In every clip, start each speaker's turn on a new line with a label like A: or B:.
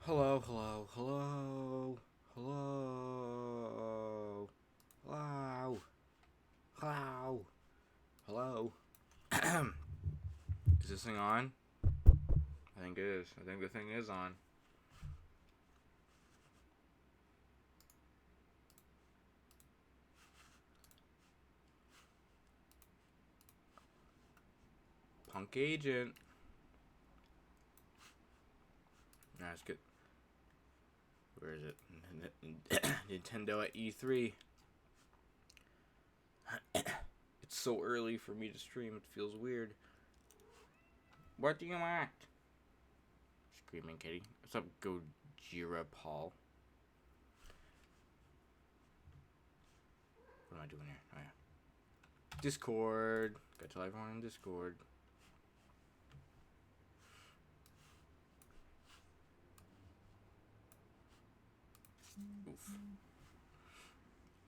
A: Hello, hello, hello, hello, hello, hello, hello. Is this thing on? I think it is. I think the thing is on. Punk agent. Nah, it's good. Where is it? Nintendo at E3. It's so early for me to stream. It feels weird. What do you want? Screaming kitty. What's up, Gojira Paul? What am I doing here? Oh yeah. Discord. Gotta tell everyone in Discord. Oof.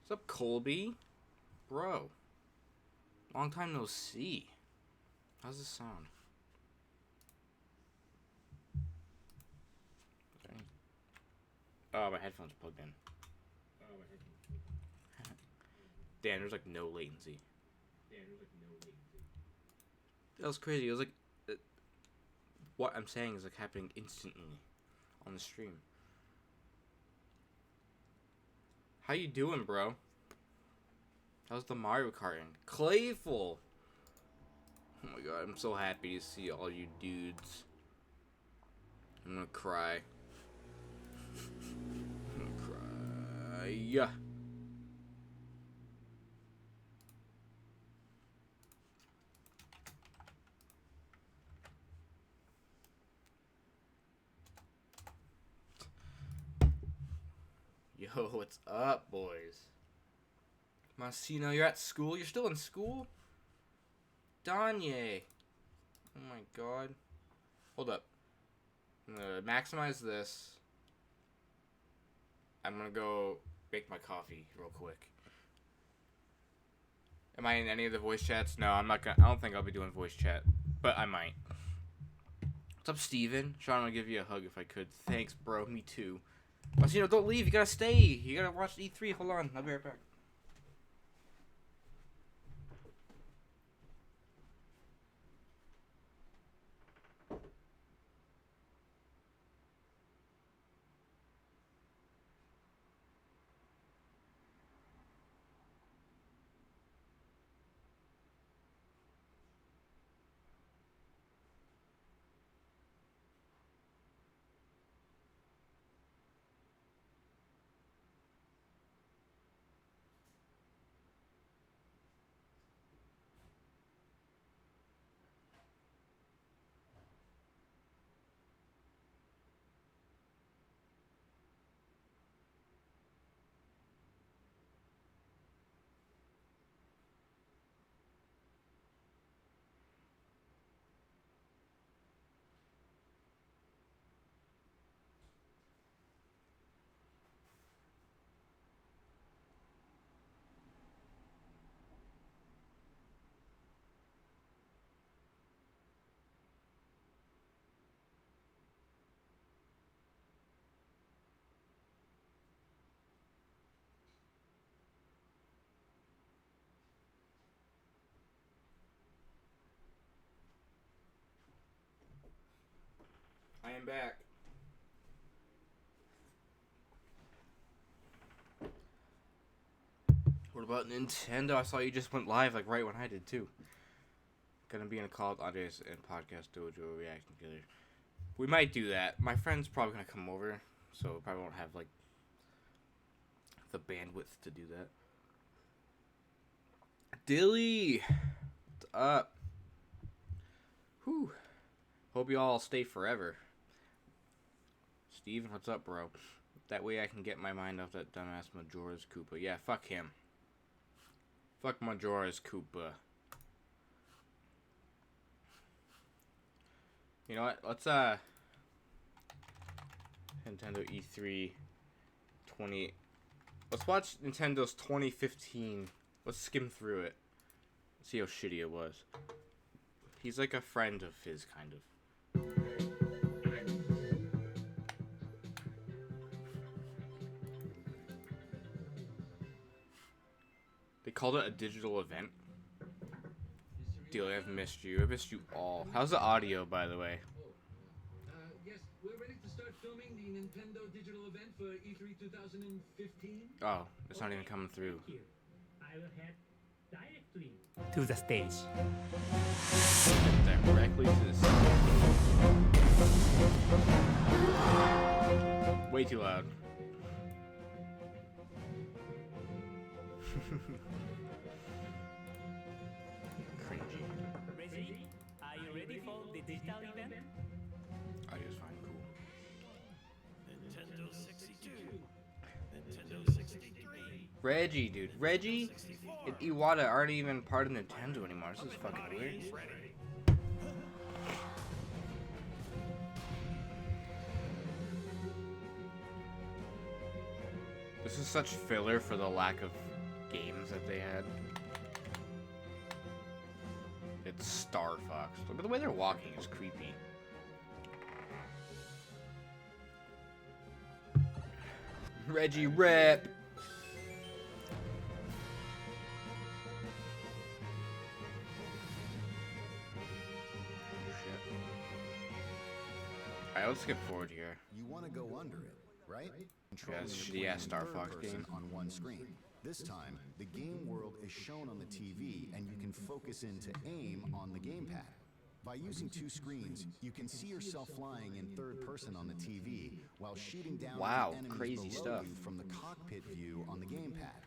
A: What's up, Colby? Bro. Long time no see. How's this sound? Sorry. Oh, my headphones plugged in. Damn, there's like no latency. That was crazy. It was like... what I'm saying is like happening instantly on the stream. How you doing, bro? How's the Mario Karting? Clayful! Oh my god, I'm so happy to see all you dudes. I'm gonna cry. I'm gonna cry. Yeah. Yo, what's up, boys? Masino, you're at school? You're still in school? Danye. Oh my god. Hold up. I'm gonna maximize this. I'm gonna go make my coffee real quick. Am I in any of the voice chats? No, I'm not gonna. I don't think I'll be doing voice chat, but I might. What's up, Steven? Sean, I'll give you a hug if I could. Thanks, bro. Me too. Masino, don't leave. You gotta stay. You gotta watch E3. Hold on. I'll be right back. I am back. What about Nintendo? I saw you just went live like right when I did too. Gonna be in a call with Andres and Podcast Dojo reacting together. We might do that. My friend's probably gonna come over, so probably won't have like the bandwidth to do that. Dilly, what's up? Whew. Hope you all stay forever. Steven, what's up, bro? That way I can get my mind off that dumbass Majora's Koopa. Yeah, fuck him. Fuck Majora's Koopa. You know what? Let's Nintendo E3 20. Let's watch Nintendo's 2015. Let's skim through it. See how shitty it was. He's like a friend of his, kind of. They called it a digital event. Deal, I've missed you. I've missed you all. How's the audio, by the way?
B: Yes, we're ready to start filming the Nintendo digital event for E3 2015.
A: Oh, it's not even coming through.
C: Thank you. I will head directly to the stage.
A: Directly to the stage. Way too loud. Cringy.
C: Reggie, are you ready for the digital event?
A: Audio's fine, cool.
D: Nintendo 62, Nintendo 63,
A: Reggie, dude. Reggie and Iwata aren't even part of Nintendo anymore. This is fucking weird. This is such filler for the lack of games that they had. It's Star Fox. Look at the way they're walking, it's creepy. Reggie rep. Alright, let's skip forward here.
E: You want to go under it, right?
A: Yeah, shitty ass Star Fox game.
E: On one screen. This time, the game world is shown on the TV, and you can focus in to aim on the gamepad. By using two screens, you can see yourself flying in third person on the TV while shooting down
A: Wow,
E: the enemies
A: crazy
E: below
A: stuff.
E: you from the cockpit view on the gamepad.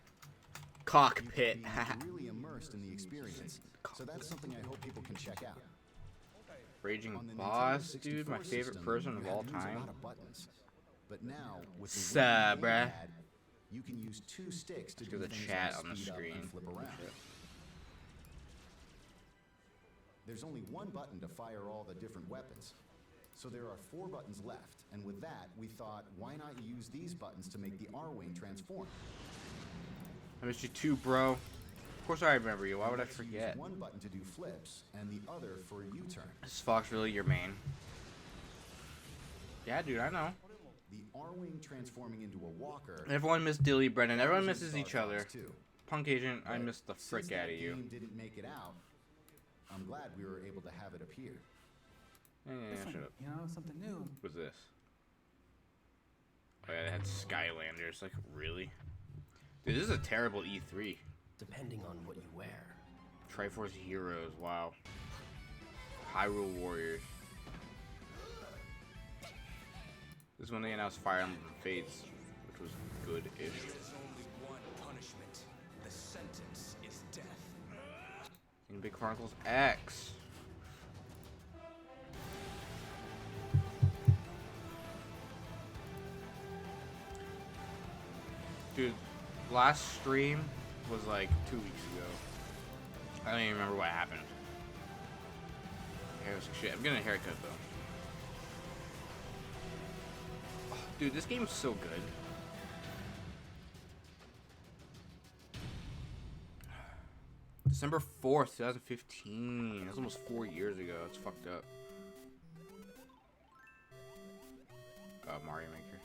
A: Cockpit.
E: You can be really immersed in the experience. So that's something I hope people can check out.
A: Raging
E: On the
A: Boss,
E: Nintendo
A: dude, my
E: 64
A: favorite
E: system,
A: person
E: you
A: of
E: had
A: all
E: to use a
A: time.
E: lot of buttons. But now, with the
A: Suh,
E: Wii
A: bruh.
E: gamepad, you can use two sticks to
A: Let's
E: do
A: do the
E: things
A: chat
E: like
A: on the
E: speed up
A: screen.
E: and flip around. There's only one button to fire all the different weapons. So there are 4 buttons left, and with that, we thought, why not use these buttons to make the R-Wing transform?
A: I missed you too, bro. Of course I remember you. Why would I
E: Use
A: forget?
E: one button to do flips, and the other for a U-turn.
A: Is Fox really your main? Yeah, dude, I know.
E: The R-Wing transforming into a walker.
A: Everyone missed Dilly, Brennan. Everyone
E: was in
A: misses each
E: Star
A: other.
E: Fox 2.
A: Punk Agent, I
E: But
A: missed the
E: since
A: frick
E: that
A: out of you.
E: game didn't make it out, I'm glad we were able to have it appear.
A: Yeah, shut up.
F: You know, something new.
A: What's this? Oh, yeah, it had Skylanders. Like, really? Dude, this is a terrible E3.
D: depending on what you wear.
A: Triforce Heroes, wow. Hyrule Warriors. This is when they announced Fire Emblem Fates, which was good-ish.
G: There's only one punishment. The sentence is death.
A: In Big Chronicles X. Dude, last stream was like 2 weeks ago. I don't even remember what happened. Hair was like shit. I'm getting a haircut though. Oh, dude, this game's so good. December 4th, 2015. That's almost 4 years ago. It's fucked up. Mario Maker.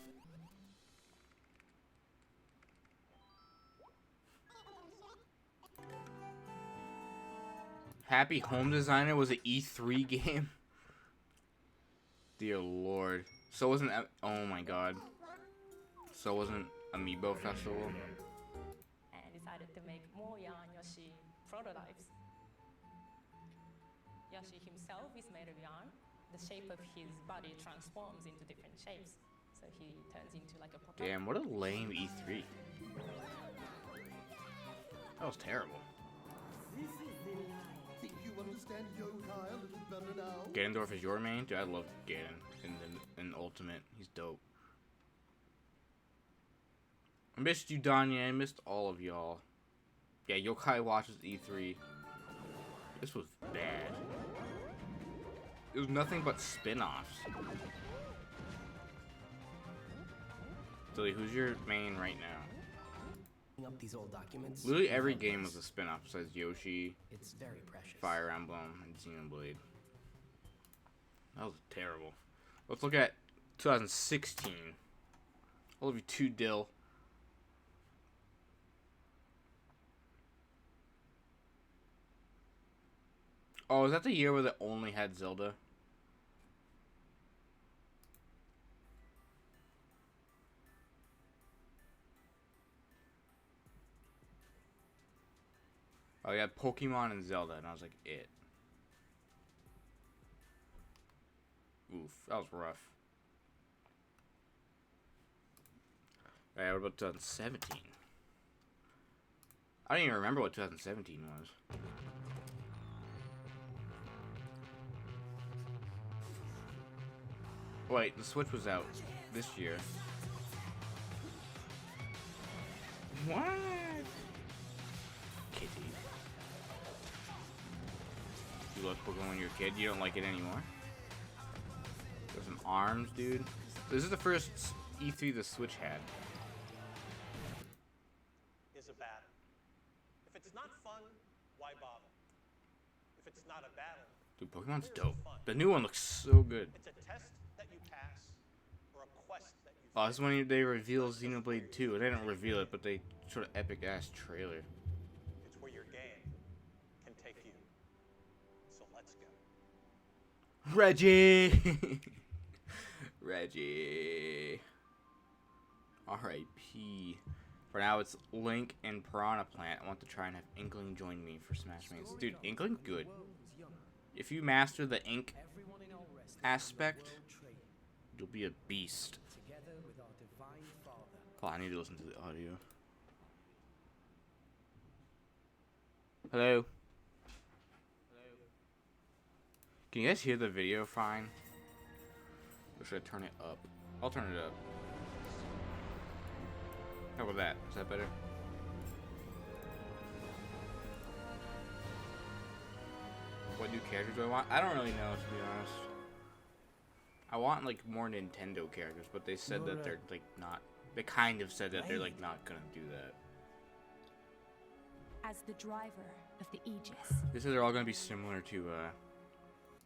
A: Happy Home Designer was an E3 game. Dear Lord. So wasn't. Oh my God. So wasn't Amiibo Festival.
H: And decided to make more yarn Yoshi prototypes. Yoshi himself is made of yarn. The shape of his body transforms into different shapes. So he turns into like a prototype.
A: Damn, what a lame E3. That was terrible.
I: Think you understand yokai a little better now?
A: Ganondorf is your main? Dude, I love Ganon in Ultimate. He's dope. I missed you, Danya. I missed all of y'all. Yeah, Yokai watches E3. This was bad. It was nothing but spin-offs. Dilly, who's your main right now?
D: Up these old documents.
A: Literally every game was a spin-off besides Yoshi,
D: It's very precious.
A: Fire Emblem, and Xenoblade. That was terrible. Let's look at 2016. I'll love you too, Dill. Oh, is that the year where they only had Zelda? Oh, yeah, Pokemon and Zelda, and I was like, it. Oof, that was rough. Alright, what about 2017? I don't even remember what 2017 was. Wait, the Switch was out this year. What? Kitty. You love Pokemon when you were a kid, you don't like it anymore? There's some arms, dude. This is the first E3 the Switch had.
F: Is a battle. If it's not fun, why bother? If it's not a battle,
A: Dude, Pokemon's
F: where's
A: dope.
F: the fun?
A: The new one looks so good.
F: It's a test that you pass, or a quest that you
A: Oh, this is when they reveal Xenoblade 2. They didn't reveal it, but they sort of epic-ass trailer.
F: It's where your game can take you. So let's go.
A: Reggie! Reggie. R.I.P. For now, it's Link and Piranha Plant. I want to try and have Inkling join me for Smash Mains. Dude, Inkling's good. If you master the ink aspect, you'll be a beast. Oh, I need to listen to the audio. Hello? Can you guys hear the video fine? Or should I turn it up? I'll turn it up. How about that? Is that better? What new characters do I want? I don't really know, to be honest. I want like more Nintendo characters, but they said that they're like not. They kind of said that they're like not gonna do that.
J: As the driver of the Aegis.
A: They said they're all gonna be similar to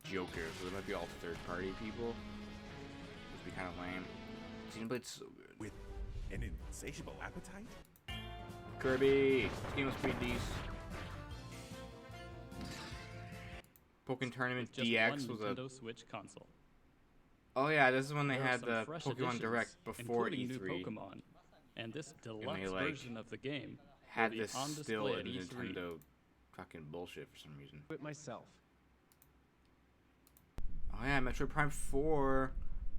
A: Joker, so they might be all third-party people. Which would be kind of lame. Xenoblade's so good.
K: With an insatiable appetite?
A: Kirby! This game was pretty decent. Pokken Tournament
L: Just
A: DX
L: one
A: was
L: Nintendo Switch console.
A: Oh yeah, this is when they
L: There are
A: had
L: some
A: the
L: fresh
A: Pokemon
L: additions,
A: Direct before
L: including
A: E3.
L: new Pokemon, and this deluxe
A: like,
L: version of the game
A: had
L: will be
A: this
L: on
A: still
L: display
A: in
L: at E3.
A: Nintendo fucking bullshit for some reason.
M: It myself.
A: Oh yeah, Metroid Prime 4.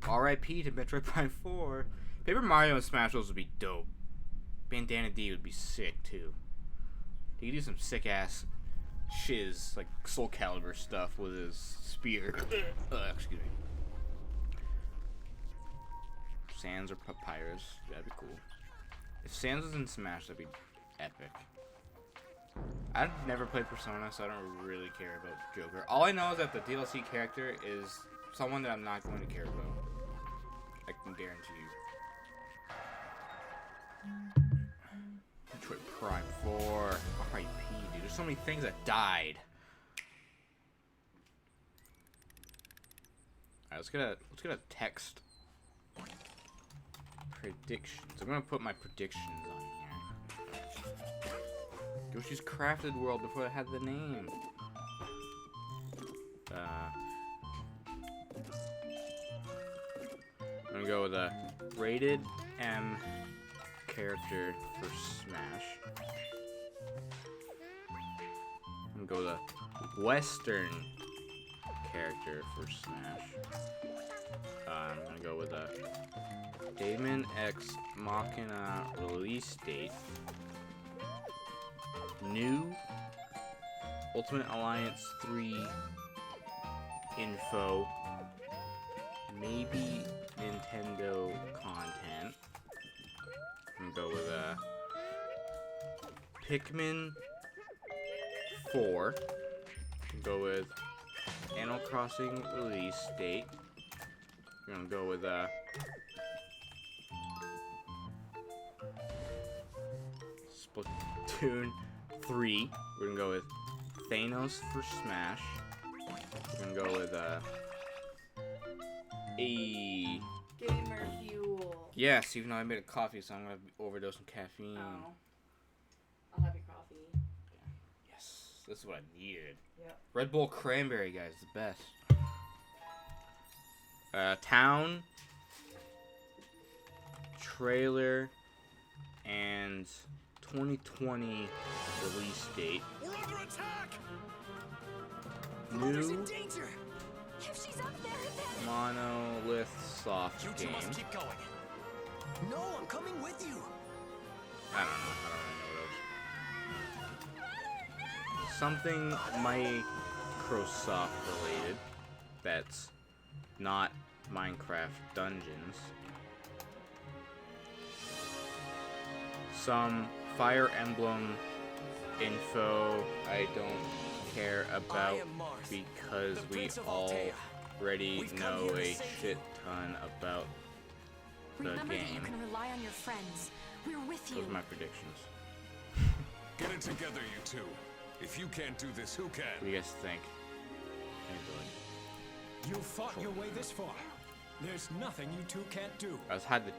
A: R.I.P. to Metroid Prime 4. Paper Mario and Smash Bros would be dope. Bandana D would be sick too. He could do some sick ass shiz like Soul Calibur stuff with his spear. Excuse me. Sans or Papyrus, that'd be cool. If Sans was in Smash, that'd be epic. I've never played Persona, so I don't really care about Joker. All I know is that the DLC character is someone that I'm not going to care about. I can guarantee you. Metroid Prime 4. R.I.P. dude. There's so many things that died. Alright, let's get a text. Predictions. I'm gonna put my predictions on here. Yoshi's Crafted World before it had the name. I'm gonna go with a rated M character for Smash. I'm gonna go with a Western character for Smash. I'm gonna go with a Daemon X Machina release date. New Ultimate Alliance 3 info. Maybe Nintendo content. I'm gonna go with a Pikmin 4. Go with Animal Crossing release date. We're gonna go with a Splatoon 3. We're gonna go with Thanos for Smash. We're gonna go with a
N: Gamer Fuel.
A: yes, even though I made a coffee, so I'm gonna overdose on caffeine.
N: Oh. I'll have your coffee.
A: Yes. This is what I needed.
N: Yep.
A: Red Bull Cranberry, guys, the best. Town, trailer, and 2020 release date.
G: We're under attack!
A: New
N: in danger. If she's up there, then...
A: Monolith soft
G: You two
A: game.
G: must keep going.
D: No, I'm coming with you.
A: I don't know. I don't really know what else. Something Microsoft related. That's not Minecraft Dungeons. Some Fire Emblem info I don't care about because we already know a shit ton about the
J: Remember that you
A: game.
J: can rely on your friends. We're with you.
A: Those are my predictions.
K: Get it together, you two. If you can't do this, who can?
A: What do you guys think?
M: You fought your way this far. There's nothing you two can't do.
A: I was had to.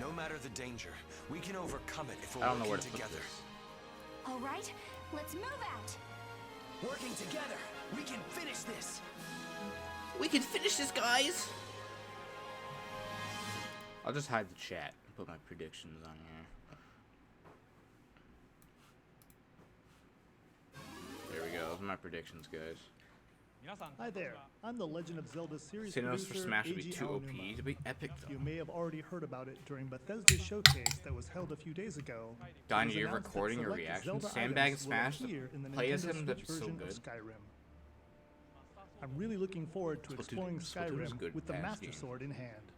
G: No matter the danger, we can overcome it if we're
A: I don't know where
G: working
A: to put
G: together.
A: this.
J: All right, let's move out.
D: Working together, we can finish this.
A: We can finish this, guys. I'll just hide the chat and put my predictions on here. There we go. Those are my predictions, guys.
O: Hi there, I'm the Legend of Zelda series
A: Sinos for
O: producer,
A: Smash would be
O: Eiji
A: too OP
O: Aonuma.
A: to be epic, though.
O: You may have already heard about it during Bethesda's showcase that was held a few days ago.
A: Donnie,
O: It was
A: you're
O: announced that
A: recording your
O: selected
A: reaction?
O: Zelda
A: Sandbag
O: items will
A: Smash?
O: appear in the
A: Play as
O: Nintendo
A: him? That'd
O: Switch
A: be so
O: version
A: good.
O: of Skyrim. I'm really looking forward to exploring
A: Splatoon's good
O: Skyrim with the
A: ass
O: Master
A: game.
O: Sword in hand.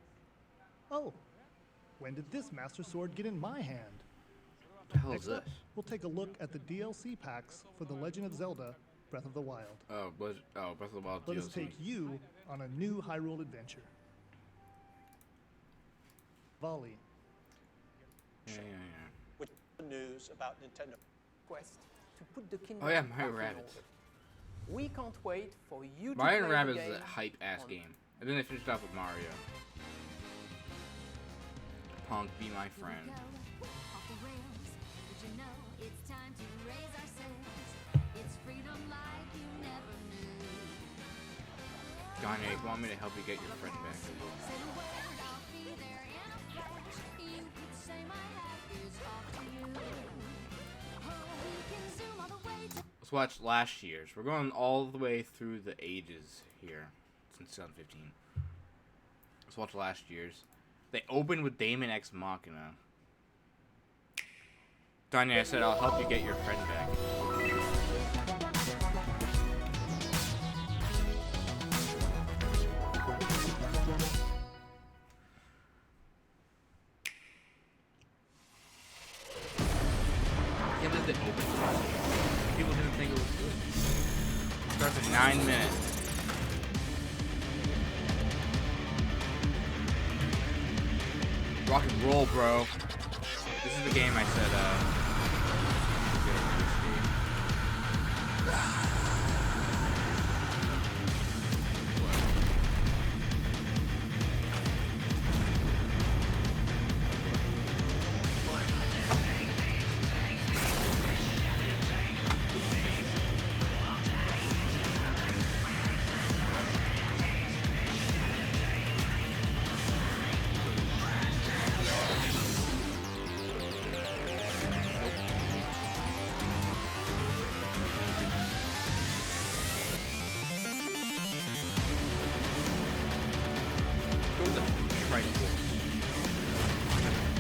O: Oh, when did this Master Sword get in my hand?
A: What the hell is
O: Next up,
A: this?
O: we'll take a look at the DLC packs for The Legend of Zelda Breath of the Wild.
A: Breath of the Wild
O: Let us
A: DLC.
O: take you on a new Hyrule adventure. Volley.
A: Yeah.
F: Which is the news about Nintendo?
P: Quest to put the kingdom
A: Oh yeah,
P: back
A: Mario
P: in
A: Rabbids.
P: order. We can't wait for you to
A: Mario
P: play the
A: Rabbids is
P: game
A: a hype ass
P: on-
A: game. And then they finished off with Mario. Punk, be my friend.
J: Off the rails, but you know it's time to raise our sails. It's freedom like you never knew.
A: Kanye, want me to help you get your friend back?
J: Say the word, I'll be there in a flash. You could say my hat is off to you. Oh, we can zoom all the way to...
A: Let's watch last year's. We're going all the way through the ages here since 2015. Let's watch last year's. They opened with Damon X Machina. Danya, I said I'll help you get your friend back. Can't believe they opened last year. People didn't think it was good. Starts at 9 minutes. Rock and roll, bro. This is the game I said,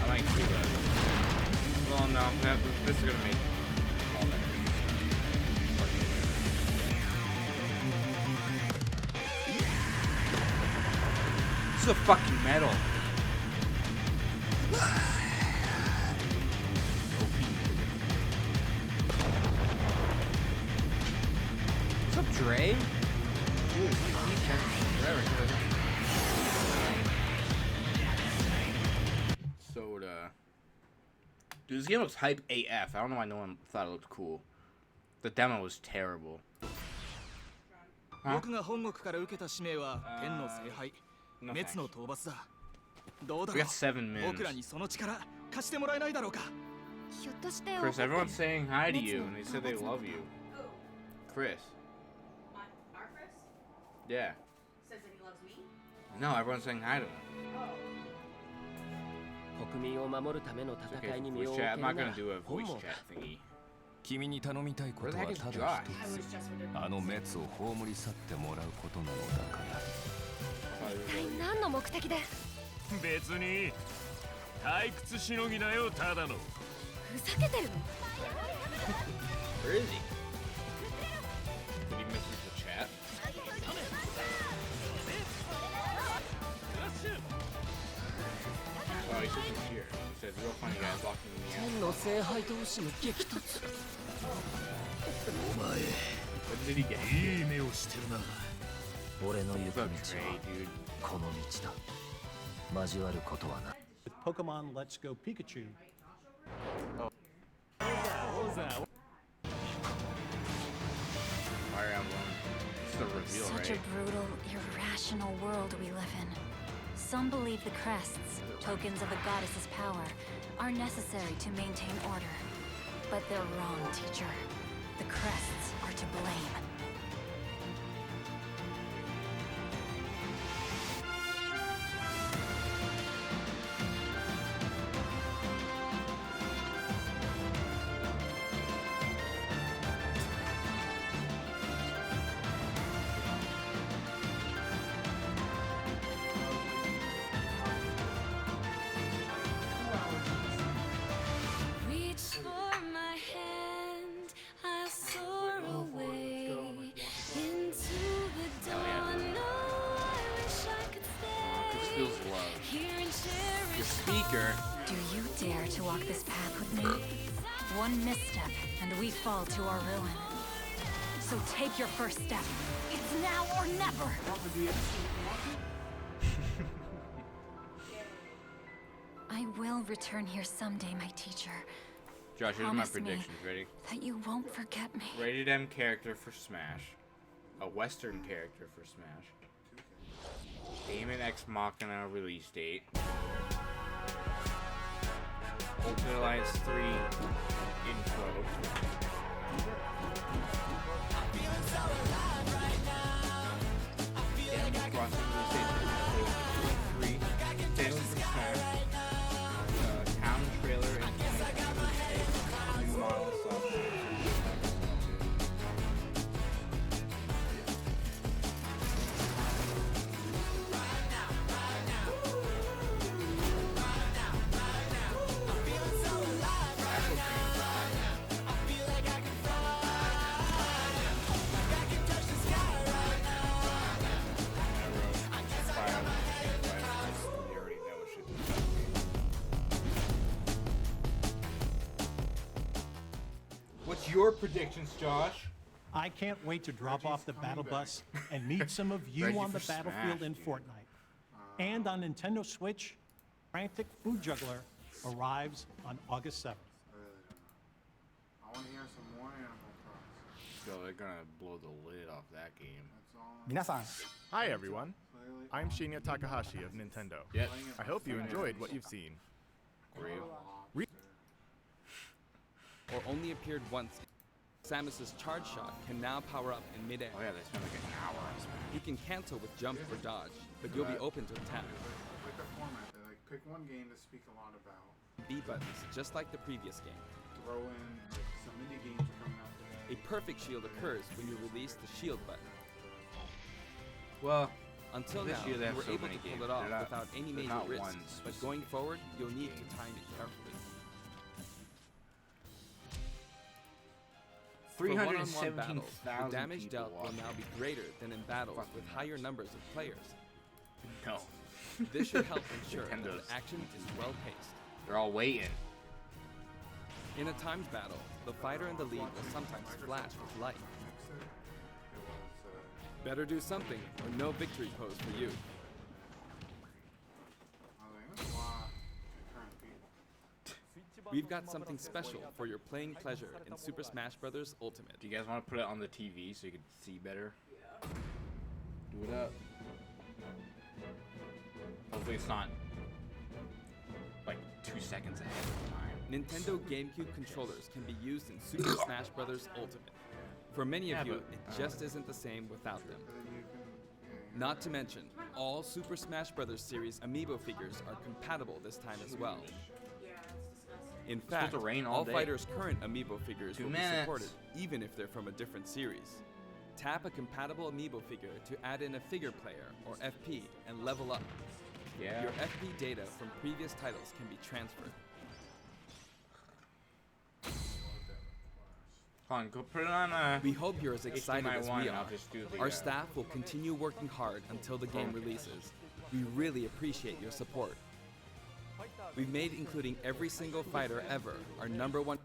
A: I might do that. Well, no, this is gonna make all that. This is a fucking metal. What's up, Dre? Dude, he can forever. Soda. Dude, this game looks hype AF. I don't know why no one thought it looked cool. The demo was terrible. Huh?
Q: 僕が本国から受けた使命は天の聖杯、滅の討伐だ。どうだろ
A: We got 7
Q: う。
A: mins.
Q: 僕らにその力貸してもらえないだろうか。
J: ひょっとして
A: Chris, everyone's saying hi to you, and they said they love you. Chris.
R: Our Chris?
A: Yeah.
R: Says that he loves me?
A: No, everyone's saying hi to him.
R: Oh.
A: Okay, voice chat. I'm not gonna do a voice chat thingy.
K: 君に頼みたいことはただ一つ。あのメツを葬り去ってもらうことなのだから。
N: 一体何の目的で？
S: 別に退屈しのぎだよただの。
N: ふざけてるの？
A: Where is he? Did he miss the chat? Oh, he says he's here. He says real funny guys walking in the alley.
T: 天の聖杯同士の激突。
S: お前、
A: What did he get?
S: いい目をしてるな。
T: 俺の行く道はこの道だ。交わることはない。
M: Pokemon Let's Go Pikachu.
A: Fire Emblem. It's the reveal,
J: Such
A: right?
J: a brutal, irrational world we live in. Some believe the crests, tokens of the goddess's power, are necessary to maintain order. But they're wrong, teacher. The crests are to blame. Reach for my hand, I'll soar away into the dawn. Oh, I wish I could
A: This
J: stay
A: feels love.
J: here and cherish.
A: Your speaker.
J: Do you dare to walk this path with me? One misstep, and we fall to our ruin. So take your first step. It's now or never. I will return here someday, my teacher.
A: Josh, here's my
J: Promise me
A: predictions. Ready?
J: that you won't forget me.
A: Rated M character for Smash. A Western character for Smash. Daemon X Machina release date. Ultimate Alliance 3 intro. Animal Crossing release date 3. Tales from Smash. Town trailer and new Monolith software. What's your predictions, Josh?
M: I can't wait to drop off the battle bus and meet some of you
A: Reggie
M: on the
A: for
M: battlefield
A: Smash,
M: in
A: dude.
M: Fortnite. And on Nintendo Switch, Frantic Food Juggler arrives on August 7th.
U: I want to hear some more Animal Crossing.
A: Yo, they're gonna blow the lid off that game.
V: Hi everyone, I'm Shinya Takahashi of Nintendo.
A: Yep.
V: I hope you enjoyed what you've seen.
W: Or only appeared once. Samus's charge shot can now power up in midair.
A: Oh yeah, they spent like an hour on Smash.
W: You can cancel with jump or dodge, but you'll be open to attack.
U: Like the format, they like pick one game to speak a lot about.
W: B buttons, just like the previous game.
U: Throw in like, some mini games are coming out today.
W: A perfect shield occurs when you release the shield button.
A: Well,
W: until
A: this
W: now,
A: year they
W: you
A: have
W: were
A: so
W: able
A: many
W: to pull
A: games.
W: it off
A: They're not-
W: without any
A: they're
W: major
A: not one
W: risks, but going forward, you'll need to time it carefully. For one-on-one battles, the damage dealt will now be greater than in battles with higher numbers of players.
A: No.
W: This should help ensure that
A: Nintendo's
W: the action is well paced.
A: They're all waiting.
W: In a timed battle, the fighter in the lead will sometimes flash with light. Better do something, or no victory pose for you. We've got something special for your playing pleasure in Super Smash Bros. Ultimate.
A: Do you guys want to put it on the TV so you can see better? Do it up. Hopefully it's not like 2 seconds ahead of time.
W: Nintendo GameCube controllers can be used in Super Smash Bros. Ultimate. For many of
A: Yeah,
W: you,
A: but-
W: it just isn't the same without them. Not to mention, all Super Smash Bros. Series amiibo figures are compatible this time as well. In fact,
A: to rain all
W: all
A: day.
W: fighters' current amiibo figures
A: 2
W: will
A: minutes.
W: be supported, even if they're from a different series. Tap a compatible amiibo figure to add in a figure player, or FP, and level up.
A: Yeah.
W: Your FP data from previous titles can be transferred.
A: Hold on, go put it on.
W: We hope you're as excited
A: HDMI
W: as
A: one,
W: we
A: and
W: are.
A: I'll just do the,
W: Our staff will continue working hard until the game releases. We really appreciate your support. We've made including every single fighter ever our #1.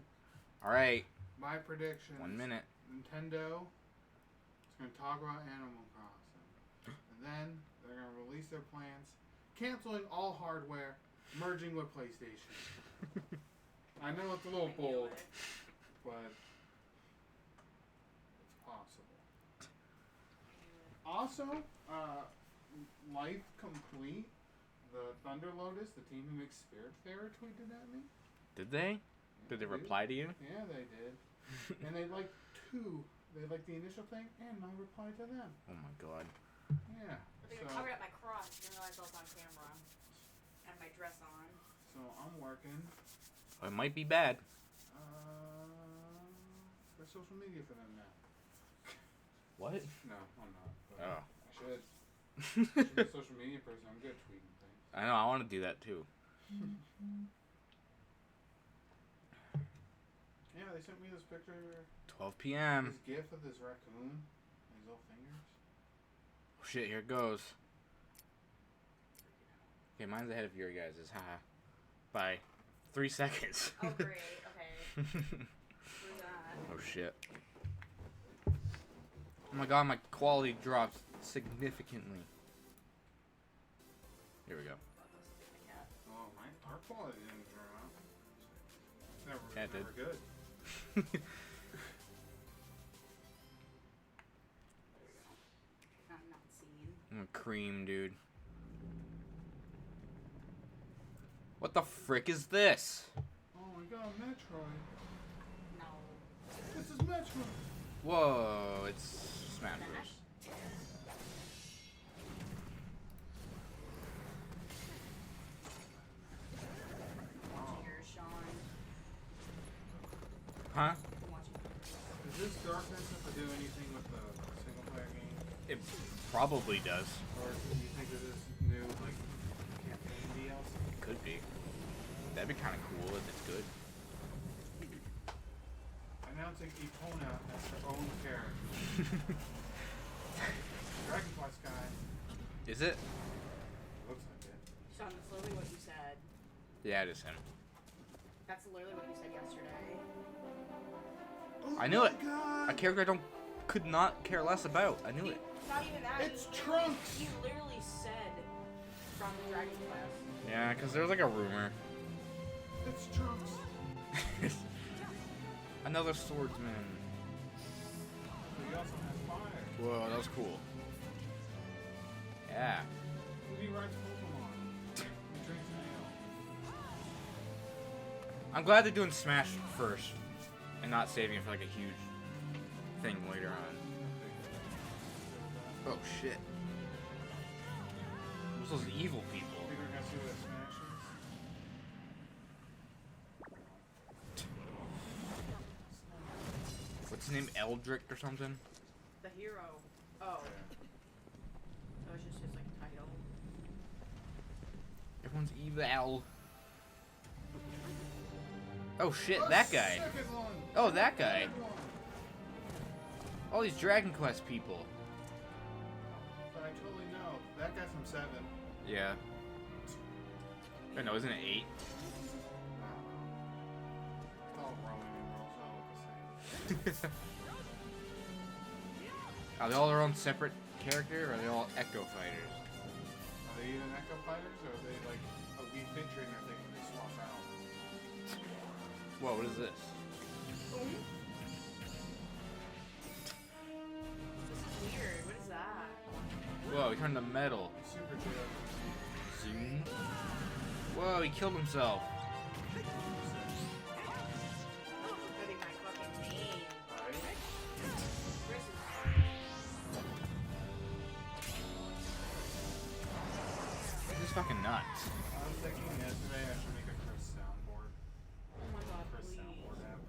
A: All right.
U: My prediction.
A: 1 minute.
U: Nintendo is going to talk about Animal Crossing. And then they're going to release their plans, canceling all hardware, merging with PlayStation. I know it's a little bold, but it's possible. Also, Life Complete, the Thunder Lotus, the team who makes Spiritfarer, tweeted at me.
A: Did they? Did they reply to you?
U: Yeah, they did. And they liked they liked the initial thing, and I replied to them.
A: Oh my god.
U: Yeah.
R: But you covered up my crotch. You didn't realize I was on camera. I had my dress on.
U: So I'm working.
A: It might be bad.
U: There's social media for them now.
A: What?
U: No, I'm not. But
A: Oh.
U: I should. I should be a social media person. I'm good at tweeting things.
A: I know. I want to do that too.
U: Yeah, they sent me this picture.
A: 12 p.m.
U: This gif of this raccoon and his little fingers.
A: Oh shit! Here it goes. Okay, mine's ahead of your guys's. Haha. By 3 seconds.
R: Oh, great. Okay.
A: Oh shit. Oh my god, my quality dropped significantly. Here we go.
U: Oh, our quality didn't drop.
A: Yeah, it did.
U: Never good.
R: Not seen.
A: I'm a cream, dude. What the frick is this?
U: Oh my god, Metroid.
R: No.
U: This is Metroid.
A: Whoa, it's Smash Bros.
R: Cheers, Sean.
A: Huh?
U: Does this Darkness have to do anything with the single player game?
A: It probably does.
U: Or do you think of this new, like, campaign DLC?
A: Could be. That'd be kind of cool if it's good.
U: Announcing Epona as her own character. Dragon Quest guy.
A: Is it?
U: Looks like it.
R: Sean, that's literally what you said.
A: Yeah, it is him.
R: That's literally what you said yesterday.
A: I knew it. A character I could not care less about. I knew it.
R: Not even that.
U: It's Trunks!
R: He literally said from Dragon Quest.
A: Yeah, because there's like a rumor.
U: It's Trunks.
A: Another swordsman.
U: He also has fire.
A: Whoa, that was cool. Yeah.
U: He rides Pokemon. He drinks ale.
A: I'm glad they're doing Smash first and not saving it for like a huge thing later on. Oh shit. What's those evil people?
U: Think we're gonna see what Smash is?
A: What's his name? Eldrick or something?
R: The hero. Oh. So it's just his like title.
A: Everyone's evil. Oh shit, that guy.
U: Second one.
A: Oh, that guy.
U: Third one.
A: All these Dragon Quest people.
U: But I totally know. That guy's from 7.
A: Yeah. Wait, no, isn't it 8?
U: It's all Roman numerals, all look the same.
A: Are they all their own separate character, or are they all Echo Fighters?
U: Are they even Echo Fighters, or are they like a Wii Fit Trainer thing when they swap out?
A: Whoa, what is this?
R: This is weird. What is that?
A: Whoa, he turned to metal.
U: Super Jail.
A: Zoom. Whoa, he killed himself.
R: Putting my fucking name.
A: looks fucking nuts.
U: I was thinking yesterday I should make a Chris soundboard.
R: Oh my god,
U: Chris
R: please.
U: soundboard app.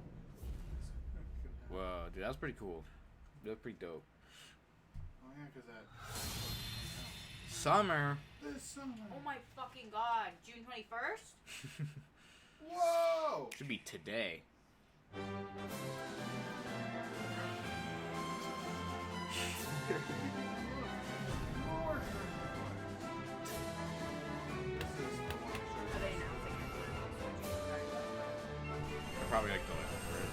A: Whoa, dude, that was pretty cool. That was pretty dope.
U: Oh yeah, because that.
A: Summer.
U: This summer.
R: Oh my fucking god, June 21st?
U: Whoa!
A: Should be today. I probably like the left for it.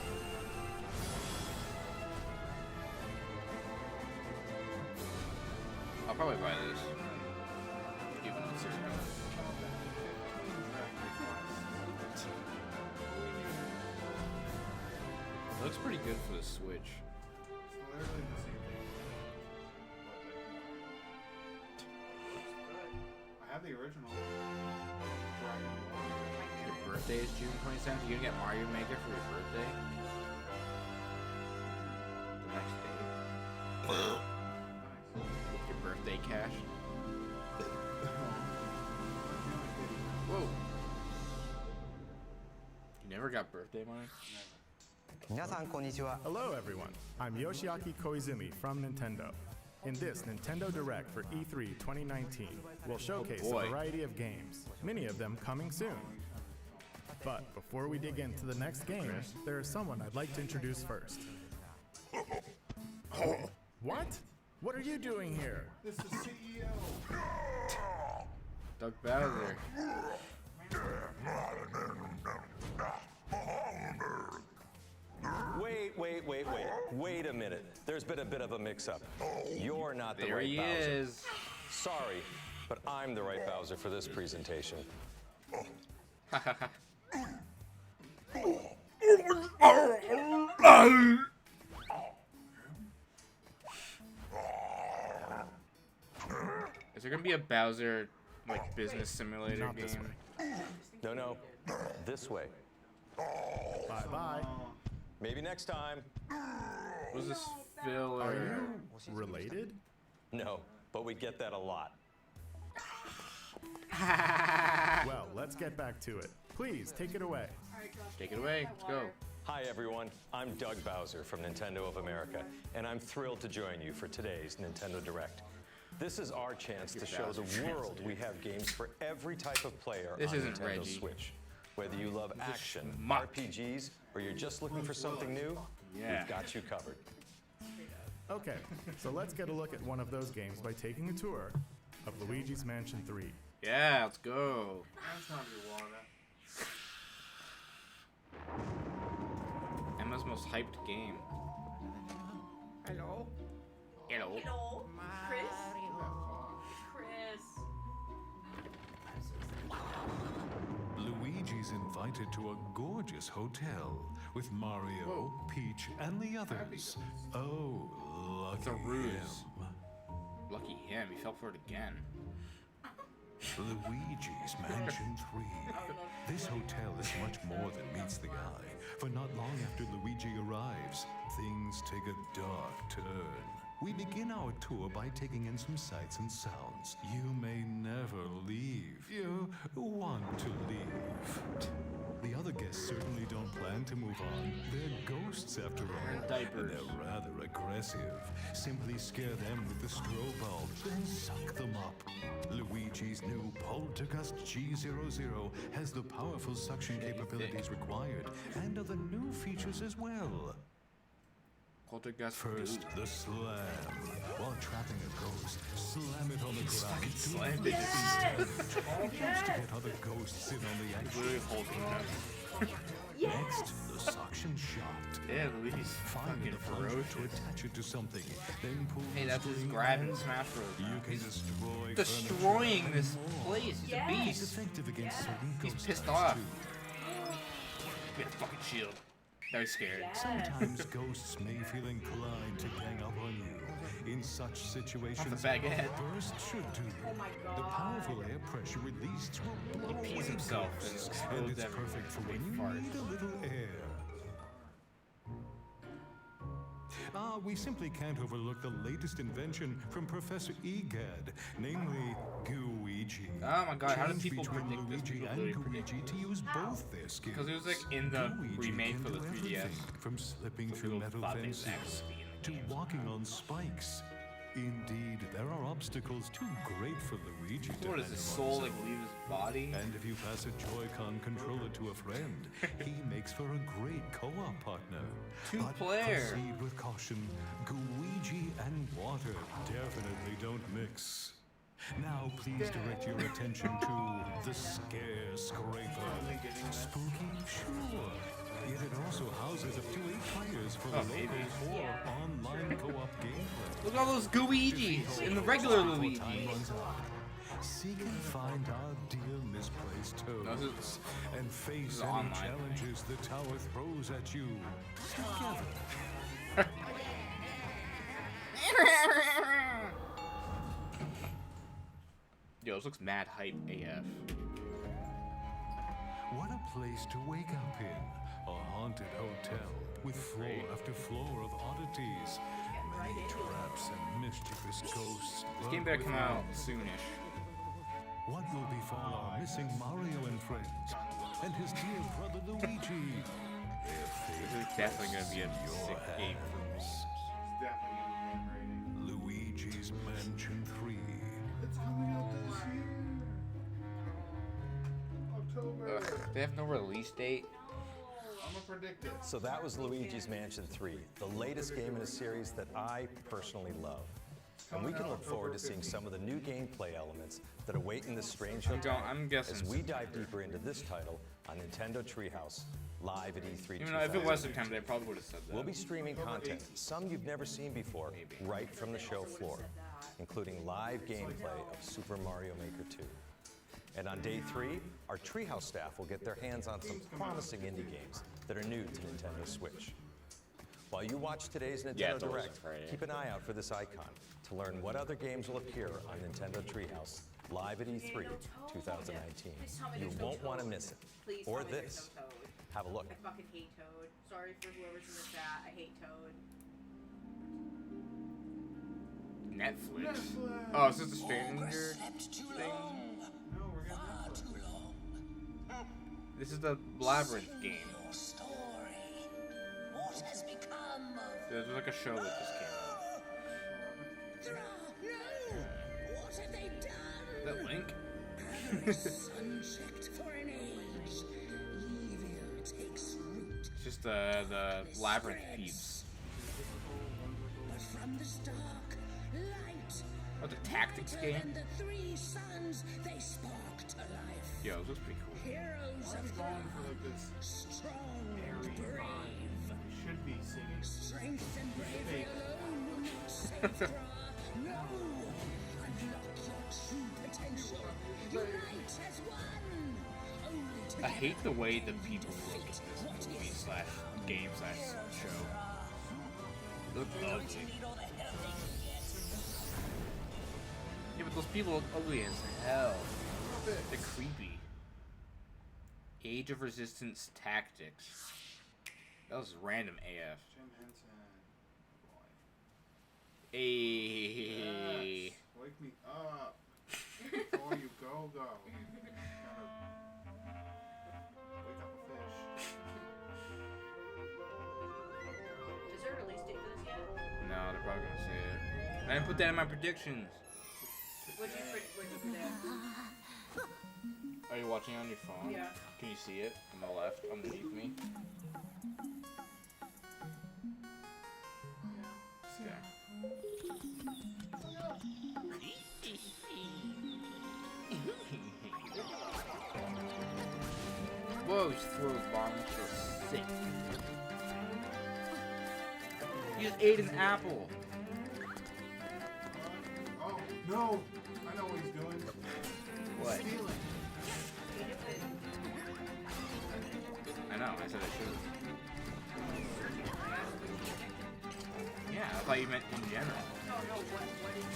A: I'll probably buy this. Even though it's $6. It looks pretty good for the Switch.
U: It's literally the same thing. I have the original.
A: Your birthday is June 27th. You gonna get Mario Maker for your birthday? The next day. Your birthday cash. Whoa. You never got birthday money?
V: Hello everyone, I'm Yoshiaki Koizumi from Nintendo. In this Nintendo Direct for E3 2019, we'll showcase a variety of games, many of them coming soon. But before we dig into the next game, there is someone I'd like to introduce first. What? What are you doing here?
U: This is CEO.
A: Doug Bowser.
B: Wait a minute. There's been a bit of a mix-up. You're not the
A: There
B: right
A: he
B: Bowser.
A: is.
B: Sorry, but I'm the right Bowser for this presentation.
A: Is there gonna be a Bowser like business simulator game?
B: No, this way.
V: Bye-bye.
B: Maybe next time.
A: Was this filler?
V: Are you related?
B: No, but we get that a lot.
V: Well, let's get back to it. Please, take it away.
A: Take it away. Let's go.
B: Hi everyone, I'm Doug Bowser from Nintendo of America, and I'm thrilled to join you for today's Nintendo Direct. This is our chance to show the world we have games for every type of player on
A: isn't
B: Nintendo
A: Reggie.
B: Switch. Whether you love action, RPGs, or you're just looking for something new, we've got you covered.
V: Okay, so let's get a look at one of those games by taking a tour of Luigi's Mansion 3.
A: Yeah, let's go.
U: That's not your water.
A: Emma's most hyped game.
R: Hello?
A: Hello.
R: Hello? Chris? Chris.
C: Luigi's invited to a gorgeous hotel with Mario, Peach, and the others. Oh, lucky
A: It's a ruse.
C: him.
A: Lucky him. He fell for it again.
C: Luigi's Mansion 3. This hotel is much more than meets the eye, for not long after Luigi arrives, things take a dark turn. We begin our tour by taking in some sights and sounds. You may never leave. You want to leave. The other guests certainly don't plan to move on. They're ghosts after all. And they're rather aggressive. Simply scare them with the strobe bulb, then suck them up. Luigi's new Poltergust G00 has the powerful suction capabilities required, and other new features as well.
A: Poltergust.
C: First, the slam. While trapping a ghost, slam it on the ground.
A: Fucking slammed it.
C: Yes! To get other ghosts in on the action.
A: Literally holding them.
C: Next, the suction shot.
A: Yeah, Luigi's
C: Find
A: fucking
C: the plunger
A: ferocious.
C: to attach it to something, then pull
A: Hey,
C: the
A: that's his
C: string
A: grab and
C: out.
A: smash Bros.
C: You can
A: He's
C: destroy
A: destroying
C: furniture
A: this
C: and more.
A: place. He's a
C: He's
A: beast.
C: effective against certain
A: He's
C: ghost
A: pissed
C: types,
A: off.
C: too.
A: Get a fucking shield. Very scared.
C: Sometimes ghosts may feel inclined to gang up on you. In such situations,
A: baguette.
C: a burst should do. The powerful air pressure released will blow
A: He pees
C: away
A: himself
C: ghosts,
A: and
C: and
A: explodes
C: it's perfect for when you
A: farts.
C: need a little air. We simply can't overlook the latest invention from Professor Egad, namely Gooigi.
A: Oh my god, how did
C: Change
A: people
C: between
A: predict this?
C: Luigi and Gooigi to use both their skills.
A: Because it was like in the
C: Gooigi
A: remake
C: can
A: for the
C: do
A: 3DS.
C: everything, from slipping through metal fences to walking on spikes. Indeed, there are obstacles too great for Luigi to
A: What does his
C: handle
A: soul
C: on
A: like
C: his own.
A: leave his body?
C: And if you pass a Joy-Con controller to a friend, he makes for a great co-op partner.
A: Two-player.
C: Proceed with caution. Gooigi and water definitely don't mix. Now please direct your attention to the Scare Scraper. Spooky? Sure. Yet it also houses up to 8 players for local or online co-op gameplay.
A: Look at all those Gooigis in the regular Luigi.
C: Seek and find our dear misplaced toads and face any
A: online
C: challenges the tower throws at you together.
A: Yo, this looks mad hype AF.
C: What a place to wake up in. A haunted hotel with floor after floor of oddities. Many traps and mischievous ghosts.
A: This game better come out soonish.
C: What will befall our missing Mario and friends? And his dear brother Luigi?
A: This is definitely going to be a sick game.
C: Luigi's Mansion 3.
U: It's coming out this year. October.
A: Ugh, they have no release date.
U: I'm gonna predict it.
B: So that was Luigi's Mansion 3, the latest game in a series that I personally love. And we can look forward to seeing some of the new gameplay elements that await in this strange hotel as we dive deeper into this title on Nintendo Treehouse, live at E3
A: Even though if it was September, they probably would have said that.
B: We'll be streaming content, some you've never seen before, right from the show floor, including live gameplay of Super Mario Maker 2. And on day 3, our Treehouse staff will get their hands on some promising indie games that are new to Nintendo Switch. While you watch today's Nintendo Direct, keep an eye out for this icon to learn what other games will appear on Nintendo Treehouse live at E3 2019. You won't want to miss it. Or this. Have a look.
R: I fucking hate Toad. Sorry for whoever's in the chat. I hate Toad.
A: Netflix. Oh, is this the Stranger thing? This is the Labyrinth game. There's like a show that just came out.
E: What have they done?
A: Is that Link?
E: Unchecked for an age. Evil takes root.
A: It's just the Labyrinth peeps.
E: But from this dark light.
A: Oh, the tactics game?
E: And the 3 suns, they spark to life.
A: Yo, this looks pretty cool.
E: Heroes of the strong and brave.
U: Should be singing.
E: Strength and bravery alone will not save Gra. No! Unlock your true potential. Unite as one! Only
A: I hate the way the people look in this movie / game / show. They look ugly. Yeah, but those people look ugly as hell. They're creepy. Age of Resistance Tactics. That was random AF.
U: Jim Henson.
A: Hey.
U: Yes. Wake me up. Before you go. Gotta wake up a fish.
R: Is there a release date for this yet?
A: No, they're probably gonna say it. I didn't put that in my predictions.
R: What'd you predict?
A: Are you watching on your phone?
R: Yeah.
A: Can you see it on the left underneath me? Okay. Whoa, he just threw his bomb so sick. He just ate an apple.
U: Oh, no! I know what he's doing.
A: What?
U: Stealing.
A: I know, I said I should. Yeah, I thought you meant in general.
R: Oh no, what is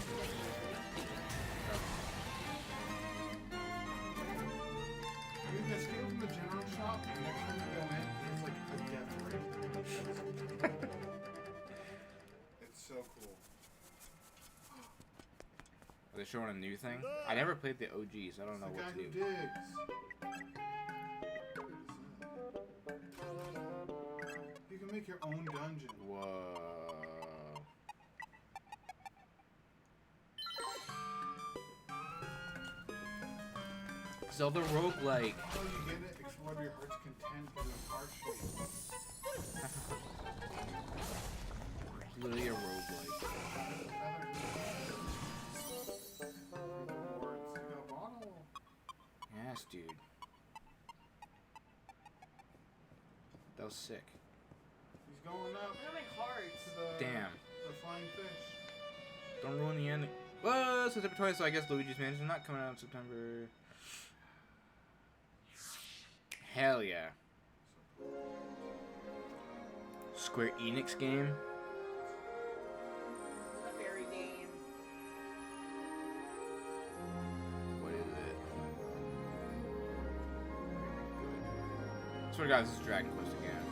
U: You can steal from the general shop, and next time you go in, it's like a death rate.
A: they're showing a new thing. I never played the OGs. I don't know what to do.
U: You can make your own dungeon.
A: Whoa. Zelda roguelike.
U: Oh, you get it? Explore your heart's content for the heart shape.
A: Literally a roguelike. Yes, dude. That was sick.
U: He's going up.
R: How many hearts?
A: Damn.
U: The flying fish.
A: Don't ruin the ending. Well, September 20th, so I guess Luigi's Mansion not coming out in September. Hell yeah. Square Enix game.
R: A fairy game.
A: What is it? Good. Swear to God, this is Dragon Quest again.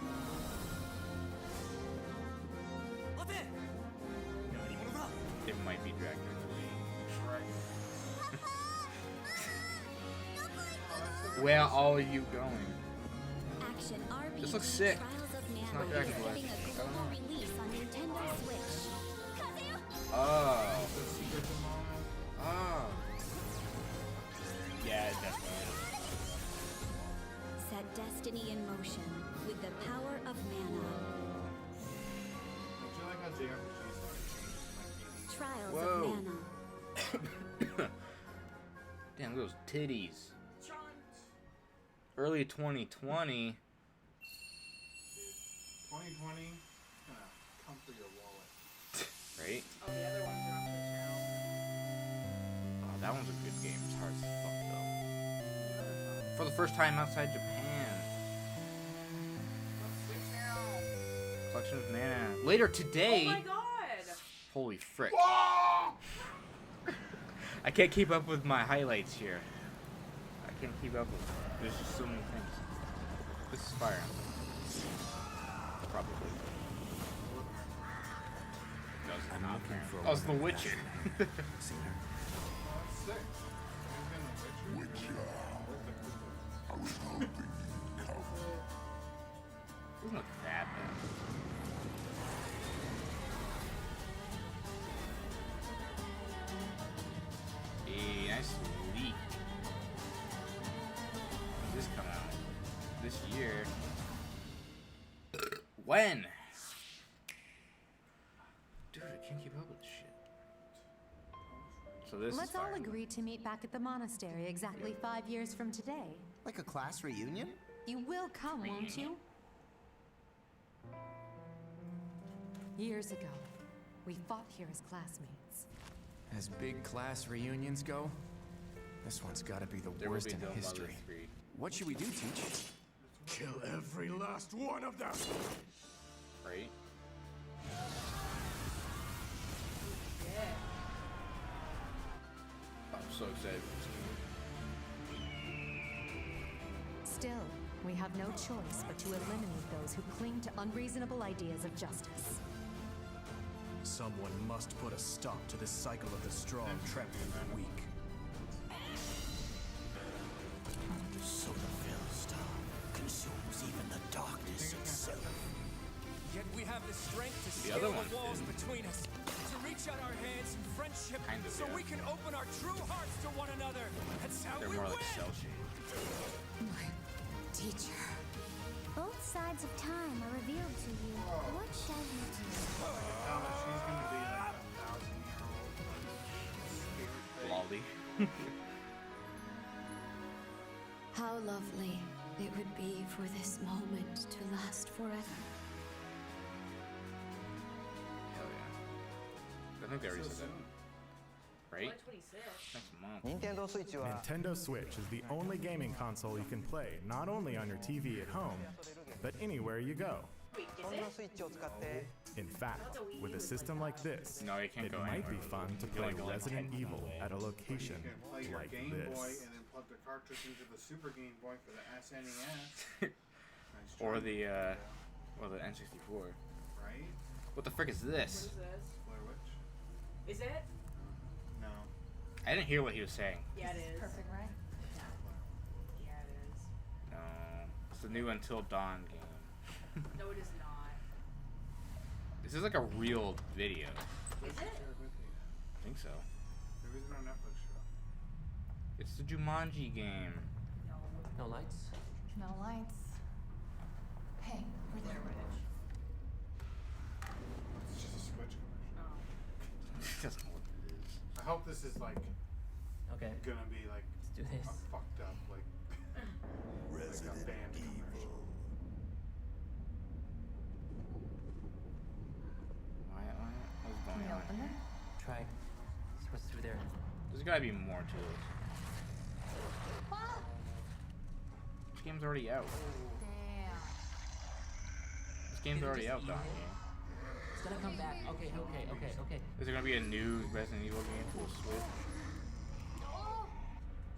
A: It might be Dragon Quest. Where are you going?
J: Action RPG
A: This looks sick.
J: Trials of
A: It's
J: Mana
A: not Dragon
J: is
A: Quest.
J: getting a
A: I don't
J: global
A: know.
J: release on Nintendo Switch.
A: Oh. Oh. Yeah, it definitely is.
J: Set destiny in motion with the power of mana.
U: Do you like how JRPGs started changing?
J: Trials of Mana.
A: Damn, those titties. Early 2020.
U: 2020 gonna come for your wallet.
A: Right?
R: Oh, the other ones are on Switch now.
A: Oh, that one's a good game. It's hard as fuck, though. For the first time outside Japan. Collection of Mana. Later today.
R: Oh my god!
A: Holy frick. I can't keep up with my highlights here. I can't keep up with them. There's just so many things. This is Fire Emblem. Probably.
K: I'm looking for
A: Oh, it's The Witcher.
U: I was hoping you'd come.
A: It's not that bad. Hey, nice leak. When's this come out? This year. When? Dude, I can't keep up with this shit. So this
H: Let's
A: is
H: all
A: Fire Emblem.
H: agree to meet back at the monastery exactly 5 years from today.
I: Like a class reunion?
H: You will come, won't you? Years ago, we fought here as classmates.
G: As big class reunions go, this one's gotta be the
A: There will
G: worst
A: be
G: in
A: no
G: history.
A: Monolith 3.
G: What should we do, Teach?
C: Kill every last one of them!
A: Right? I'm so excited for this
H: Still, we have no choice but to eliminate those who cling to unreasonable ideas of justice.
L: Someone must put a stop to this cycle of the strong trampling the weak.
D: The solar-filled star consumes even the darkness itself.
Q: Yet we have the strength to
A: The
Q: scale
A: other
Q: the
A: one
Q: walls
A: didn't.
Q: between us, to reach out our hands in friendship,
A: Kind of,
Q: so
A: yeah.
Q: we can open our true hearts to one another. That's how
A: They're
Q: we
A: more
Q: win.
A: like cell shaded.
H: My teacher.
J: Both sides of time are revealed to you. What shall you do?
U: Thomas, she's gonna be like a 1,000-year-old.
A: Lolly.
J: How lovely it would be for this moment to last forever.
A: Hell yeah. I think they already said that. Right? Next month.
V: Nintendo Switch is the only gaming console you can play not only on your TV at home, but anywhere you go. In fact, with a system like this,
A: No, you can't
V: it
A: go
V: might
A: anywhere.
V: be fun to
A: You
V: play
A: can only go like
V: Resident
A: 10
V: Evil
A: away.
V: at a location
U: You can play your
V: like
U: Game Boy
V: this.
U: and then plug the cartridge into the Super Game Boy for the SNES. Nice
A: Or
U: try.
A: the N64.
U: Right?
A: What the frick is
R: What
A: this?
R: is this?
U: Blair Witch?
R: Is it?
U: No.
A: I didn't hear what he was saying.
R: Yeah, it is.
F: Perfect, right?
R: Yeah, it is.
A: No, it's the new Until Dawn game.
R: No, it is not.
A: This is like a real video.
R: Is it?
A: I think so.
U: Maybe it's on Netflix show.
A: It's the Jumanji game.
T: No lights?
F: No lights. Hey, we're there.
U: It's just a Switch commercial.
A: That's not what it is.
U: I hope this is like
T: Okay.
U: gonna be like
T: Let's do this.
U: a fucked up like
C: Resident
U: like a band commercial.
A: What's
F: Can
A: going
F: we
A: on?
F: open it?
T: Try. See what's through there.
A: There's gotta be more to it. This game's already out.
F: Damn.
A: This game's already out, Don.
T: It's gonna come back. Okay.
A: Is there gonna be a new Resident Evil game for Switch?
U: Is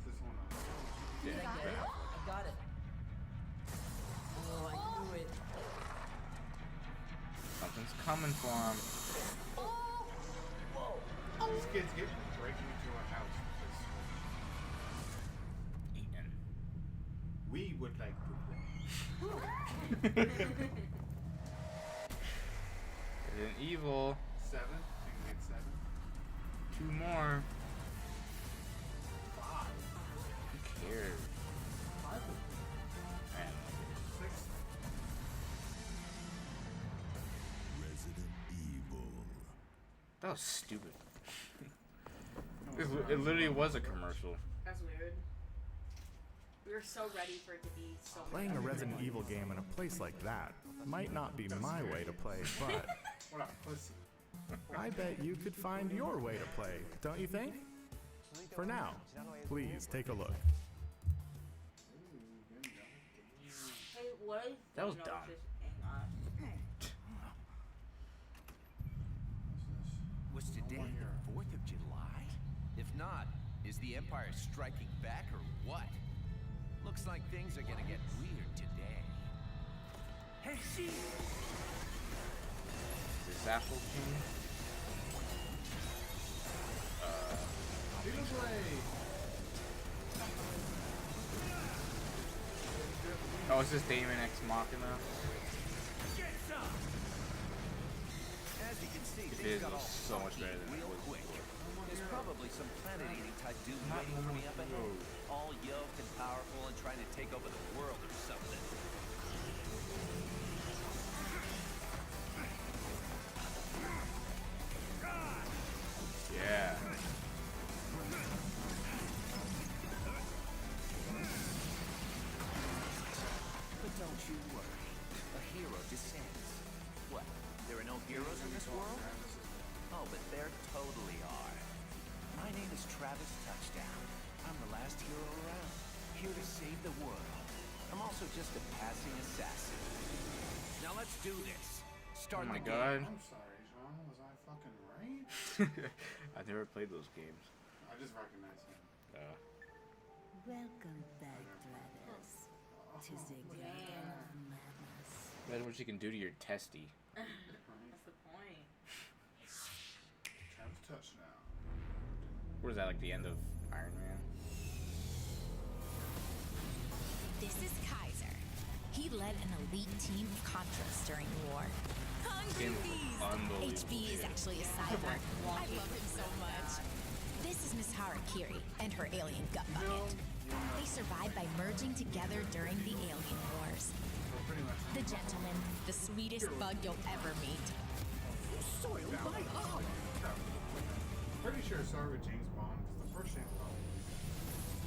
U: this one on?
A: Yeah.
T: I got it. Oh, I knew it.
A: Something's coming for him.
U: These kids get breaking into our house because
A: Eaten.
U: we would like to play.
A: Resident Evil.
U: 7? I can get 7.
A: 2 more.
U: 5.
A: Who cares?
U: 5 of them.
A: Man.
U: 6.
C: Resident Evil.
A: That was stupid. It literally was a commercial.
R: That's weird. We were so ready for it to be so
V: Playing a Resident Evil game in a place like that might not be my way to play, but
U: What a pussy.
V: I bet you could find your way to play, don't you think? For now, please take a look.
R: Hey, what if
A: That was
R: Thanos
A: dumb.
R: just hang on?
G: Was today the 4th of July? If not, is the Empire striking back or what? Looks like things are gonna get weird today. Hey, she!
A: Is this Apple King? Oh, is this Damon X Machina?
G: Get some! As you can see,
A: It
G: things
A: is
G: got all
A: so much
G: funky
A: better than it
G: real
A: was
G: quick.
A: before.
G: There's probably some planet-eating type dude waiting for me up ahead, all yoked and powerful and trying to take over the world or something.
A: Yeah.
G: But don't you worry, a hero descends. What, there are no heroes in this world? Oh, but there totally are. My name is Travis Touchdown. I'm the last hero around, here to save the world. I'm also just a passing assassin. Now let's do this. Start
A: Oh my
G: the
A: god.
U: I'm sorry, Sean. Was I fucking right?
A: I've never played those games.
U: I just recognize him.
E: Welcome back, Travis. To the Garden of Madness.
A: Imagine what you can do to your testy.
R: That's the point.
U: Travis Touchdown.
A: What is that, like the end of Iron Man?
I: This is Kaiser. He led an elite team of Contras during the war. Hungry
A: Game was
I: bees!
A: unbelievable
I: HB is
A: shit.
I: actually a cyborg. I love him so much. This is Miss Harakiri and her alien gut bucket. They survived by merging together during the alien wars. The gentleman, the sweetest bug you'll ever meet.
U: Soiled by all. Pretty sure it started with James Bond because the first James Bond.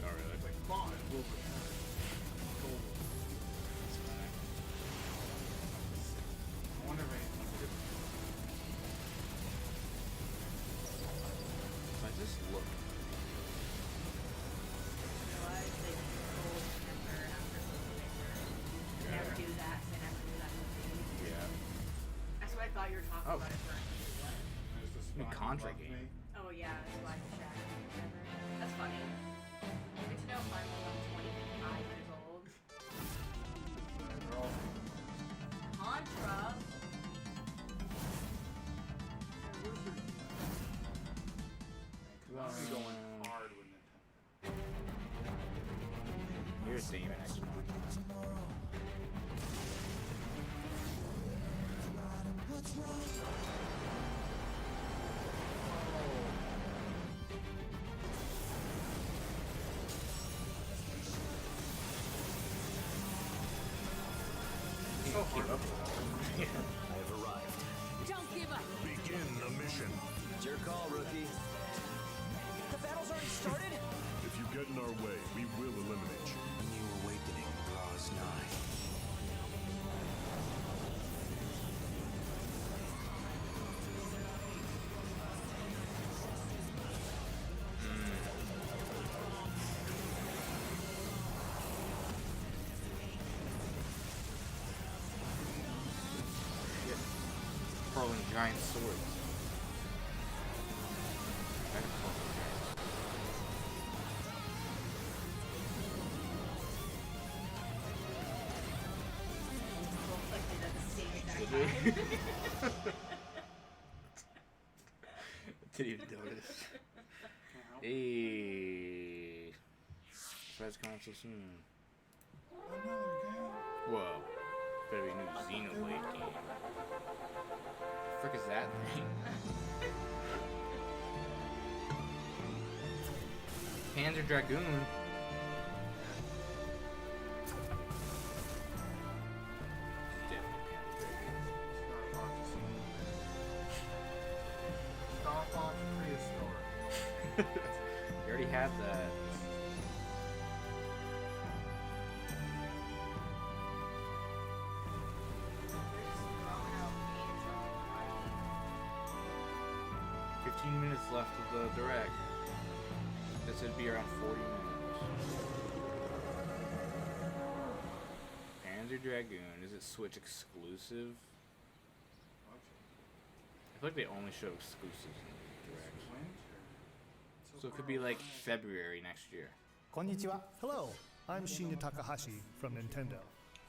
A: Oh really?
U: It's like Bond. I wonder if anything's good.
A: How does this look?
R: Realize they told Ember after Civil War. Never do that. They never do that movie.
A: Yeah.
R: That's what I thought you were talking
A: Oh.
R: about at first.
A: New Contra game.
R: Oh yeah, it's like Shack. Whatever. That's funny. Good to know finally I'm 25 years old. Contra.
U: I'm going
A: giant swords. Didn't even notice. Hey, Fred's coming so soon. Whoa, better be a new Xenoblade game. The frick is that thing? Panzer Dragoon. You already have that. Minutes left of the direct. This would be around 40 minutes. Panzer Dragoon. Is it Switch exclusive? I feel like they only show exclusives in the direct. So it could be like February next year.
N: Konnichiwa. Hello, I'm Shinya Takahashi from Nintendo.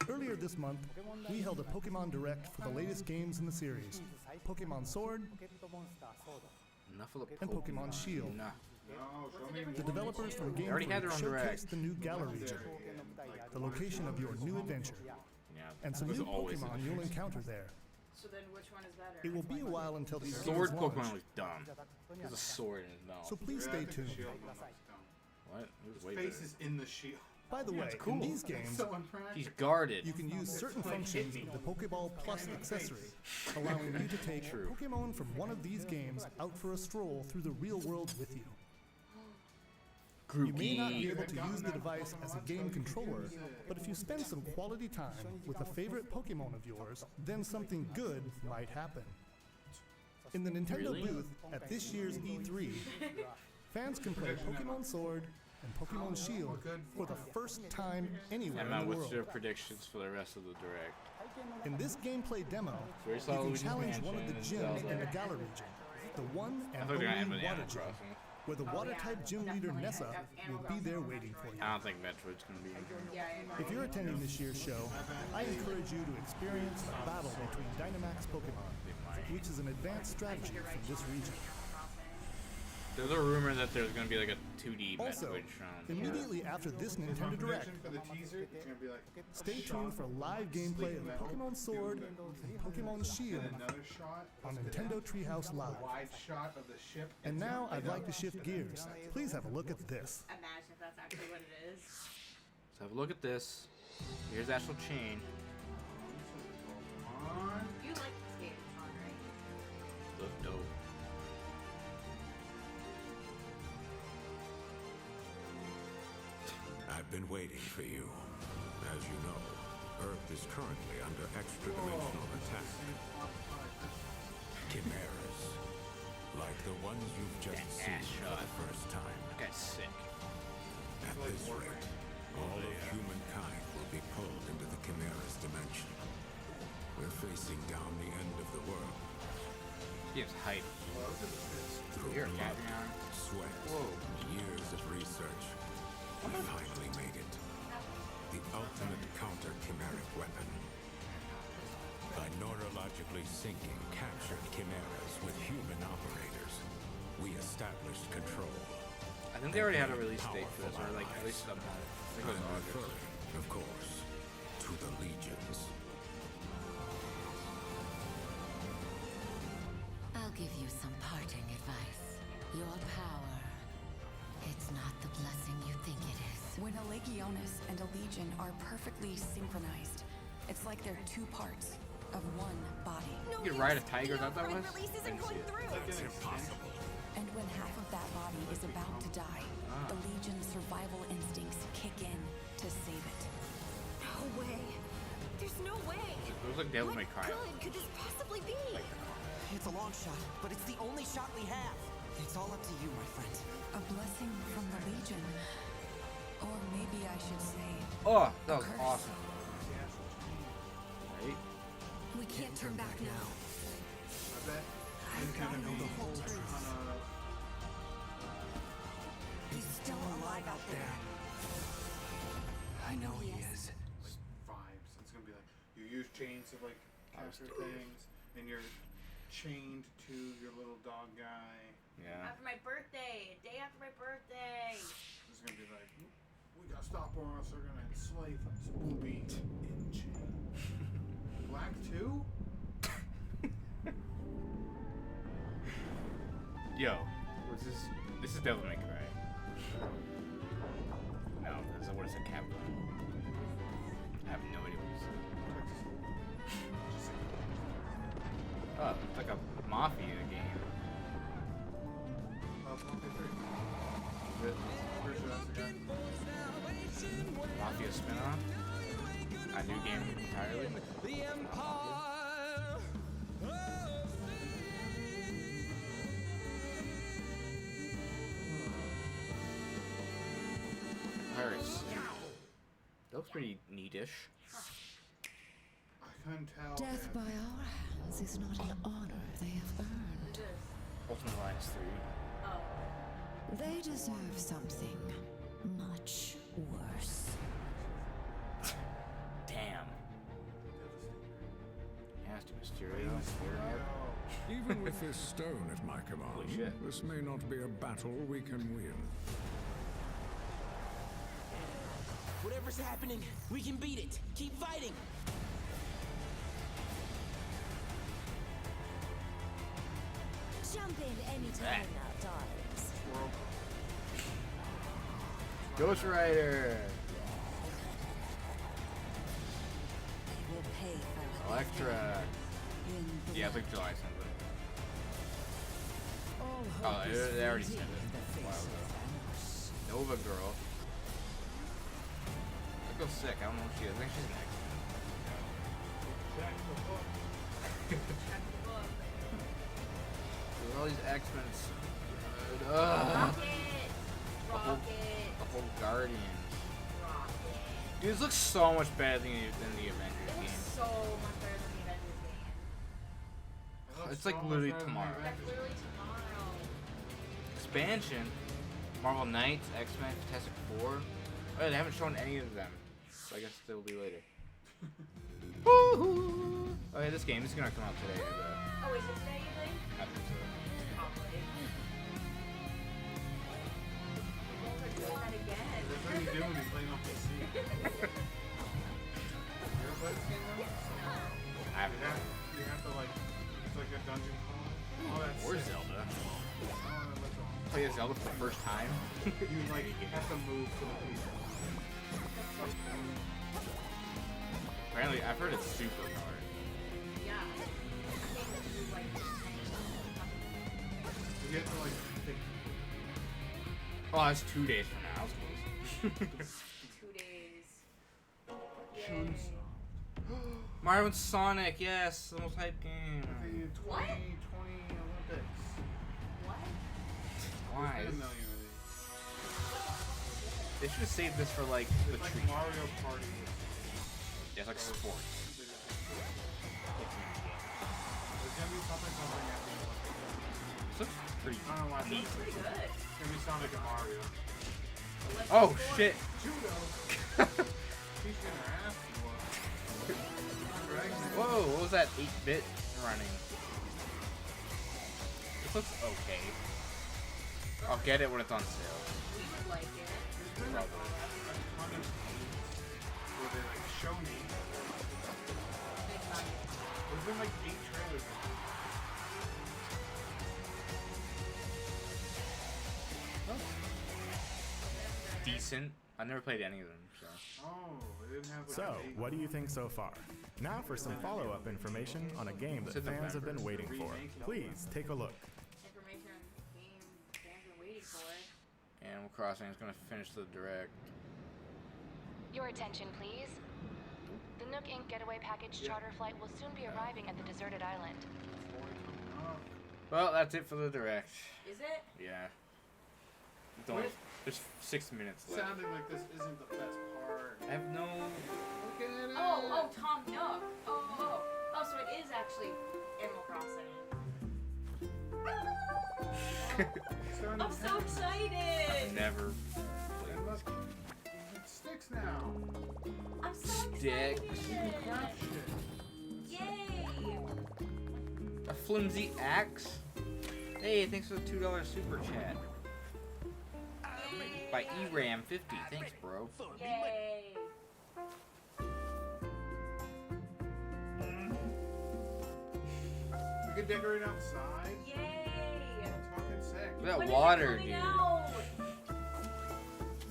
N: Earlier this month, we held a Pokemon Direct for the latest games in the series, Pokemon Sword and Pokemon Shield. The developers from Game Freak showcased the new Galar region, the location of your new adventure, and some new Pokemon you'll encounter there.
R: So then which one is better?
N: It will be a while until these
A: Sword
N: games
A: Pokemon
N: launch,
A: was dumb. There's a sword in his mouth.
N: so please stay tuned.
A: What? It was way
U: His face
A: better.
U: is in the shield.
N: By the way,
A: cool.
N: in these games,
A: He's guarded.
N: you can use certain functions of the Pokeball Plus accessory, allowing you to take Pokemon from one of these games out for a stroll through the real world with you. You may not be able to use the device as a game controller, but if you spend some quality time with a favorite Pokemon of yours, then something good might happen. In the Nintendo booth at this year's E3, fans can play Pokemon Sword and Pokemon Shield for the first time anywhere
A: Emma,
N: in the
A: what's
N: world.
A: your predictions for the rest of the direct?
N: In this gameplay demo,
A: Very
N: you
A: solid
N: can
A: Luigi's
N: challenge one of the
A: Mansion
N: gyms
A: and
N: in the
A: Zelda.
N: Galar region, the one
A: I
N: and
A: thought they were gonna end
N: only
A: with
N: Water
A: Animal
N: Gym,
A: Crossing.
N: where the Water-type gym leader Nessa will be there waiting for you.
A: I don't think Metroid's gonna be in here.
N: If you're attending this year's show, I encourage you to experience the battle between Dynamax Pokemon, which is an advanced strategy from this region.
A: There's a rumor that there's gonna be like a 2D
N: Also,
A: Metroid shown.
N: immediately after this Nintendo Direct,
U: For the teaser, it's gonna be like
N: stay tuned for live gameplay of Pokemon Sword and Pokemon Shield
U: another shot
N: on Nintendo Treehouse Live.
U: wide shot of the ship.
N: And now I'd like to shift gears. Please have a look at this.
R: Imagine if that's actually what it is.
A: Let's have a look at this. Here's the actual chain.
R: You like this game, Sean, right?
A: Look dope.
O: I've been waiting for you. As you know, Earth is currently under extra-dimensional attack. Chimeras, like the ones you've just seen for the first time.
A: That guy's sick.
O: At this rate, all of humankind will be pulled into the Chimera's dimension. We're facing down the end of the world.
A: He has height.
O: Through
A: Here,
O: blood,
A: Catman.
O: sweat, years of research, we finally made it. The ultimate counter-chimeric weapon. By neurologically syncing captured chimeras with human operators, we established control.
A: I think they already had a release date for this, or like at least sometime. I think it was
O: I'm
A: August.
O: referring, of course, to the legions.
P: I'll give you some parting advice. Your power, it's not the blessing you think it is.
X: When a Legionis and a Legion are perfectly synchronized, it's like they're two parts of one body.
A: You could ride a tiger, that was?
X: Release isn't going through.
O: It's impossible.
X: And when half of that body is about to die, the Legion's survival instincts kick in to save it.
J: No way. There's no way.
A: It was like Devil May Cry.
J: What good could this possibly be?
Y: It's a long shot, but it's the only shot we have. It's all up to you, my friend.
X: A blessing from the Legion. Or maybe I should say...
A: Oh, that was awesome. Right?
X: We can't turn back now.
U: bet he's gonna be a ton of.
Y: He's still alive out there. I know he is.
U: Like vibes. It's gonna be like you use chains to like capture things, and you're chained to your little dog guy.
A: Yeah.
R: After my birthday, day after my birthday.
U: It's gonna be like, we gotta stop or else they're gonna enslave us. Booby in chains. Black 2?
A: Yo, what's this? This is Devil May Cry. No, this is what is it, Capcom? I have no idea what this is. Oh, it's like a Mafia game.
U: Pretty sure that's the guy.
A: Mafia spin-off? A new game entirely?
D: The Empire.
A: HARRASS. That looks pretty neatish.
U: I couldn't tell.
P: Death by our hands is not an honor they have earned.
A: Ultimate Alliance 3.
P: They deserve something much worse.
A: Damn. Yeah, it's too Mysterio.
O: Even with this stone at my
A: Holy
O: command,
A: shit.
O: this may not be a battle we can win.
D: Whatever's happening, we can beat it. Keep fighting.
J: Jump in anytime now, darlings.
A: Ghost Rider!
P: We'll pay for
A: Electra! Yeah, it's like July something. Oh, they already said it a while ago. Nova Girl. That girl's sick. I don't know what she is. I think she's an X-Men. There's all these X-Men. The whole Guardians. Dude, this looks so much better than the Avengers game.
R: So much better than the Avengers game.
A: It's like literally tomorrow.
R: That's literally tomorrow.
A: Expansion. Marvel Knights, X-Men, Fantastic Four. Oh, they haven't shown any of them. So I guess they'll be later. Okay, this game is gonna come out today.
R: Oh, is it today, you think?
A: I think so.
R: Probably. You guys are doing that again.
U: That's what you do when you're playing on PC. You ever play this game though?
A: I haven't.
U: You have to like, it's like a dungeon crawl. Oh, that's
A: Or
U: sick.
A: Zelda.
U: Oh, that looks awesome.
A: Play Zelda for the first time.
U: You like have to move to the people.
A: Apparently, I've heard it's super hard.
R: Yeah. This game is like
U: You have to like pick.
A: Oh, that's 2 days from now. That was close.
R: 2 days.
A: Mario and Sonic, yes, the most hype game.
U: The 2020 Olympics.
R: What?
A: Why?
U: There's been a million of these.
A: They should have saved this for like the
U: It's like
A: treat.
U: Mario Party.
A: Yeah, it's like sports.
U: There's gonna be something at the Olympics.
A: This looks pretty
U: I don't know why.
A: neat.
U: It's gonna be Sonic and Mario.
A: Oh shit!
U: Judo. She's gonna ask you what.
A: Whoa, what was that 8-bit running? This looks okay. I'll get it when it's on sale.
R: We would like it.
U: There's been a ton of games where they like show me. There's been like 8 trailers.
A: Decent. I've never played any of them, so.
U: Oh, they didn't have like
V: So,
U: an 8.
V: what do you think so far? Now for some follow-up information on a game that fans have been waiting for. Please take a look.
R: Information on the game fans are waiting for.
A: Animal Crossing is gonna finish the direct.
H: Your attention, please. The Nook Inc. Getaway Package charter flight will soon be arriving at the deserted island.
A: Well, that's it for the direct.
R: Is it?
A: Yeah. There's 6 minutes left.
U: Sounding like this isn't the best part.
A: I have no.
U: Look at it.
R: Oh, Tom Nook. Oh, so it is actually Animal Crossing. I'm so excited.
A: I've never
U: And look, it sticks now.
R: I'm so
A: Sticks.
R: excited.
U: Craft shit.
R: Yay.
A: A flimsy axe. Hey, thanks for the $2 super chat. By ERAM 50. Thanks, bro.
R: Yay.
U: We can decorate outside.
R: Yay.
U: That's fucking sick.
A: Look at
R: When
A: that
R: is it
A: water,
R: coming
A: dude.
R: out?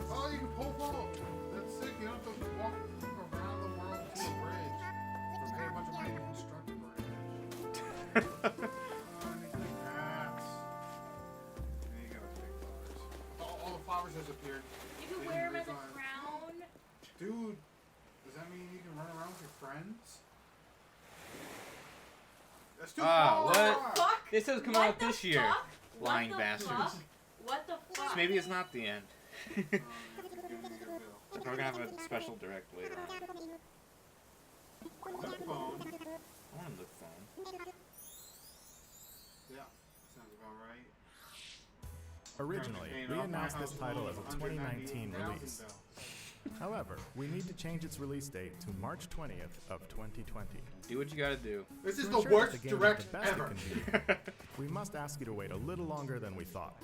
U: Oh, you can pull vault. That's sick. You don't have to walk around the world to the bridge. Or pay a bunch of money to construct a bridge. Oh, I need big hats. And you got big flowers. All the flowers disappeared.
R: You can
U: They
R: wear them
U: didn't
R: as a
U: revive.
R: crown.
U: Dude, does that mean you can run around with your friends? That's too far.
A: What?
R: Fuck.
A: This has come
R: What
A: out
R: the
A: this year.
R: fuck? What
A: Lying
R: the
A: bastards.
R: fuck? What the fuck?
A: So maybe it's not the end.
U: Give me your bill.
A: We're gonna have a special direct later on.
U: Look phone.
A: I want to look phone.
U: Yeah, sounds about right.
V: Originally, we announced this title as a 2019 release. However, we need to change its release date to March 20th of 2020.
A: Do what you gotta do.
U: This is
V: To
U: the
V: ensure that
U: worst
V: the game is
U: direct
V: the best it
U: ever.
V: can be, we must ask you to wait a little longer than we thought.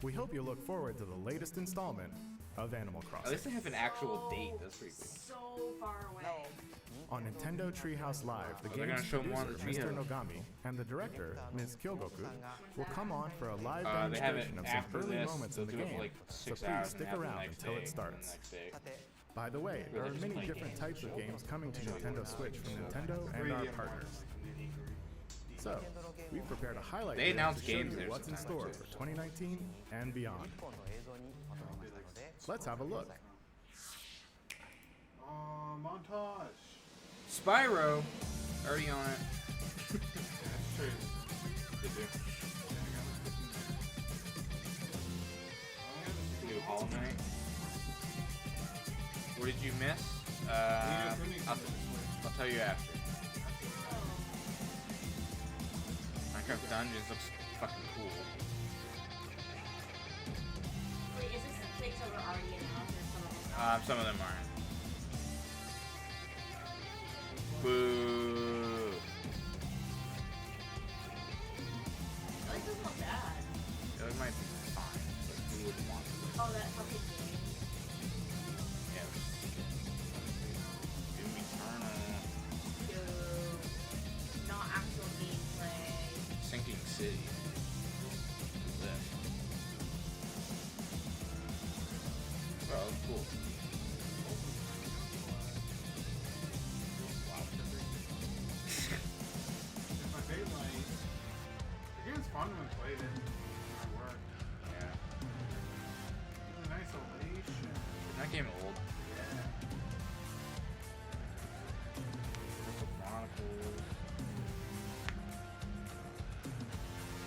V: We hope you look forward to the latest installment of Animal
A: At
V: Crossing.
A: least they have an actual date. That's pretty cool.
R: So far away.
V: On Nintendo Treehouse Live, the
A: Oh, they're
V: game's
A: gonna show more of
V: producer,
A: the
V: Mr.
A: Treehouse.
V: Nogami, and the director, Ms. Kyogoku, will come on for a live
A: They have
V: demonstration
A: it
V: of some
A: after
V: early
A: this.
V: moments
A: They'll
V: in the
A: do it for
V: game,
A: like
V: so
A: 6
V: please
A: hours
V: stick
A: and have
V: around
A: the next
V: until
A: day,
V: it starts.
A: and the next day.
V: By the way, there
A: Or
V: are
A: just
V: many
A: play
V: different
A: games.
V: types of games coming to Nintendo Switch from Nintendo and our partners. So, we've prepared a highlight
A: They
V: reel
A: announce
V: to show
A: games
V: you
A: there
V: what's in
A: sometimes,
V: store
A: too.
V: for 2019 and beyond. Let's have a look.
U: Montage.
A: Spyro. Already on it.
U: That's true.
A: Did you? New Hollow Knight. What did you miss? I'll tell you after. Minecraft Dungeons looks fucking cool.
R: Wait, is this things that were already announced or some of them?
A: Some of them aren't. Boo.
R: Like, this is not bad.
A: It might be fine, but who wouldn't want to?
R: Oh, that fucking game.
A: Yeah. Doom Eternal.
R: Yo. Not actual gameplay.
A: Sinking City. What's this? Oh, that's cool.
U: If my daylight. The game's fun when played in my work.
A: Yeah.
U: Really nice elevation.
A: That game old.
U: Yeah.
A: Crystal Chronicles.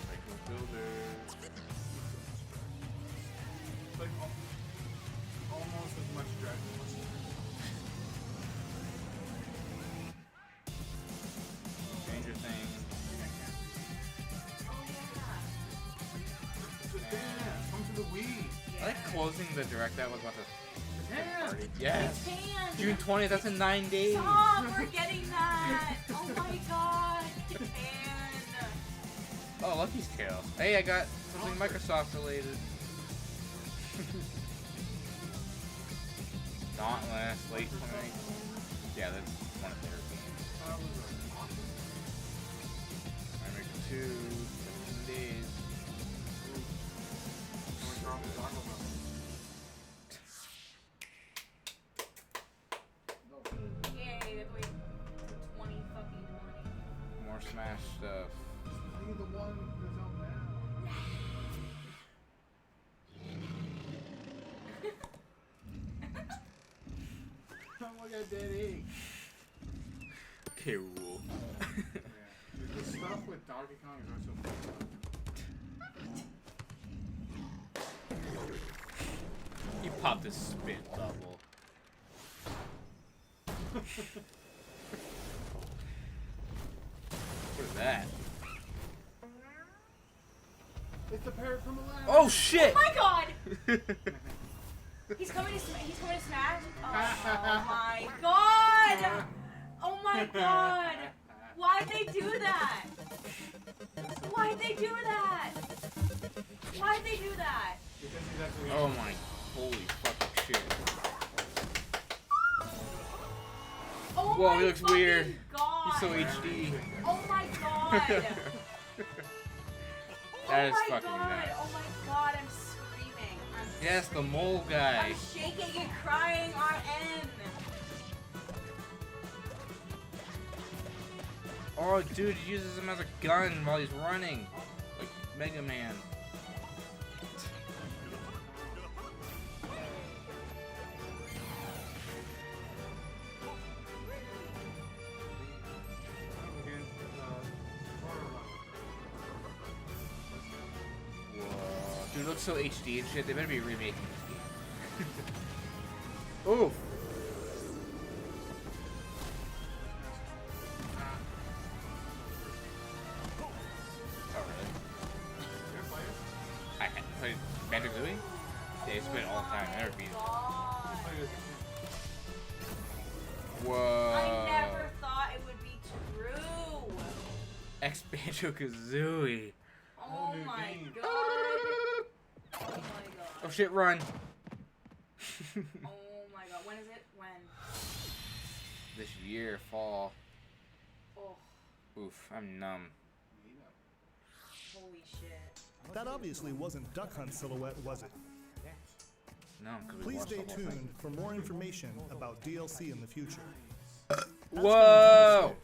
A: Cycle Builder.
U: Like almost as much Dragon Ball.
A: Stranger Things.
R: Oh, yeah.
U: Dance, come to the Wii.
A: I like closing the direct out with what the
U: Japan.
A: party. Yes.
R: Japan.
A: June 20th. That's in 9 days.
R: Stop, we're getting that. Oh my god. Japan.
A: Oh, Lucky's Tale. Hey, I got something Microsoft related. Dauntless, late 2019. Yeah, that's one of their games. Maker 2, 17 days.
R: Yay, that's wait 20 fucking 20.
A: More Smash stuff.
U: Be the one that's out now. Sound like a dead egg.
A: Okay, rule.
U: The stuff with Donkey Kong is also fucked up.
A: You popped a spit bubble. What is that?
U: It's the parrot from Aladdin.
A: Oh shit!
R: Oh my god! He's coming to smash. Oh my god! Oh my god! Why'd they do that? Why'd they do that? Why'd they do that?
A: Oh my, holy fucking shit.
R: Oh
A: Whoa,
R: my
A: he looks weird.
R: God.
A: He's so HD.
R: Oh my god.
A: That is
R: oh my
A: fucking
R: god.
A: nuts.
R: Oh my god, I'm screaming.
A: Yes, the mole guy.
R: I'm shaking and crying RN.
A: Oh, dude, he uses him as a gun while he's running. Like Mega Man. Whoa. Dude, it looks so HD and shit. They better be remaking this game. Oof. I played Banjo-Kazooie? Yeah, it's been all the time. I never beat it. Whoa.
R: I never thought it would be true.
A: Banjo-Kazooie.
R: Oh my god. Oh my god.
A: Oh shit, run.
R: Oh my god. When is it? When?
A: This year, fall.
R: Oh.
A: Oof, I'm numb.
R: Holy shit.
N: That obviously wasn't Duck Hunt Silhouette, was it?
A: No, because we
N: Please
A: watched
N: stay
A: the whole thing.
N: tuned for more information about DLC in the future.
A: Whoa!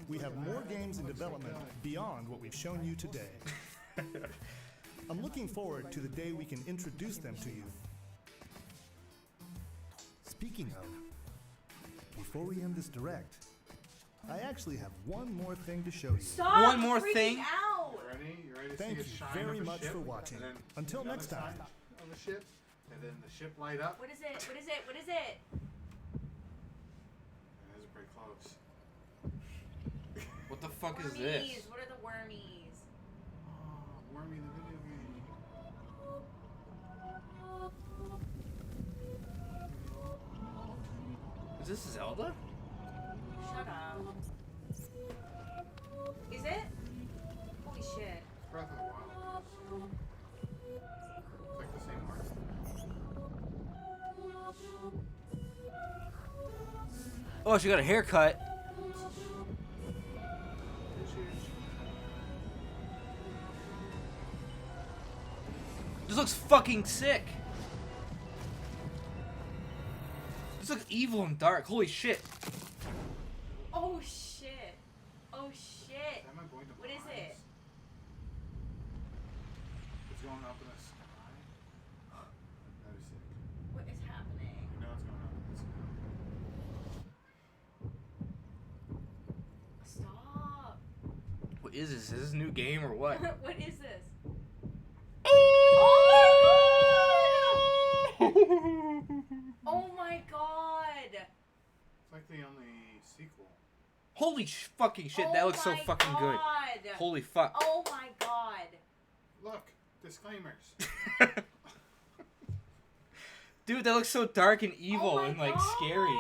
N: We have more games in development beyond what we've shown you today. I'm looking forward to the day we can introduce them to you. Speaking of, before we end this direct, I actually have one more thing to show you.
R: Stop
A: One more
R: freaking
A: thing?
R: out.
U: Ready? You ready to
N: Thank
U: see
N: you
U: a shine
N: very
U: of a
N: much
U: ship?
N: for watching.
U: And then
N: Until
U: another
N: next time.
U: side of the ship, and then the ship light up.
R: What is it? What is it? What is it?
U: That is pretty close.
A: What the fuck is
R: Wormies.
A: this?
R: What are the wormies?
U: Oh, Wormy the video game.
A: Is this Zelda?
R: Shut up. Is it? Holy shit.
U: Breath of the Wild. It's like the same art.
A: Oh, she got a haircut. This looks fucking sick. This looks evil and dark. Holy shit.
R: Oh shit. Oh shit.
U: Am I going to
R: What is
U: Mars?
R: it?
U: It's going up in the sky. That is sick.
R: What is happening?
U: You know it's going up in the sky.
R: Stop.
A: What is this? Is this a new game or what?
R: What is this? Oh my god!
U: It's like the only sequel.
A: Holy fucking shit, that looks so fucking good. Holy fuck.
R: Oh my god.
U: Look, disclaimers.
A: Dude, that looks so dark and evil and like scary.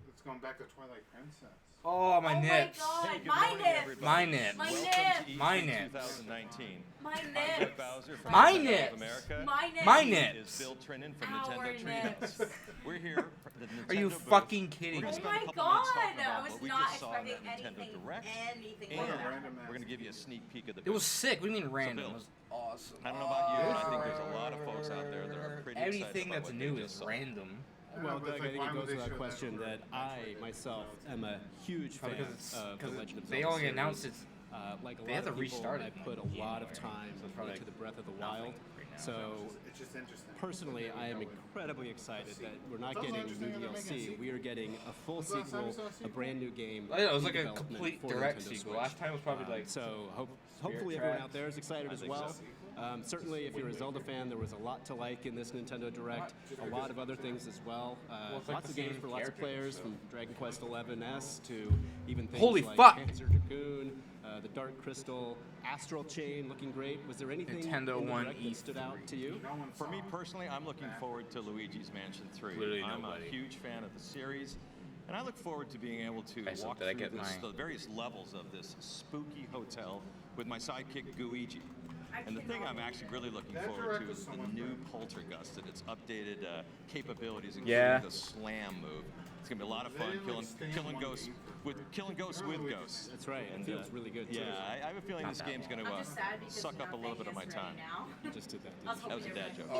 U: It's going back to Twilight Princess.
A: Oh, my nips.
G: Hey, good
R: My
G: morning,
R: nips.
G: everybody.
A: My nips.
R: My
G: Welcome
R: nips.
G: to
A: My
G: E3
A: nips.
G: 2019.
R: My
G: I'm
R: nips.
G: Jeff Bowser from
A: My
G: Nintendo
A: nips.
G: of America.
R: My nips.
A: My
G: He
A: nips.
G: is Bill Trinan from
R: Our
G: Nintendo
R: nips.
G: Treehouse. We're here for the Nintendo
A: Are you
G: booth.
A: fucking kidding
G: We're
A: me?
G: gonna
R: Oh
G: spend a
R: my
G: couple minutes
R: god!
G: talking
R: I
G: about
R: was
G: what we
R: not
G: just saw in
R: expecting
G: that Nintendo
R: anything.
G: Direct.
R: Anything
G: And
R: like that.
G: we're going to give you a sneak peek of the
A: It was
G: booth.
A: sick. What do you mean
G: So,
A: random?
G: Bill,
A: It was awesome.
G: I don't know about you, but I think there's a lot of folks out there that are pretty excited
A: Everything
G: about
A: that's
G: what
A: new
G: they
A: is
G: just saw.
A: random.
L: Well,
U: but
L: Doug,
U: it's
L: I
U: like,
L: think
U: why
L: it
U: would
L: goes
U: they
L: to that
U: show
L: question
U: for
L: that I, myself, am a huge fan
A: Because
L: of The Legend of Zelda
A: they only
L: series.
A: announced it.
L: Like a
A: They
L: lot
A: have to
L: of people,
A: restart it
L: I
A: in,
L: put
A: like,
L: a lot of
A: January,
L: time
A: so it's probably
L: into the Breath of the
A: nothing
L: Wild.
A: right now.
L: So
U: It's just interesting.
L: personally, I am incredibly excited that we're not
U: It's also
L: getting new
U: interesting that they're making a
L: DLC.
U: sequel.
L: We are getting a full
U: Was the last time
L: sequel,
U: you saw a
L: a
U: sequel?
L: brand new game.
A: Oh, yeah, it was
L: in
A: like a
L: development
A: complete
L: for
A: direct
L: Nintendo
A: sequel.
L: Switch.
A: Last time was probably like
L: So
A: Spirit
L: hopefully everyone
A: Tracks.
L: out there is excited as well. Certainly, if you're a Zelda fan, there was a lot to like in this Nintendo Direct. A lot of other things as well.
A: it's like
L: Lots
A: the
L: of games
A: same
L: for lots of
A: characters,
L: players,
A: so.
L: from Dragon Quest XI-S to even things
A: Holy
L: like
A: fuck!
L: Panzer Dragoon, the Dark Crystal Astral Chain looking great. Was there anything
A: Nintendo
L: in the
A: One
L: Direct that stood out to you?
B: For me personally, I'm looking forward to Luigi's Mansion 3.
A: Literally
B: I'm
A: nobody.
B: a huge fan of the series, and I look forward to being able to walk through the various levels of this spooky hotel with my sidekick Guigi. And the thing I'm actually really looking forward to is the new Poltergust and its updated capabilities, including the slam move. It's gonna be a lot of fun killing ghosts with ghosts.
L: That's right.
B: And
L: It feels really good too.
B: Yeah, I have a feeling this game's gonna suck up a little bit of my time.
L: You just did that.
B: That was a dad joke.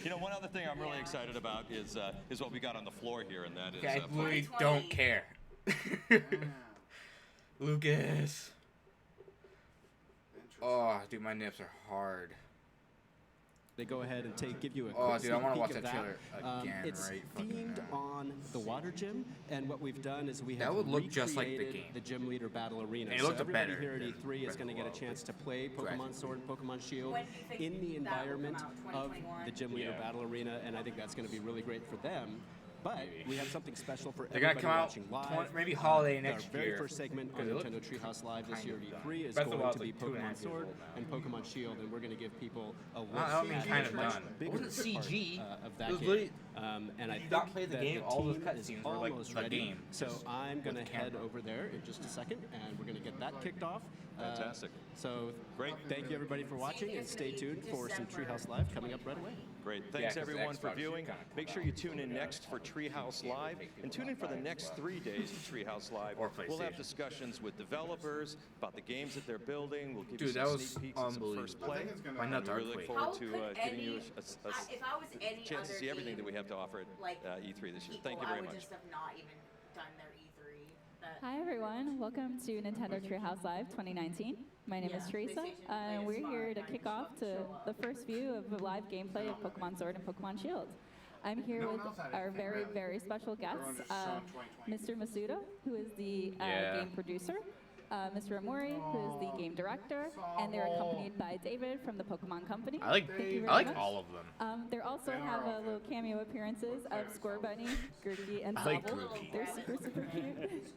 B: You know, one other thing I'm really excited about is what we got on the floor here, and that is.
A: I really don't care. Lucas. Oh, dude, my nips are hard.
L: They go ahead and give you a
A: Oh,
L: quick
A: dude, I
L: sneak
A: want to
L: peek
A: watch
L: of
A: that trailer again
L: It's
A: right fucking
L: themed
A: now.
L: on the water gym, and what we've done is we have
A: That would look just like the
L: recreated
A: game.
L: the gym leader battle arena.
A: And it
L: so
A: looked
L: everybody
A: better
L: here at
A: than
L: E3 is
A: Breath
L: going to
A: of
L: get a
A: the
L: chance to play
A: Wild.
L: Pokemon Sword and Pokemon Shield
R: When do you think
L: in the
R: that will
L: environment
R: come out?
L: of
R: 2021?
L: the gym leader
A: Yeah.
L: battle arena, and I think that's going to be really great for them. But we have something special for
A: They're gonna
L: everybody
A: come out
L: watching live.
A: maybe holiday
L: Our
A: next
L: very
A: year.
L: first segment on
A: Because it
L: Nintendo
A: looks
L: Treehouse Live this
A: kind
L: year
A: of
L: at
A: done.
L: E3 is
A: Breath of the
L: going
A: Wild's
L: to be
A: like 2.5
L: Pokemon
A: years
L: Sword
A: old now.
L: and Pokemon Shield, and we're going to give people a look
A: I mean,
L: at
A: kind
L: a
A: of
L: much
A: done.
L: bigger
A: It wasn't
L: part,
A: CG.
L: of
A: It
L: that
A: was
L: game.
A: literally-
L: And I
A: If you
L: think
A: not play the
L: that
A: game, all those
L: team is
A: cutscenes were like
L: almost
A: a
L: ready.
A: game,
L: So
A: just
L: I'm going to
A: with
L: head
A: camera.
L: over there in just a second, and we're going to get that kicked off.
B: Fantastic.
L: So
B: Great.
L: Thank you everybody for watching, and stay tuned for some Treehouse Live coming up right away.
B: Great. Thanks everyone for viewing. Make sure you tune in next for Treehouse Live, and tune in for the next 3 days of Treehouse Live.
A: Or
B: We'll have
A: PlayStation.
B: discussions with developers about the games that they're building. We'll give
A: Dude,
B: you
A: that
B: some
A: was
B: sneak peeks and some first
A: unbelievable.
B: play.
A: I think it's gonna My nuts
B: we
A: are
B: really look
A: quaking.
B: forward
R: How
B: to
R: could
B: giving you
R: any- if I was any
B: chance to
R: other
B: see everything that
R: game,
B: we have to offer at
R: like,
B: E3 this year.
R: people,
B: Thank you
R: I
B: very
R: would
B: much.
R: just have not even done their E3.
K: Hi everyone, welcome to Nintendo Treehouse Live 2019. My name is Teresa, and we're here to kick off to the first view of the live gaplay of Pokemon Sword and Pokemon Shield. I'm here with our very, very special guests, Mr. Masuda, who is the game producer, Mr. Amori, who is the game director, and they're accompanied by David from the Pokemon Company. Thank you very much.
A: all of them.
K: They also have little cameo appearances of Scorbunny, Gurky, and
A: I like
K: Sobble.
A: Grookey.
K: They're super, super cute.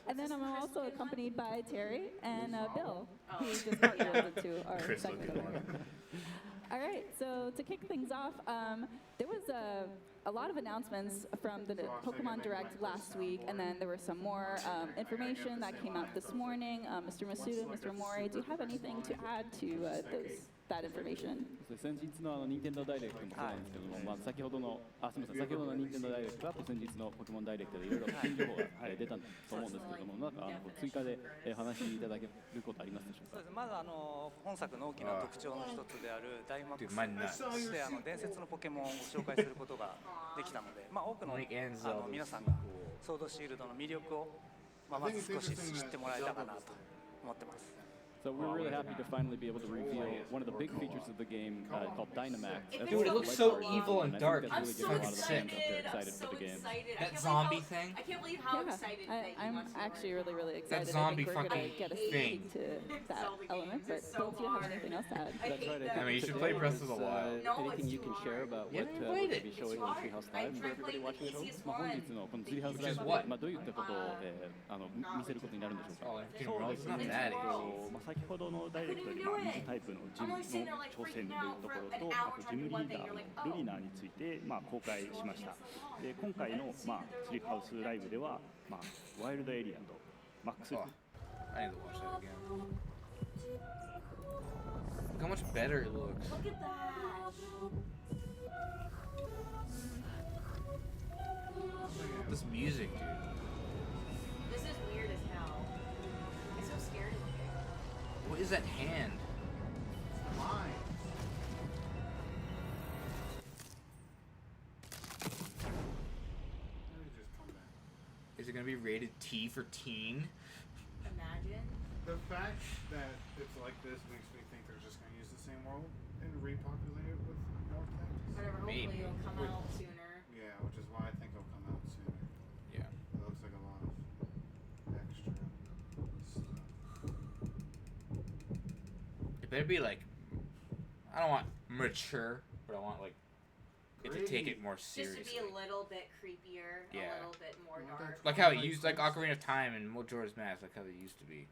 K: And then I'm also accompanied by Terry and Bill, who just got yielded to our
A: Chris
K: segment
A: looking
K: over here. All right, so to kick things off, there was a lot of announcements from the Pokemon Direct last week, and then there was some more information that came out this morning. Mr. Masuda, Mr. Mori, do you have anything to add to that information?
M: 先日の任天堂ダイレクトもそうなんですけども、まあ先ほどの先ほどの任天堂ダイレクトと先日のポケモンダイレクトでいろいろ新情報が出たと思うんですけれども、なんか追加で話していただけることありますでしょうか。
S: まず本作の大きな特徴の一つであるダイマックスとして伝説のポケモンを紹介することができたので、まあ多くの皆さんがソードシールドの魅力をまず少し知ってもらえたかなと思ってます。
M: So we're really happy to finally be able to reveal one of the big features of the game called Dynamax.
A: Dude, it looks so evil and dark.
M: I'm
A: so excited. That zombie thing.
R: I can't believe how excited
K: I'm actually really, really excited.
A: That zombie
K: I think we're gonna
A: fucking
K: get a
A: thing.
K: sneak to that element, but Bill, do you have anything else to add?
L: That's right.
A: I mean, you should play Breath of the Wild.
L: Anything you can share about what we'll be showing on Treehouse Live for everybody watching at home?
M: 本日のこのツリーハウスライブでどういったことを見せることになるんでしょうか。そうですね。先ほどのダイレクトで二次タイプのジムの挑戦というところと、あとジムリーダーのルリナーについて公開しました。で今回のツリーハウスライブではワイルドエリアとマックス。
A: I need to watch that again. Look how much better it looks.
R: Look at that.
A: This music, dude.
R: This is weird as hell. It's so scary looking.
A: What is that hand?
U: It's mine. Let me just come back.
A: Is it gonna be rated T for teen?
R: Imagine.
U: The fact that it's like this makes me think they're just going to use the same world and repopulate it with more things.
R: Whatever, hopefully it'll come out sooner.
U: Yeah, which is why I think it'll come out sooner.
A: Yeah.
U: It looks like a lot of extra stuff.
A: It better be like, I don't want mature, but I want like it to take it more seriously.
R: Just to be a little bit creepier,
A: Yeah.
R: a little bit more dark.
A: Like how it used, like Ocarina of Time and Majora's Mask, like how they used to be.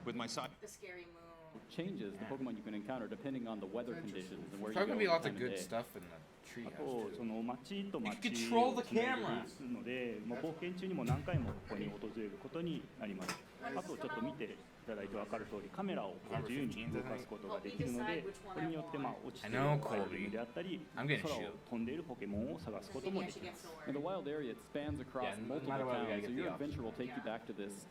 B: With my side.
R: The scary moon.
M: Changes the Pokemon you can encounter depending on the weather conditions and where you
A: There's
M: go.
A: probably gonna be lots of
M: time
A: good
M: day.
A: stuff in the
M: あ
A: treehouse
M: と
A: too.
M: その街と
A: You
M: 街
A: can control
M: を
A: the
M: つなげ
A: camera.
M: るので、冒険中にも何回もここに訪れることになります。あとちょっと見ていただいて分かる通り、カメラを自由に動かすことができるので、これによって落ちているアイテムであったり、空を飛んでいるポケモンを探すこともできます。And the wild area it spans across multiple towns, so your adventure will take you back to this.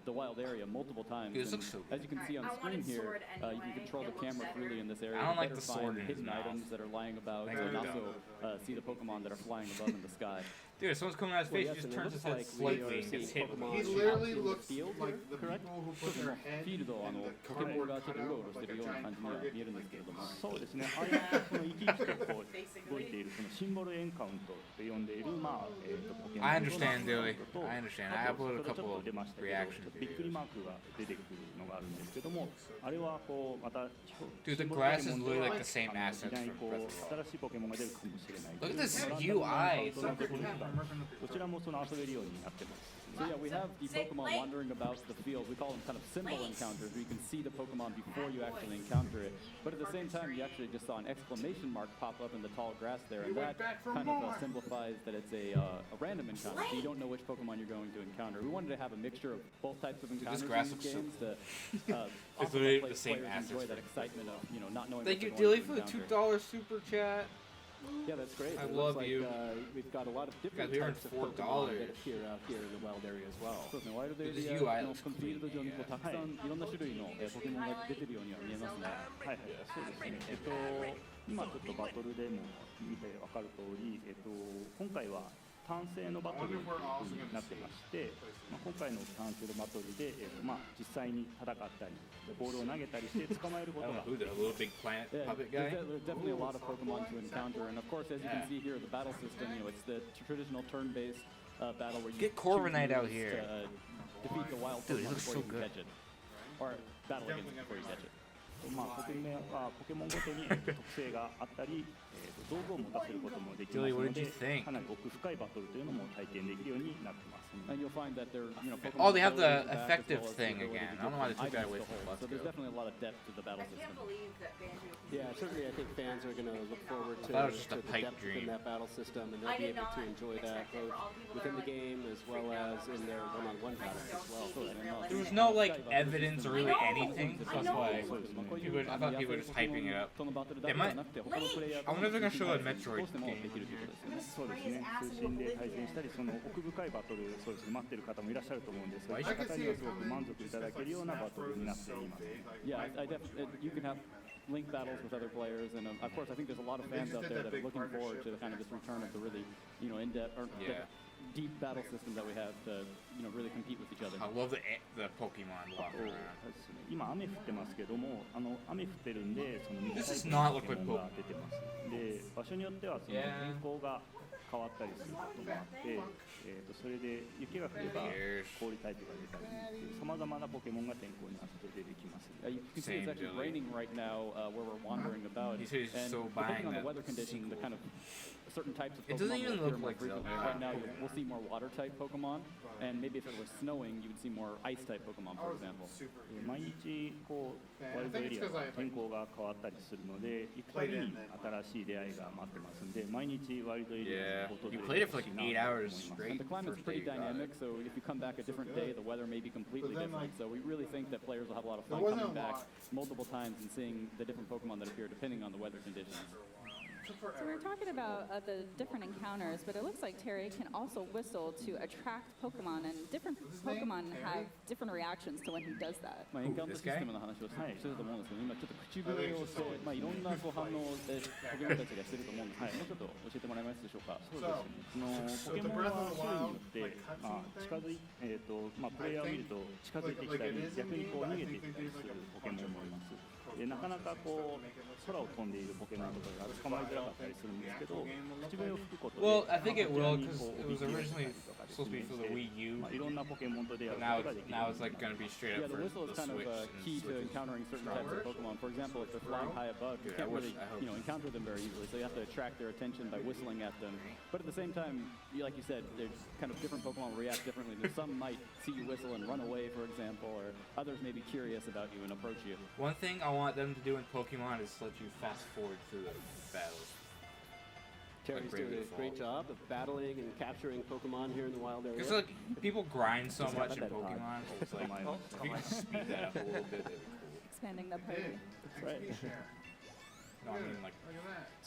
M: The wild area multiple times. And as you can see on screen here, you can control the camera freely in this area.
A: I don't like
M: better
A: the sword
M: find
A: in his
M: hidden
A: mouth.
M: items that are lying about, and also see the Pokemon that are flying above in the sky.
A: Dude, if someone's coming out his face, he just turns his head slightly and gets hit.
U: He literally looks like the people who put their head
M: フィールド
U: in the
M: ポケモンがちょっとうろうろしてるような感じには見えるんですけれども、そうですね。あれはその生き生きとこう動いているそのシンボルエンカウントと呼んでいるポケモン。
A: I understand, Dilly. I understand. I uploaded a couple of reaction
M: びっくりマークが出てくるのがあるんですけども、あれはこうまた
A: Dude, the grass is literally like the same assets from Breath of the Wild.
M: 新しいポケモンが出るかもしれない。
A: Look at this UI.
M: こちらもその遊べるようになってます。So yeah, we have the Pokemon wandering about the field. We call them kind of symbol encounters, where you can see the Pokemon before you actually encounter it. But at the same time, you actually just saw an exclamation mark pop up in the tall grass there, and that kind of simplifies that it's a random encounter. So you don't know which Pokemon you're going to encounter. We wanted to have a mixture of both types of encounters in these games to
A: It's literally the same assets.
M: enjoy that excitement of not knowing.
A: Thank you,
M: what you're
A: Dilly,
M: going
A: for
M: to
A: the
M: encounter.
A: $2 super chat.
M: Yeah, that's great.
A: I
M: It
A: love
M: looks like,
A: you.
M: We've got a lot of different
A: we earned
M: types of
A: $4
M: Pokemon that appear out here in the wild area as well. そうですね、ワイルドエリア
A: UI
M: の
A: looks
M: フィールド上にこうたくさんいろんな種類のポケモンが出てるようには見えますね。はいはい、そうですね。今ちょっとバトルでも見てわかる通り、今回は単性のバトルになってまして、今回の単性のバトルで、実際に戦ったり、ボールを投げたりして捕まえることが。
A: Who, the little big planet puppet guy?
M: There's definitely a lot of Pokemon to encounter, and of course, as you can see here, the battle system, it's the traditional turn-based battle where you
A: get Corviknight out here.
M: Defeat the wild
A: Dude, he
M: Pokemon
A: looks
M: before
A: so
M: you
A: good.
M: catch it, or battle against it before you catch it. ポケモンごとに特性があったり、道具を持たせることもできますので、かなり奥深いバトルというのも体験できるようになってます。And you'll find that there,
A: Oh, they have the effective thing again. I don't know why they took that away from Let's
M: So there's
A: Go.
M: definitely a lot of depth to the battle
R: I
M: system.
R: can't believe that Banjo.
L: Yeah, certainly I think fans are going to look forward to,
A: thought it was just a
L: the
A: pipe
L: depth
A: dream.
L: in that battle system, and
R: I
L: they'll be
R: did
L: able to
R: not
L: enjoy that
R: expect it
L: both
R: for all people
L: within
R: that
L: the
R: are,
L: game as well as in their one-on-one battles as well.
A: There was no like evidence or really anything. So that's why I thought people were just hyping it up. They might. I wonder if they're gonna show a Metroid game.
M: そうですね。通信で対戦したり、その奥深いバトル、そうですね、待ってる方もいらっしゃると思うんですが、そういった方にはすごく満足いただけるようなバトルになっています。Yeah, I definitely you can have link battles with other players, and of course, I think there's a lot of fans out there that are looking forward to kind of this return of the really, in-depth or deep battle system that we have to, really compete with each other.
A: I love the Pokemon walking around.
M: 今雨降ってますけども、雨降ってるんで、その水
A: This
M: タ
A: does
M: イプ
A: not
M: の
A: look
M: ポ
A: like
M: ケモンが出てます。で、場所によってはその天候が変わったりすることもあって、それで雪が降れば氷タイプが出たり、さまざまなポケモンが天候に合わせて出てきます。You can see it's actually raining right now where we're wandering about, and depending on the weather conditions, the kind of certain types of Pokemon.
A: It doesn't even look like
M: frequently. Right now, we'll see more water-type Pokemon, and maybe if it was snowing, you would see more ice-type Pokemon, for example. 毎日こうワイルドエリア天候が変わったりするので、行くたびに新しい出会いが待ってますんで、毎日ワイルドエリアを訪れてほしいなと思います。And the climate's pretty dynamic, so if you come back a different day, the weather may be completely different. So we really think that players will have a lot of fun coming back multiple times and seeing the different Pokemon that appear depending on the weather conditions.
K: So we were talking about the different encounters, but it looks like Terry can also whistle to attract Pokemon, and different Pokemon have different reactions to when he does that.
M: エンカウントシステムの話をしてると思うんですけど、今ちょっと口笛をして、いろんな反応をポケモンたちがしてると思うんですけど、もうちょっと教えてもらえますでしょうか。そうですね。ポケモンは種類によって、近づいプレイヤーを見ると近づいてきたり、逆にこう逃げていったりするポケモンもいます。でなかなかこう空を飛んでいるポケモンとかが捕まえづらかったりするんですけど、口笛を吹くことで
A: Well, I think it will because it was originally supposed to be for the Wii U.
M: いろんなポケモンと出会う
A: But
M: ことができる。
A: now it's like gonna be straight
M: Yeah,
A: up
M: the
A: for
M: whistle
A: the
M: is kind of
A: Switch.
M: key
A: and
M: to
A: Switch is
M: encountering certain types of Pokemon. For example, if they're flying high above, you
A: Yeah,
M: can't really,
A: I hope
M: encounter them very easily. So you have to attract their attention by whistling at them. But at the same time, like you said, there's kind of different Pokemon react differently. Some might see you whistle and run away, for example, or others may be curious about you and approach you.
A: One thing I want them to do in Pokemon is let you fast forward through the battles.
L: Terry's doing a great job of battling and capturing Pokemon here in the wild area.
A: Because like people grind so much in Pokemon, it's like if you can speed that up a little bit, that'd be cool.
K: Expanding the party.
L: That's right.
A: No, I mean like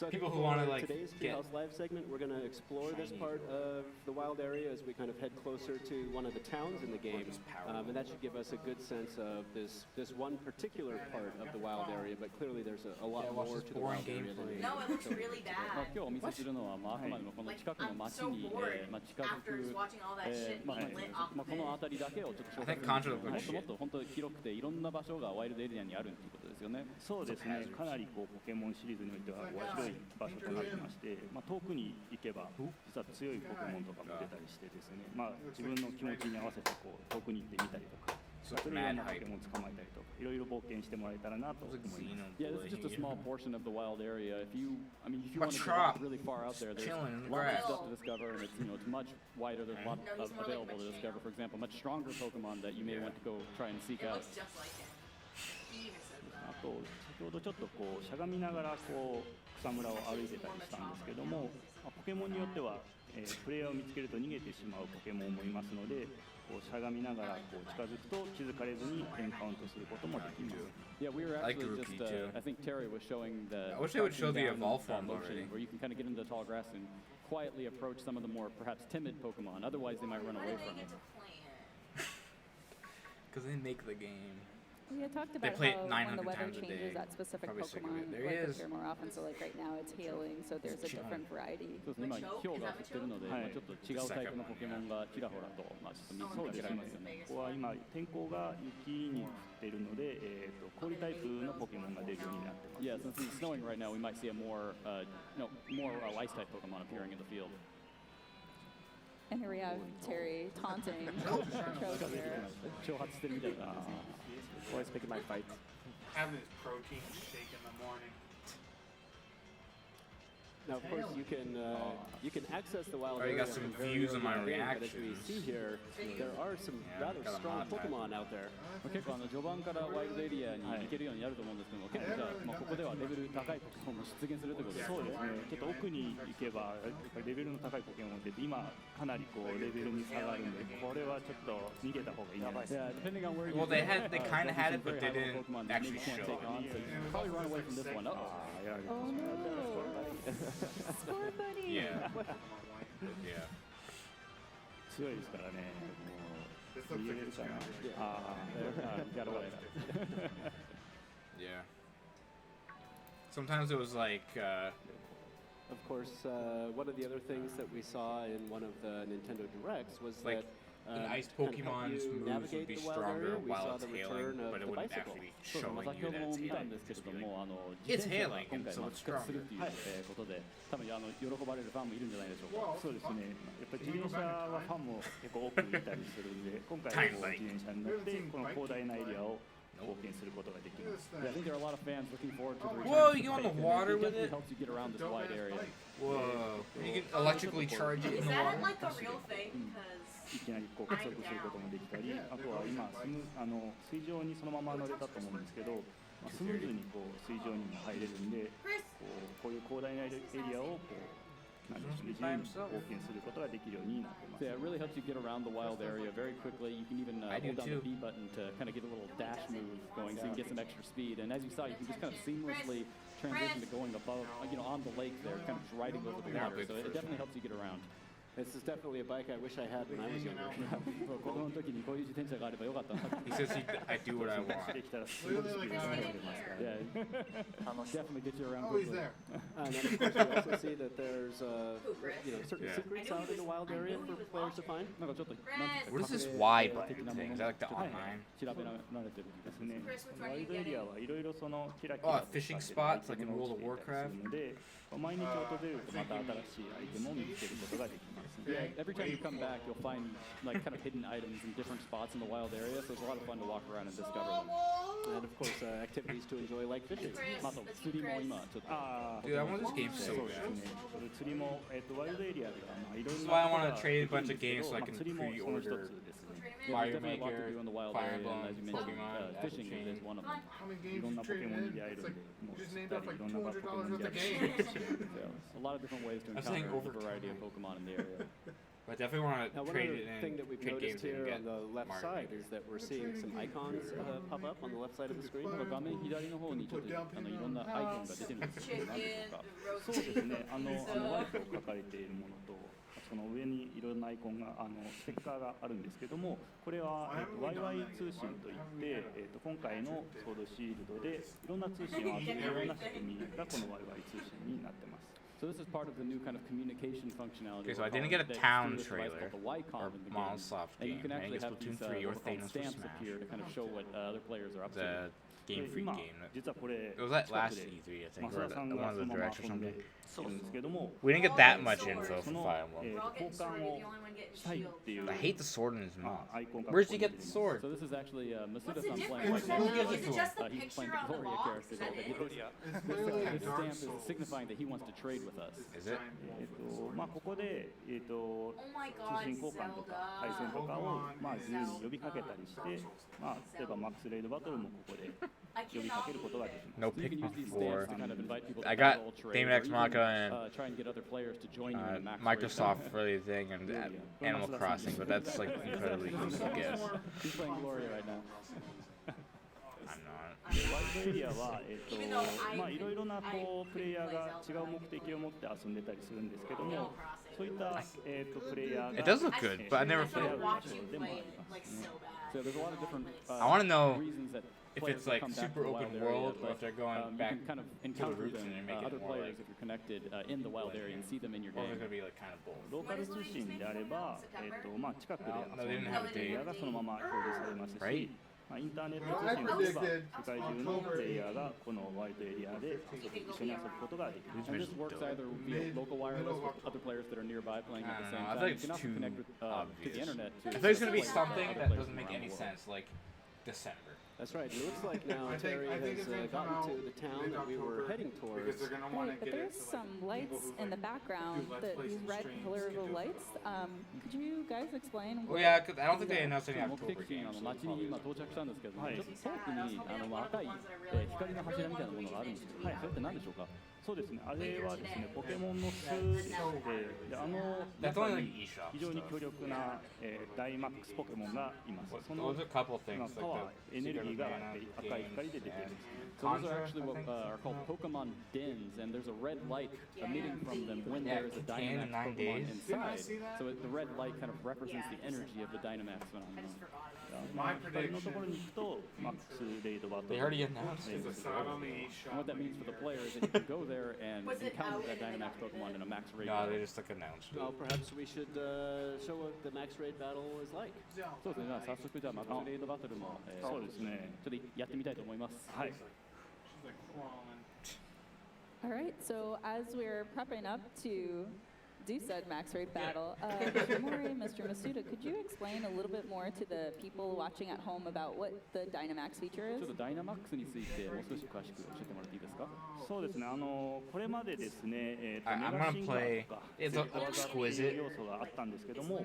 L: So I think
A: people who
L: for
A: want to like
L: today's
A: get
L: Treehouse Live segment, we're going to explore this part of the wild area as we kind of head closer to one of the towns in the game, and that should give us a good sense of this one particular part of the wild area. But clearly, there's a lot more to the wild area than
R: No, it looks really bad.
M: 今日お見せするのは、あくまでもこの近くの町に、近づく、この辺りだけをちょっと紹介するんですけど、もっと本当に広くていろんな場所がワイルドエリアにあるっていうことですよね。そうですね。かなりこうポケモンシリーズにおいては広い場所となってまして、遠くに行けば実は強いポケモンとかも出たりしてですね、自分の気持ちに合わせてこう遠くに行ってみたりとか。それようなポケモンを捕まえたりとか、いろいろ冒険してもらえたらなと思います。Yeah, this is just a small portion of the wild area. If you want to go really far out there, there's a lot of stuff to discover, and it's it's much wider. There's a lot available to discover. For example, much stronger Pokemon that you may want to go try and seek out. あと先ほどちょっとこうしゃがみながらこう草むらを歩いてたりしたんですけども、ポケモンによっては、プレイヤーを見つけると逃げてしまうポケモンもいますので。こうしゃがみながらこう近づくと気づかれずにエンカウントすることもできます。Yeah, we were actually just. I think Terry was showing the.
A: I wish they would show the evolve form already.
M: Where you can kind of get into the tall grass and quietly approach some of the more perhaps timid Pokemon. Otherwise, they might run away from it.
A: Because they make the game.
K: We had talked about how when the weather changes at specific Pokemon, like appear more often. So like right now it's hailing, so there's a different variety.
M: そうですね。今氷が降ってるので、ちょっと違うタイプのポケモンがちらほらとちょっと見つけられますよね。ここは今天候が雪に降っているので、氷タイプのポケモンが出るようになってます。Yeah, since it's snowing right now, we might see a more ice type Pokemon appearing in the field.
K: And here we have Terry taunting Tropier.
M: 挑発してるみたいな。Always picking my fight.
U: Having his protein shake in the morning.
L: Now, of course, you can access the wild area.
A: You got some views on my reaction.
L: But as we see here, there are some rather strong Pokemon out there.
M: 結構序盤からワイルドエリアに行けるようになると思うんですけども、結構じゃあここではレベル高いポケモンも出現するということです。そうですね。ちょっと奥に行けばレベルの高いポケモンって今かなりこうレベルに下がるんで、これはちょっと逃げた方がいいんじゃないですか。Depending on where you.
A: Well, they kind of had it, but they didn't actually show.
M: Probably run away from this one.
K: Oh no. Score buddy.
A: Yeah. Yeah.
M: 強いですからね。
U: This looks like it's gonna be.
M: Got away.
A: Yeah. Sometimes it was like.
L: Of course, one of the other things that we saw in one of the Nintendo Directs was
A: like,
L: that
A: the ice Pokemon's moves would be stronger while it's hailing, but it wouldn't actually be showing you that it's hailing. It's hailing, and so it's stronger.
M: 多分喜ばれるファンもいるんじゃないでしょうか。そうですね。やっぱり自転車はファンも結構多くいたりするんで、今回は自転車に乗ってこの広大なエリアを冒険することができます。Yeah, I think there are a lot of fans looking forward to the return.
A: Whoa, you go in the water with it?
M: It helps you get around this wide area.
A: Whoa. You can electrically charge it in the water?
R: Is that like a real thing?
M: いきなりこう加速することもできたり、あとは今水上にそのまま乗れたと思うんですけど、スムーズにこう水上にも入れるんで、こういう広大なエリアをこう自由に冒険することができるようになってます。Yeah, it really helps you get around the wild area very quickly. You can even hold down the B button to kind of get a little dash move going, so you can get some extra speed. And as you saw, you can just kind of seamlessly transition to going above, on the lake there, kind of riding over the water. So it definitely helps you get around.
L: This is definitely a bike I wish I had when I was younger.
A: He says I do what I want.
M: Yeah, definitely get you around.
U: Oh, he's there.
L: And then of course we also see that there's certain secrets out in the wild area for players to find.
A: What is this Y button thing? Is that like the online? Oh, fishing spots like in World of Warcraft?
M: 毎日訪れるとまた新しいアイテムを見つけることができます。Yeah, every time you come back, you'll find like kind of hidden items in different spots in the wild area, so it's a lot of fun to walk around and discover them.
L: And of course, activities to enjoy like fishing.
A: Dude, I want this game so bad. This is why I want to trade a bunch of games so I can pre-order Fire Maker, Fire Emblem, Pokemon,
M: fishing is one of them.
U: How many games you traded in? It's like, you just named off like $200 worth of games.
M: A lot of different ways to encounter a variety of Pokemon in the area.
A: But I definitely want to trade it in.
L: Thing that we've noticed here on the left side is that we're seeing some icons pop up on the left side of the screen.
M: 画面左の方にちょっといろんなアイコンが出てるんですけど、何でしょうか。
C: そうですね。ワイフを書かれているものと、その上にいろんなアイコンがステッカーがあるんですけども、これはワイワイ通信といって、今回のソードシールドでいろんな通信を集めるような仕組みがこのワイワイ通信になってます。
M: So this is part of the new kind of communication functionality.
A: Okay, so I didn't get a town trailer or Monolith game. I didn't get Splatoon 3 or Thanos for Smash.
M: To kind of show what other players are up to.
A: The Game Freak game. It was that last E3, I think, or one of the directs or something. We didn't get that much info for Fire Emblem. I hate the sword in his mouth. Where'd he get the sword?
M: So this is actually Masuda-san playing right now. Who gives it to him? He's playing the Gloria character. This stamp is signifying that he wants to trade with us.
A: Is it?
C: ここで通信交換とか対戦とかを自由に呼びかけたりして、例えばマックスレイドバトルもここで呼びかけることができます。
A: No Pikmin 4. I got Daemon X Machina and Microsoft for the thing and Animal Crossing, but that's like incredibly easy to guess.
M: He's playing Gloria right now.
A: I'm not.
C: ワイドエリアはいろいろなプレイヤーが違う目的を持って遊んでたりするんですけども、そういったプレイヤーが
A: It does look good, but I never played it.
M: So there's a lot of different
A: I want to know
M: reasons that
A: if it's like super open world or if they're going back
M: kind of
A: to the
M: encounter
A: roots
M: them,
A: and they make it
M: other
A: more
M: players
A: like
M: if you're connected in the wild area and see them in your
A: or
M: game.
A: they're gonna be like kind of both.
C: ローカル通信であれば、近くで遊ん
A: No, they
C: で
A: didn't
C: い
A: have
C: るプレイヤーがそのまま表示されますし、
A: Right?
C: インターネット通信であれば世界中のプレイヤーがこのワイドエリアで一緒に遊ぶことができます。
M: And this works either via local wireless with other players that are nearby playing at the same
A: I
M: time.
A: think
M: You can
A: it's
M: also
A: too
M: connect with, to the internet.
A: I thought it was gonna be something that doesn't make any sense, like December.
L: That's right. It looks like now Terry has gotten to the town that we were heading towards.
U: Because they're going to want to
K: But
U: get
K: there's some lights in the background, these red colorful lights. Could you guys explain?
A: Well, yeah, because I don't think they announced any October
M: 目的地
A: games.
M: の街に今到着したんですけど、ちょっと遠くに赤い光の柱みたいなものがあるんですけど、それって何でしょうか？
C: そうですね、あれはですね、ポケモンの巣でして、で中に非常に強力な、ダイマックスポケモンがいます。そのパワー、エネルギーが赤い光で出ているんですね。
M: So those are actually what are called Pokemon dens, and there's a red light emitting from them when there is a Dynamax Pokemon inside. So the red light kind of represents the energy of the Dynamax phenomenon.
C: 光のところに行くと、マックスレイドバトル。
A: They already announced it.
M: And what that means for the player is that you can go there and encounter that Dynamax Pokemon in a max raid.
A: No, they just like announced it.
L: Well, perhaps we should show what the max raid battle is like.
M: そうですね、早速じゃあマックスレイドバトルも、
C: そうですね、
M: ちょっとやってみたいと思います。
C: はい。
K: All right, so as we're prepping up to do said max raid battle, Mr. Mori, Mr. Masuda, could you explain a little bit more to the people watching at home about what the Dynamax feature
M: ちょっ
K: is?
M: とダイナマックスについてもう少し詳しく教えてもらっていいですか？
C: そうですね、これまでですね、
A: I'm
C: メガ
A: gonna
C: シンガ
A: play.
C: ーとか
A: It's
C: セルフ技っていう
A: exquisite.
C: 要素があったんですけども、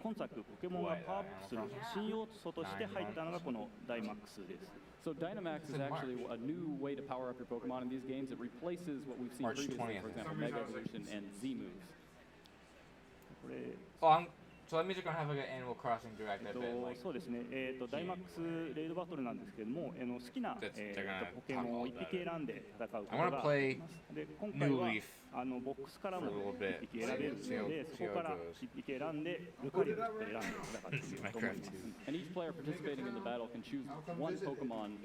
C: 今作ポケモンがパワーアップする新要素として入ったのがこのダイマックスです。
M: So Dynamax is actually a new way to power up your Pokemon in these games. It replaces what we've seen
A: March
M: previously,
A: 20th.
M: for example, Mega Evolution and Z moves.
C: これ
A: Oh, so that means they're gonna have like an Animal Crossing direct. I bet. Like,
C: そうですね、ダイマックスレイドバトルなんですけれども、好きな、ポケモンを1匹選んで戦うことができます。で、今回はボックスからも1匹選べるので、そこから1匹選んで、ルカリブって選んで戦ってみようと思います。
M: And each player participating in the battle can choose one Pokemon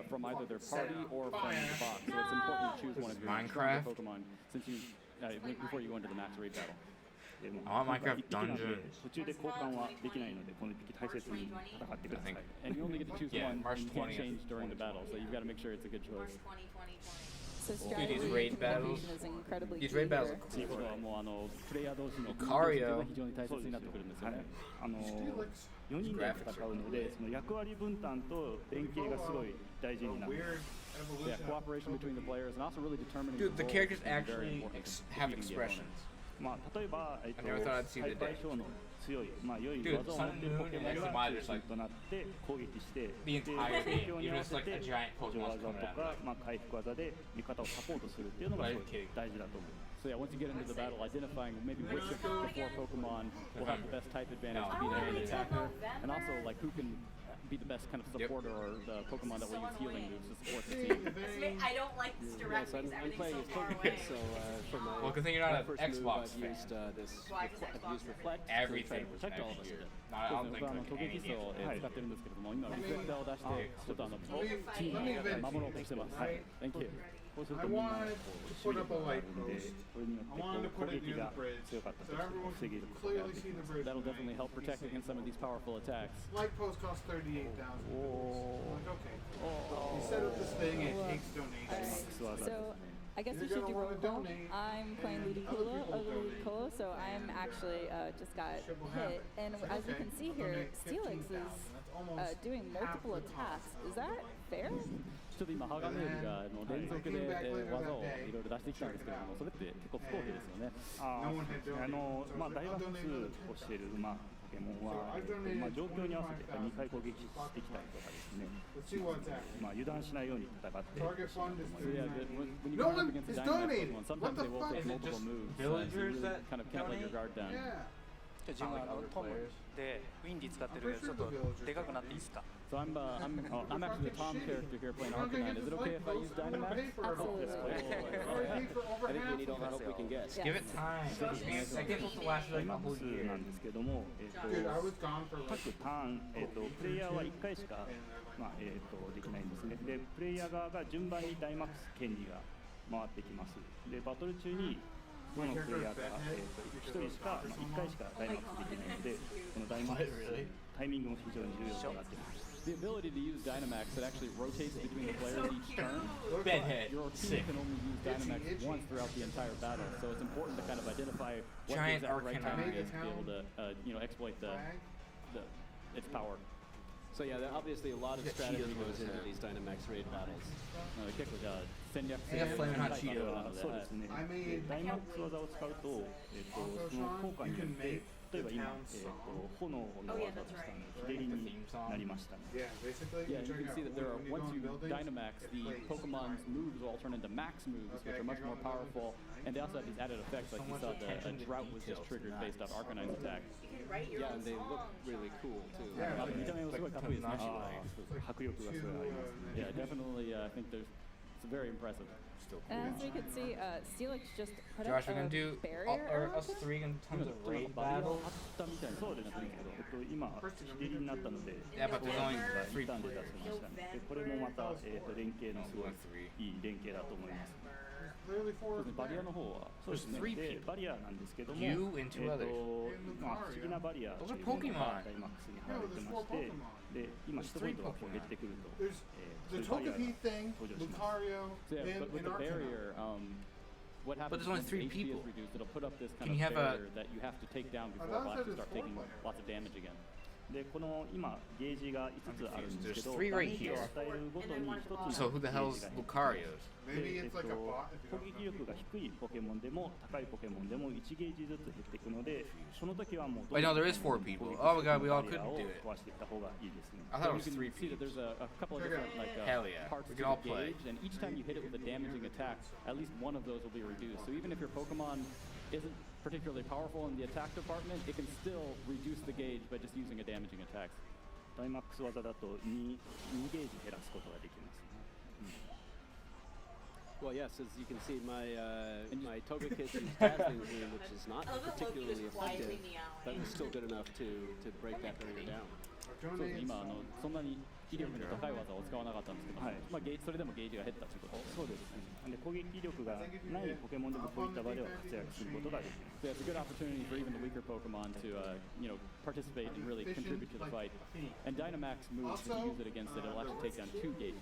M: from either their party or from the box. So it's important to choose one of your
A: Minecraft?
M: Pokemon since you before you go into the max raid battle.
A: I want Minecraft Dungeon.
C: 途中で交換はできないので、この1匹大切に戦ってください。
M: And you only get to choose
A: Yeah,
M: one,
A: March
M: and you can't
A: 20th.
M: change during the battle, so you've got to make sure it's a good choice.
K: So strategy
A: these raid battles.
K: is incredibly
A: These
K: key
A: raid battles
K: here.
A: are
C: っていうことはもうプレイヤー同士の
A: Lucario
C: が非常に大切になってくるんですよね。4人で戦うので、その役割分担と連携がすごい大事になる。
M: Yeah, cooperation between the players and also really determining
A: Dude, the
M: roles
A: characters
M: is very
A: actually
M: important
A: have
M: if you can get
A: expressions.
C: まあ例えば
A: I never thought I'd see the day.
C: 相対称の強い良い
A: Dude,
C: 技を持っているポケモン
A: Sun
C: が
A: Moon
C: 中心となって攻撃して
A: The entire
C: で
A: game,
C: 状況に合
A: even
C: わ
A: if
C: せ
A: like
C: て
A: a giant
C: 助
A: Pokemon's
C: 技と
A: coming at
C: か
A: me.
C: 回復技で味方をサポートするっていうのがすごい大事だと思う。
M: So yeah, once you get into the battle, identifying maybe which of the 4 Pokemon will have the best type advantage to be the main attacker, and also like who can be the best kind of supporter or the Pokemon that will use healing moves to support the team.
R: I don't like this direct because
L: I'm playing
R: everything's so
L: as
R: far
L: Togekiss,
R: away.
L: so for my
A: Well, good thing you're not an
L: first
A: Xbox
L: move, I've
A: fan.
L: used
R: Why is
L: I've
R: Xbox
L: used
R: fan?
L: Reflect
A: Everything
L: to
A: was
L: try to protect all of
A: next
L: us
A: year.
L: a bit.
A: I don't think
M: 僕は
A: like
M: トゲ
A: any
M: キスを
A: games.
M: 使ってるんですけれども、今リセッターを出してちょっとチームを守ろうとしてます。Thank you.
C: そうする
U: I
C: とみんな
U: wanted
C: こ
U: to
C: う
U: put up a
C: 守備があ
U: light
C: るんで
U: post.
C: それによって
U: I wanted to
C: 攻
U: put it
C: 撃
U: near
C: が
U: the bridge
C: 強かった
U: so
C: 時を
U: everyone
C: 防げ
U: can
C: ることが
U: clearly
C: でき
U: see
C: ま
U: the
C: す。
U: bridge.
M: That'll definitely help protect against some of these powerful attacks.
U: Light post costs 38,000. I'm like, okay. You set up this thing, it takes donations.
K: So I guess we
U: You're
K: should do
U: gonna
K: roll
U: wanna
K: call.
U: donate,
K: I'm playing
U: and
K: Ludicolo,
U: other people will donate.
K: so I'm actually just got
U: Shit will happen.
K: hit, and
U: It's
K: as you
U: okay.
K: can see
U: I'll
K: here,
U: donate
K: Steelix
U: 15,000.
K: is
U: That's almost
K: doing
U: half
K: multiple
U: the
K: attacks.
U: cost.
K: Is that fair?
M: ちょっと今ハガメールが連続で技をいろいろ出してきたんですけれども、それって結構不公平ですよね。
C: まあ大爆発をしているポケモンは、状況に合わせて2回攻撃してきたりとかですね、油断しないように戦ってほしいと思います。
M: Yeah, when you
U: No
M: come up
U: one
M: against a
U: is
M: dynamic
U: donating.
M: Pokemon, sometimes
U: What
M: they
U: the
M: will
U: fuck?
M: take
U: Is it
M: multiple
U: just
M: moves.
U: villagers
M: You
U: that
M: kind of can't let your guard down.
U: Yeah.
S: 自分はトムでウィンディ使ってるけどちょっとでかくなっていいですか
M: So I'm actually the Tom character here playing Arcanine. Is it okay if I use Dynamax?
K: Absolutely.
L: I think we need all the help we can get.
A: Give it time. I think it's the last like a whole year.
C: なんですけども、
U: Dude, I was gone for
C: 各
U: like
C: ターン、プレイヤーは1回しか、できないんですね。で、プレイヤー側が順番にダイマックス権利が回ってきます。で、バトル中にどのプレイヤーが、1人しか、1回しかダイマックスできないので、このダイマックス、タイミングも非常に重要となっています。
M: The ability to use Dynamax that actually rotates between the players each turn.
A: Bedhead.
M: Your team can only use Dynamax once throughout the entire battle, so it's important to kind of identify what the
A: Giant
M: exact right timing
A: Arcanine.
M: is to be able to, exploit its power.
L: So yeah, obviously a lot of strategy goes into these Dynamax raid battles.
M: 結構じゃあ戦略性
A: Yeah, Flamin' Hot
M: が高いので、
C: そうですね。ダイマックス技を使うと、その効果によって、例えば今、炎の技としたので、日照りになりましたね。
U: yeah, basically.
M: Yeah, you
U: check
M: can
U: out
M: see that there are,
U: when you
M: once
U: go in
M: you
U: buildings,
M: Dynamax,
U: it
M: the
U: plays.
M: Pokemon's moves will all turn into max moves, which are much more powerful, and they also have these added effects, like you saw a drought was just triggered based off Arcanine's attack.
L: Yeah, and they look really cool too.
M: 見た目もすごいかっこいいですね。
C: 迫力がすごいありますね。
M: Yeah, definitely, I think it's very impressive.
K: And as we can see, Steelix just put
A: Josh, we're
K: up
A: gonna
K: a
A: do
K: barrier
A: or us
K: around him.
A: three gonna tons of raid
C: バリアを
A: battles.
C: 張ったみたいなそうですね。今日照りになったので、
A: Yeah, but there's only 3
C: 一旦で出しましたね。でこれもまた連携のすごいいい連携だと思います。
U: Clearly four of
C: バリアの方はそうですね。でバリアなんですけども、
A: You and two others.
C: 不思議なバリアというものがダイマックスに貼られてまして、で今ヒットポイントがこう減ってくると、
U: the Togepi thing, Lucario,
M: So yeah, but with
U: and
M: the barrier,
U: Arcanine.
M: what happens
A: there's only
M: once
A: 3
M: HP
A: people.
M: is reduced, it'll put up this kind
A: Can
M: of
A: you have a-
M: barrier that you have to take down before
U: thought
M: bots
U: it was
M: start taking
U: 4 player.
M: lots of damage again.
C: でこの今ゲージが5つあるんですけど、
A: There's 3 right here.
C: ダメージを与えるごとに1つ
A: So
C: の
A: who the
C: ゲー
A: hell's
C: ジが減って
A: Lucario's?
U: Maybe it's like a bot.
C: 攻撃力が低いポケモンでも高いポケモンでも1ゲージずつ減っていくので、その時はもう
A: Wait, no, there is 4 people. Oh my god, we all couldn't do it.
C: 壊していった方がいいですね。
A: I thought it was
M: You
A: 3
M: can see that
A: people.
M: there's a couple of different
A: Hell yeah.
M: parts
A: We
M: to
A: can all
M: the
A: play.
M: gauge, and each time you hit it with a damaging attack, at least one of those will be reduced. So even if your Pokemon isn't particularly powerful in the attack department, it can still reduce the gauge by just using a damaging attack.
C: ダイマックス技だと2ゲージ減らすことができますね。
L: Well, yes, as you can see, my Togekiss is dazzling green, which is not particularly effective, but was still good enough to break that barrier down.
M: そうですね、今そんなに
C: 撃力の高い技を使わなかったんですけど、はい、まあそれでもゲージが減ったということです。そうですね。で攻撃力がないポケモンでもこういった場では活躍することができます。So it's a good opportunity for even the weaker Pokemon to participate and really contribute to the fight. And Dynamax moves, if you use it against it, it'll actually take down 2 gauges.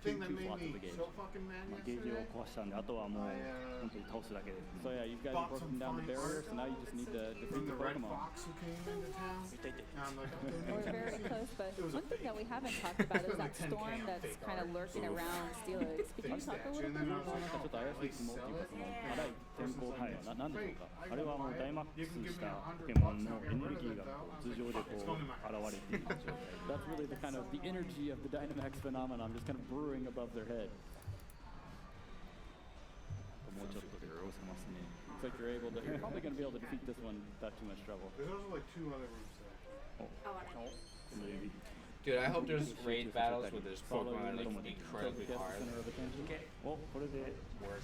C: Two slots of the gauge. まあゲージを壊したんで、あとはもう本当に倒すだけです。So yeah, you guys have broken down the barrier, so now you just need to defeat the Pokemon.
K: We're very close, but one thing that we haven't talked about is that storm that's kind of lurking around Steelix. Could you talk a little bit about that?
C: ちょっと怪しい雲っていうか、その荒い天候はいなんでしょうか。あれはもうダイマックスしたポケモンのエネルギーがこう頭上でこう現れている状態。That's really the kind of the energy of the Dynamax phenomenon just kind of brewing above their head. もうちょっとで押せますね。Looks like you're able to. You're probably going to be able to defeat this one without too much trouble.
U: There's also like 2 other rooms there.
C: Maybe.
A: Dude, I hope there's raid battles with this Pokemon that like incredibly hard.
C: Oh, what is it?
A: Work.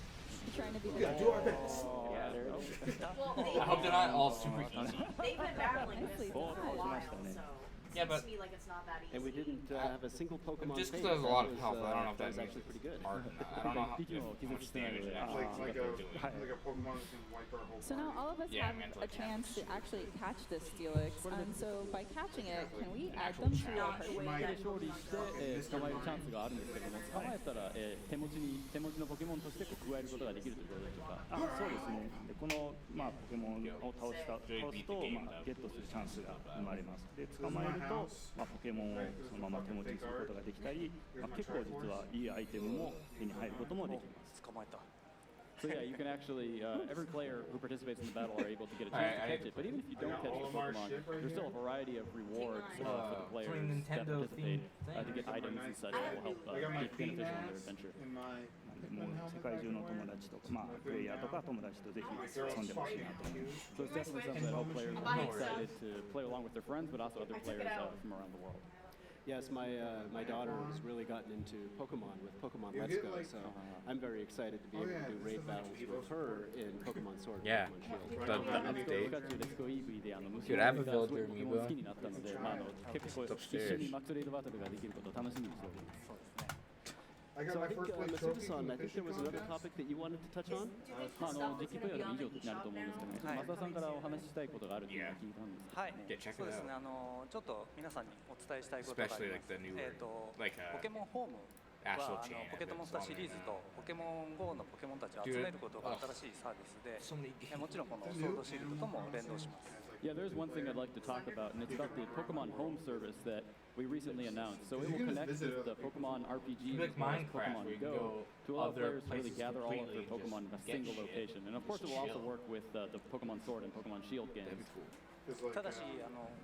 K: Trying to be
U: We gotta do our best.
C: Yeah, there it is.
A: I hope they're not all super easy.
R: They've been battling this for a while, so
A: yeah, but
R: to me like it's not that easy.
L: And we didn't have a single Pokemon.
A: Just because there's a lot of help, I don't know if
L: that was
A: that
L: actually pretty good.
A: hard or not. I don't know how much damage it actually
U: Like a Pokemon that can wipe our whole
K: So now all of us have a chance to actually catch this Steelix. So by catching it, can we add them to our party?
C: 勝利して捕まえるチャンスがあるんですけども、捕まえたら手持ちのポケモンとして加えることができるということでしょうか。そうですね。でこのまあポケモンを倒すとまあゲットするチャンスが生まれます。で捕まえるとまあポケモンをそのまま手持ちにすることができたり、まあ結構実はいいアイテムも手に入ることもできます。
S: 捕まえた。
C: So yeah, you can actually, every player who participates in the battle are able to get a chance to catch it. But even if you don't catch the Pokemon, there's still a variety of rewards for the players that participate to get items and such that will help keep beneficial in their adventure. もう世界中の友達とか、まあプレイヤーとか友達とぜひ遊んでほしいなと思います。So it's definitely something that all players are excited to play along with their friends, but also other players from around the world.
L: Yes, my daughter has really gotten into Pokemon with Pokemon Let's Go, so I'm very excited to be able to do raid battles with her in Pokemon Sword and
A: Yeah,
L: Pokemon Shield.
A: the update. Dude, I have a villager amiibo. It's upstairs.
L: So I think, Masuda-san, I think there was another topic that you wanted to touch on?
C: 実機プレイは以上になると思うんですけど、松田さんからお話ししたいことがあるというのを聞いたんですけど、
S: はい、そうですね。ちょっと皆さんにお伝えしたいことがあります。ポケモンホームはポケットモンスターシリーズとポケモン GO のポケモンたちを集めることが新しいサービスで、もちろんこのソードシールドとも連動します。
C: Yeah, there's one thing I'd like to talk about, and it's about the Pokemon Home service that we recently announced. So it will connect with the Pokemon RPG as well as Pokemon Go to allow players to really gather all of their Pokemon in a single location. And of course, it will also work with the Pokemon Sword and Pokemon Shield games.
S: ただし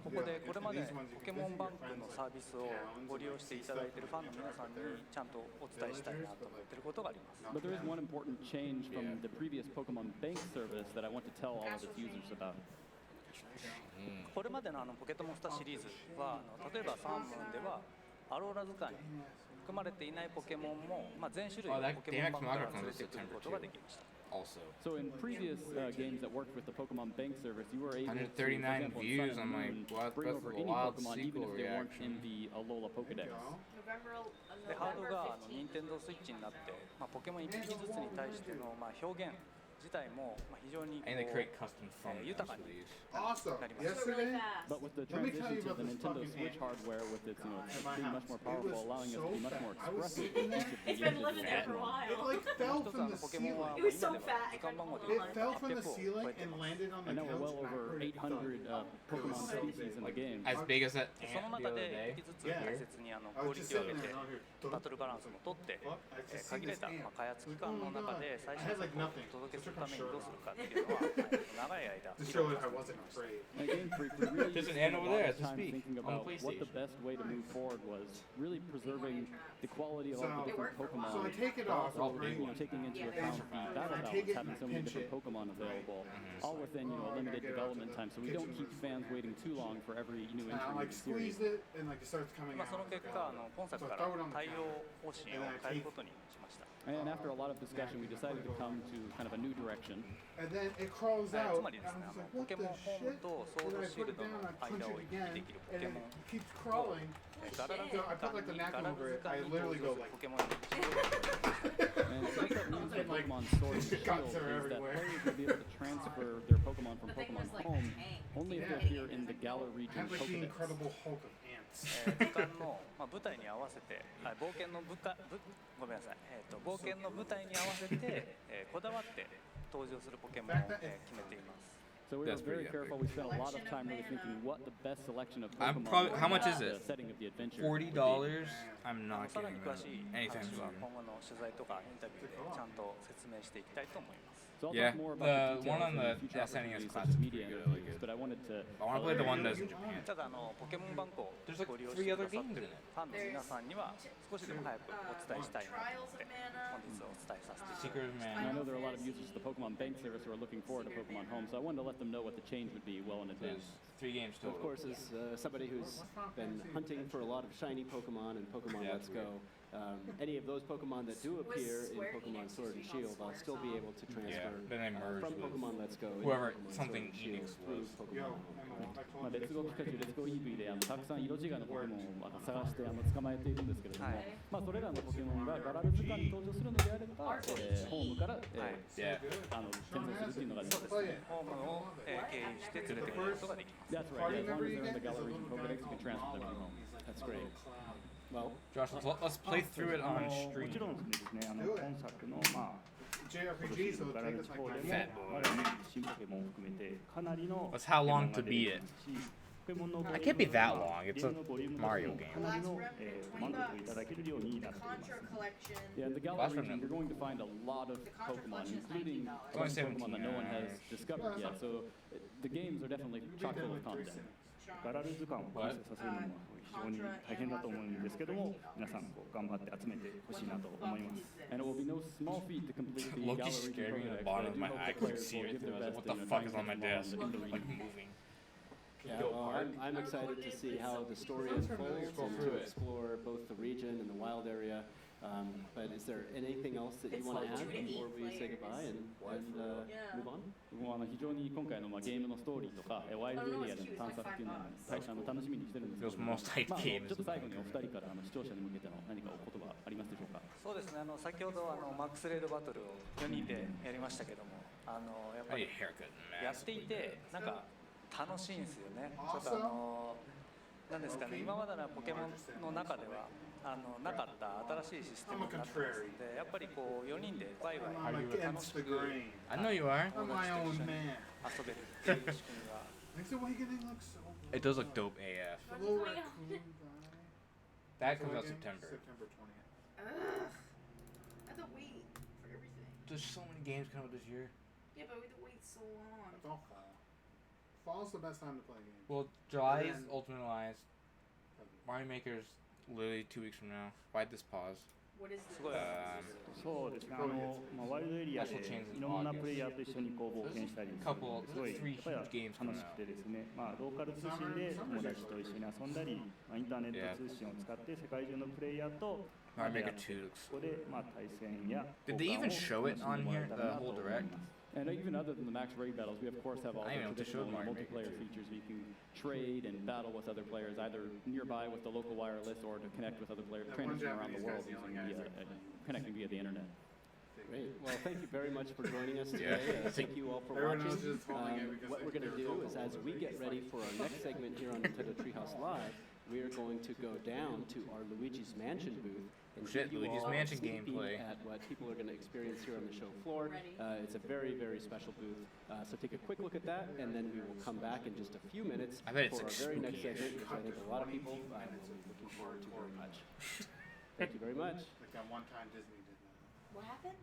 S: ここでこれまでポケモンバンクのサービスをご利用していただいているファンの皆さんにちゃんとお伝えしたいなと思っていることがあります。
C: But there is one important change from the previous Pokemon Bank service that I want to tell all of its users about.
S: これまでのポケットモンスターシリーズは例えばサーモンではアローラ図鑑に含まれていないポケモンも、まあ、全種類のポケモンバンクから連れてくることができました。
C: So in previous games that worked with the Pokemon Bank service, you were able to,
A: 139 views on my
C: bring over any Pokemon even if they weren't in the Alola Pokedex.
S: でハードが任天堂スイッチになって、まあ、ポケモン1匹ずつに対しての、まあ、表現自体も非常に豊かになります。
C: But with the transition to the Nintendo Switch hardware, with its being much more powerful, allowing us to be much more expressive.
R: It's been living there for a while.
U: It like fell from the ceiling.
R: It was so fat.
U: It fell from the ceiling and landed on the
C: couch. And now we're well over 800 Pokemon species in the game.
A: As big as that
S: その中で一つずつ大切にクオリティを上げてバトルバランスも取って限られた開発期間の中で最新作をお届けするためにどうするかっていうのは長い間議論が進んでいました。
A: There's an end over there as we speak.
C: Thinking about what the best way to move forward was really preserving the quality of all the different Pokemon.
U: So I take it off.
C: Taking into account the battle balance, having so many different Pokemon available, all within a limited development time, so we don't keep fans waiting too long for every new entry in the series.
S: その結果今作から対応方針を変えることにしました。
C: And after a lot of discussion, we decided to come to kind of a new direction.
U: And then it crawls out.
S: つまりですね、ポケモンホームとソードシールドの間を行き来できるポケモンをガララズカンにガララズカンに登場するポケモンに
C: And so what that means for Pokemon Sword and Shield is that players will be able to transfer their Pokemon from Pokemon Home only if they appear in the Galar region
U: Have like the
C: Pokedex.
U: Incredible Hulk of ants.
S: 図鑑の舞台に合わせて冒険のごめんなさい、冒険の舞台に合わせてこだわって登場するポケモンを決めています。
C: So we were very careful. We spent a lot of time really thinking what the best selection of
A: I'm
C: Pokemon
A: probably.
C: was
A: How much
C: for
A: is
C: the
A: it?
C: setting of the adventure.
A: $40. I'm not
S: さら
A: getting
S: に詳しい
A: anything
S: 話は
A: soon.
S: 今後の取材とかインタビューでちゃんと説明していきたいと思います。
C: So I'll
A: Yeah,
C: talk more about
A: the
C: the
A: one on
C: details
A: the
C: in future
A: SNES
C: opportunities
A: Classic
C: of
A: is
C: media
A: really
C: interviews,
A: good.
C: but I wanted to.
A: I want to play the one that's in Japan.
S: ただポケモンバンコをご利用してくださっているファンの皆さんには少しでも早くお伝えしたいなと思って本日お伝えさせていただきます。
C: And I know there are a lot of users of the Pokemon Bank service who are looking forward to Pokemon Home, so I wanted to let them know what the change would be well in advance.
A: 3 games total.
L: Of course, as somebody who's been hunting for a lot of shiny Pokemon and Pokemon Let's Go, any of those Pokemon that do appear in Pokemon Sword and Shield, I'll still be able to transfer
A: then they merge
L: from
A: with
L: Pokemon Let's Go into
A: whoever
L: Pokemon
A: something
L: Sword and Shield
A: Enix
L: through
A: was.
L: Pokemon Home.
C: まあ、レッツゴーピカチュウ、レッツゴーイーブイでたくさん色違いのポケモンを探して捕まえているんですけれども、まあ、それらのポケモンがガラル図鑑に登場するのであれば、ホームから、転送するというのがあります。
S: ホームを経由して連れてくることができます。
C: That's right. As long as they're in the Galar region Pokedex, you can transfer them to home.
L: That's great. Well,
A: Josh, let's play through it on stream.
C: もちろんですね、今作のまあ
U: JRPG, so take us like
A: Fat boy.
C: 新ポケモンを含めてかなりの
A: That's how long to beat it. I can't be that long. It's a Mario game.
C: かなりの満足いただけるようになっています。Yeah, in the Galar region, you're going to find a lot of Pokemon, including Pokemon that no one has discovered yet. So the games are definitely chock full of content. ガラル図鑑を完成させるのも非常に大変だと思うんですけども、皆さん頑張って集めてほしいなと思います。And it will be no small feat to complete the Galar region
A: scared me in the
C: Pokedex,
A: bottom of
C: but I do
A: my
C: hope
A: eye. I
C: the
A: couldn't
C: players
A: see
C: will
A: it.
C: give their
A: I was like,
C: best
A: what the
C: in
A: fuck is on my
C: trying to
A: desk?
C: find the
A: Like
C: region.
A: moving.
L: Yeah, well, I'm excited to see how the story unfolds and to explore both the region and the wild area. But is there anything else that you want to add before we say goodbye and move on?
C: もう非常に今回のゲームのストーリーとかワイルドエリアでの探索っていうのは楽しみにしてるんですけども、ちょっと最後にお二人から視聴者に向けての何かお言葉ありますでしょうか。
S: そうですね、先ほどマックスレードバトルを4人でやりましたけども、やっぱりやっていてなんか楽しいんですよね。ちょっとなんですかね、今までのポケモンの中ではなかった新しいシステムになってますので、やっぱりこう4人でワイワイ楽しく
A: I know you are.
S: 友達と一緒に遊べるっていう仕組みが
A: It does look dope AF. That comes out September.
R: I have to wait for everything.
A: There's so many games coming out this year.
R: Yeah, but we have to wait so long.
U: It's all fall. Fall's the best time to play games.
A: Well, July is Ultimate Alliance. Mario Maker's literally 2 weeks from now. Why'd this pause?
R: What is this?
C: そうですね、ワイルドエリアでいろんなプレイヤーと一緒にこう冒険したりするのですごいやっぱり楽しくてですね、ローカル通信で友達と一緒に遊んだり、インターネット通信を使って世界中のプレイヤーとここで対戦や
A: Did they even show it on here, the whole direct?
C: And even other than the max raid battles, we of course have all the traditional multiplayer features where you can trade and battle with other players, either nearby with the local wireless or to connect with other players, trainers from around the world connecting via the internet.
L: Great. Well, thank you very much for joining us today. Thank you all for watching. What we're going to do is, as we get ready for our next segment here on Nintendo Treehouse Live, we are going to go down to our Luigi's Mansion booth and give you
A: Luigi's
L: all
A: Mansion
L: a sneak peek
A: gameplay.
L: at what people are going to experience here on the show floor. It's a very, very special booth. So take a quick look at that, and then we will come back in just a few minutes
A: I bet it's
L: for our
A: like
L: very next
A: spooky-ish.
L: segment, which I think a lot of people will be looking forward to very much. Thank you very much.
U: Like that one time Disney did that.
R: What happened?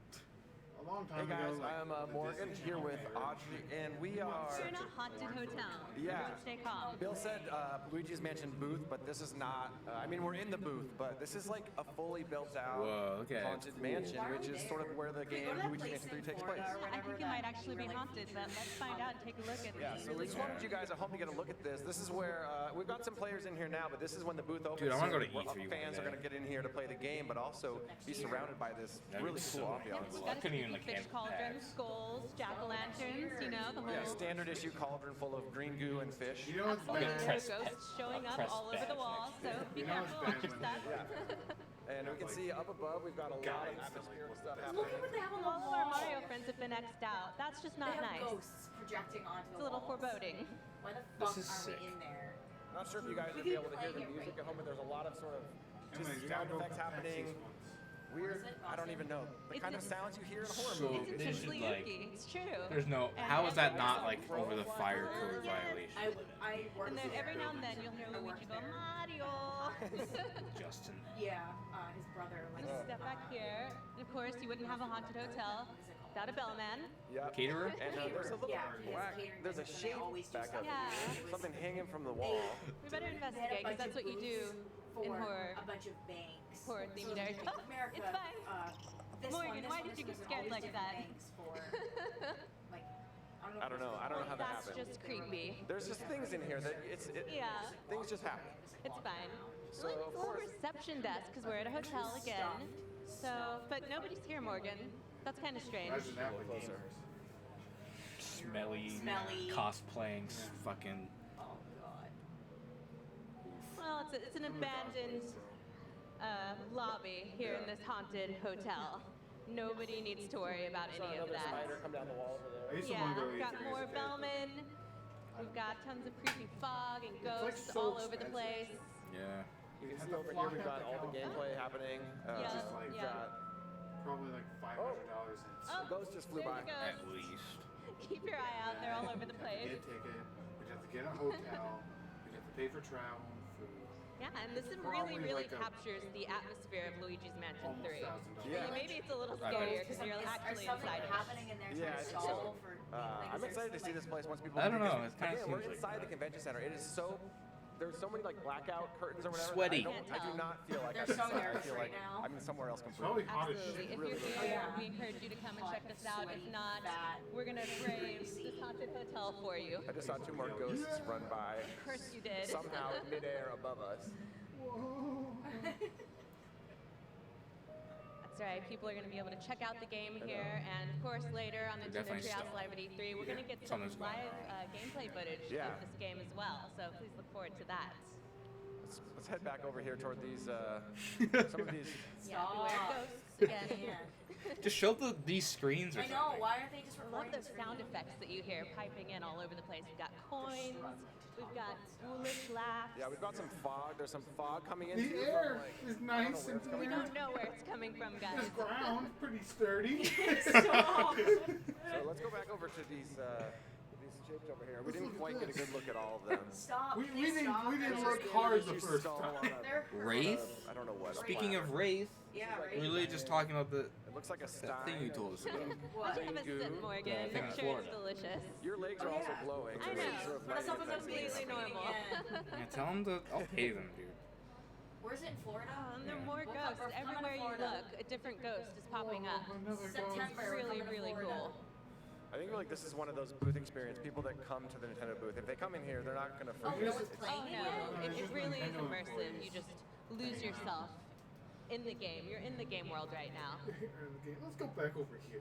U: A long time
E: Hey guys,
U: ago. Like,
E: I'm Morgan here with Audrey, and we are.
F: We're in a haunted hotel.
E: Yeah.
F: Stay calm.
E: Bill said Luigi's Mansion booth, but this is not. I mean, we're in the booth, but this is like a fully built out haunted mansion, which is sort of where the game Luigi's Mansion 3 takes place.
F: I think it might actually be haunted, but let's find out and take a look at
E: Yeah, so we just wanted you guys, I hope you get a look at this. This is where, we've got some players in here now, but this is when the booth opens.
A: Dude, I want to go to
E: where
A: E3
E: fans are going to get in here to play the game, but also be surrounded by this really cool ambiance.
A: I couldn't even in like
F: fish cauldrons, skulls, jack-o'-lanterns, you know, the whole...
E: Yeah, standard issue cauldron full of green goo and fish.
U: You know what's
F: Absolutely,
U: bad?
F: there's ghosts showing up all over the walls, so be careful with your stuff.
E: And we can see up above, we've got a lot of atmospheric stuff happening.
R: Look at what they have on the
F: All of our Mario friends have been X'd out. That's just not
R: They have
F: nice.
R: ghosts projecting onto
F: It's
R: the
F: a little
R: walls.
F: foreboding.
R: Why the fuck
A: This is
R: are
A: sick.
R: we in there?
E: I'm not sure if you guys
R: We
E: will be
R: could
E: able to hear
R: play
E: the
R: it
E: music
R: right
E: at home, but there's a lot of sort of
U: Emma,
E: just
U: you
E: sound
U: gotta go
E: effects
U: for
E: happening.
U: Texas once.
E: Weird, I don't even know. The kind of sounds you hear in a horror
A: So
E: movie.
A: they should
F: Intensely
A: like.
F: yucky. It's true.
A: There's no.
F: And
A: How is that
F: every
A: not
F: song-
A: like over the fire code violation?
R: I worked
F: And then every
R: there.
F: now and then you'll hear Luigi go, Mario!
A: Justin.
R: Yeah, his brother.
F: And just step back here. And of course, you wouldn't have a haunted hotel without a bellman.
E: Yep.
A: Caterer?
E: And there's a little whack. There's a shape back up
F: Yeah.
E: here. Something hanging from the wall.
F: We better investigate, because that's what you do in horror.
R: A bunch of banks.
F: Horror themed areas.
R: Like
F: Oh,
R: America,
F: it's fine. Morgan, why did you get scared like that?
R: Like,
E: I don't know. I don't know how that
F: That's
E: happened.
F: just creepy.
E: There's just things in here that
F: Yeah.
E: things just happen.
F: It's fine.
E: So,
F: Look,
E: of
F: little
E: course-
F: reception desk, because we're at a hotel again. So, but nobody's here, Morgan. That's kind of strange.
U: Imagine that with
E: Closer.
U: gamers.
A: Smelly. Cosplaying. Fucking.
R: Oh god.
F: Well, it's an abandoned lobby here in this haunted hotel. Nobody needs to worry about any of
E: Another
F: that.
E: spider come down the wall over there.
U: I used to
F: Yeah,
U: want to go
F: we've got
U: E3
F: more
U: as a kid.
F: bellmen. We've got tons of creepy fog and
U: like
F: ghosts
U: so
F: all over the
U: expensive.
F: place.
A: Yeah.
E: You can see over here we've got all the gameplay happening.
F: Yeah,
U: Just like
F: yeah.
U: Probably like $500 in.
F: Oh,
E: The ghost just flew
F: there
E: by.
F: you go.
A: At least.
F: Keep your eye out. They're all over the
U: We'd have
F: place.
U: to get a ticket. We'd have to get a hotel. We'd have to pay for travel and food.
F: Yeah, and this is
U: Probably
F: really
U: like a-
F: captures the atmosphere of Luigi's Mansion
U: Almost
F: 3.
U: $1,000.
E: Yeah.
F: Maybe it's a little
A: I bet.
F: scarier because you're actually inside of it.
R: happening in there
E: Yeah, I
R: to
E: think
R: install
E: so.
R: for
E: I'm excited to see this place once people.
A: I don't know,
E: because,
A: it kinda
E: again, we're
A: seems like
E: inside
A: that.
E: the convention center. It is so. There's so many like blackout curtains or whatever.
A: Sweaty.
E: That I do not feel like
R: They're
E: I'm
R: so
E: inside. I
R: nervous
E: feel
R: right
E: like
R: now.
E: I'm in somewhere else
U: Probably
E: completely.
U: hot as
F: Absolutely.
U: shit.
F: If
E: really
F: you're
E: good.
F: here,
R: Yeah.
F: we encourage you to come and check this out. If
R: Sweaty,
F: not,
R: fat,
F: we're going to brave this haunted hotel for you.
E: I just saw two more ghosts run by.
F: Of course you did.
E: Somehow midair above us.
F: That's right. People are going to be able to check out the game here, and of course later on the Nintendo
A: Definitely
F: Treehouse
A: stop.
F: Live at E3, we're going to get some
A: Something's going
F: live gameplay footage
E: Yeah.
F: of this game as well. So please look forward to that.
E: Let's head back over here toward these. Some of these.
F: Yeah, beware ghosts again.
A: Just show these screens or
R: I know,
A: something.
R: why aren't they just
F: I love
R: recording
F: those
R: the
F: sound
R: screen?
F: effects that you hear piping in all over the place. We've got coins, we've got ghoulish laughs.
E: Yeah, we've got some fog. There's some fog coming in.
U: The
E: too
U: air
E: from, like,
U: is
E: I don't
U: nice
E: know where
U: and
E: it's coming
F: We
E: from.
F: don't know where it's coming from, guys.
U: This ground's pretty sturdy.
R: Stop.
E: So let's go back over to these shapes over here. We didn't quite get a good look at all of them.
R: Stop.
U: We
R: Please
U: didn't
R: stop.
U: look hard the
E: Just
U: first
E: saw a
U: time.
E: lot of,
R: They're
A: Wraith?
E: I don't know what.
A: Speaking of Wraith,
R: Yeah,
A: we're
R: right.
A: literally just talking about the
E: It looks like a stein.
A: that thing you told us about.
R: What?
F: Have a
E: Goo.
F: sip, Morgan.
A: I think
F: I'm
A: it's
F: sure
A: Florida.
F: it's delicious.
E: Your legs are also glowing.
F: I
E: so
F: know.
E: it's sort of
R: What
E: lighting
R: else is
E: effects.
F: completely normal.
A: Yeah, tell them to. I'll pay them, dude.
R: Where's it in Florida?
F: There are more ghosts. Everywhere you look, a different ghost is popping up.
R: September.
F: It's really, really cool.
E: I think like this is one of those booth experience. People that come to the Nintendo booth, if they come in here, they're not gonna
R: Oh,
E: forget.
R: no one's
F: Oh
R: playing
F: no,
R: it?
F: it really is immersive. You just lose yourself in the game. You're in the game world right now.
U: Let's go back over here.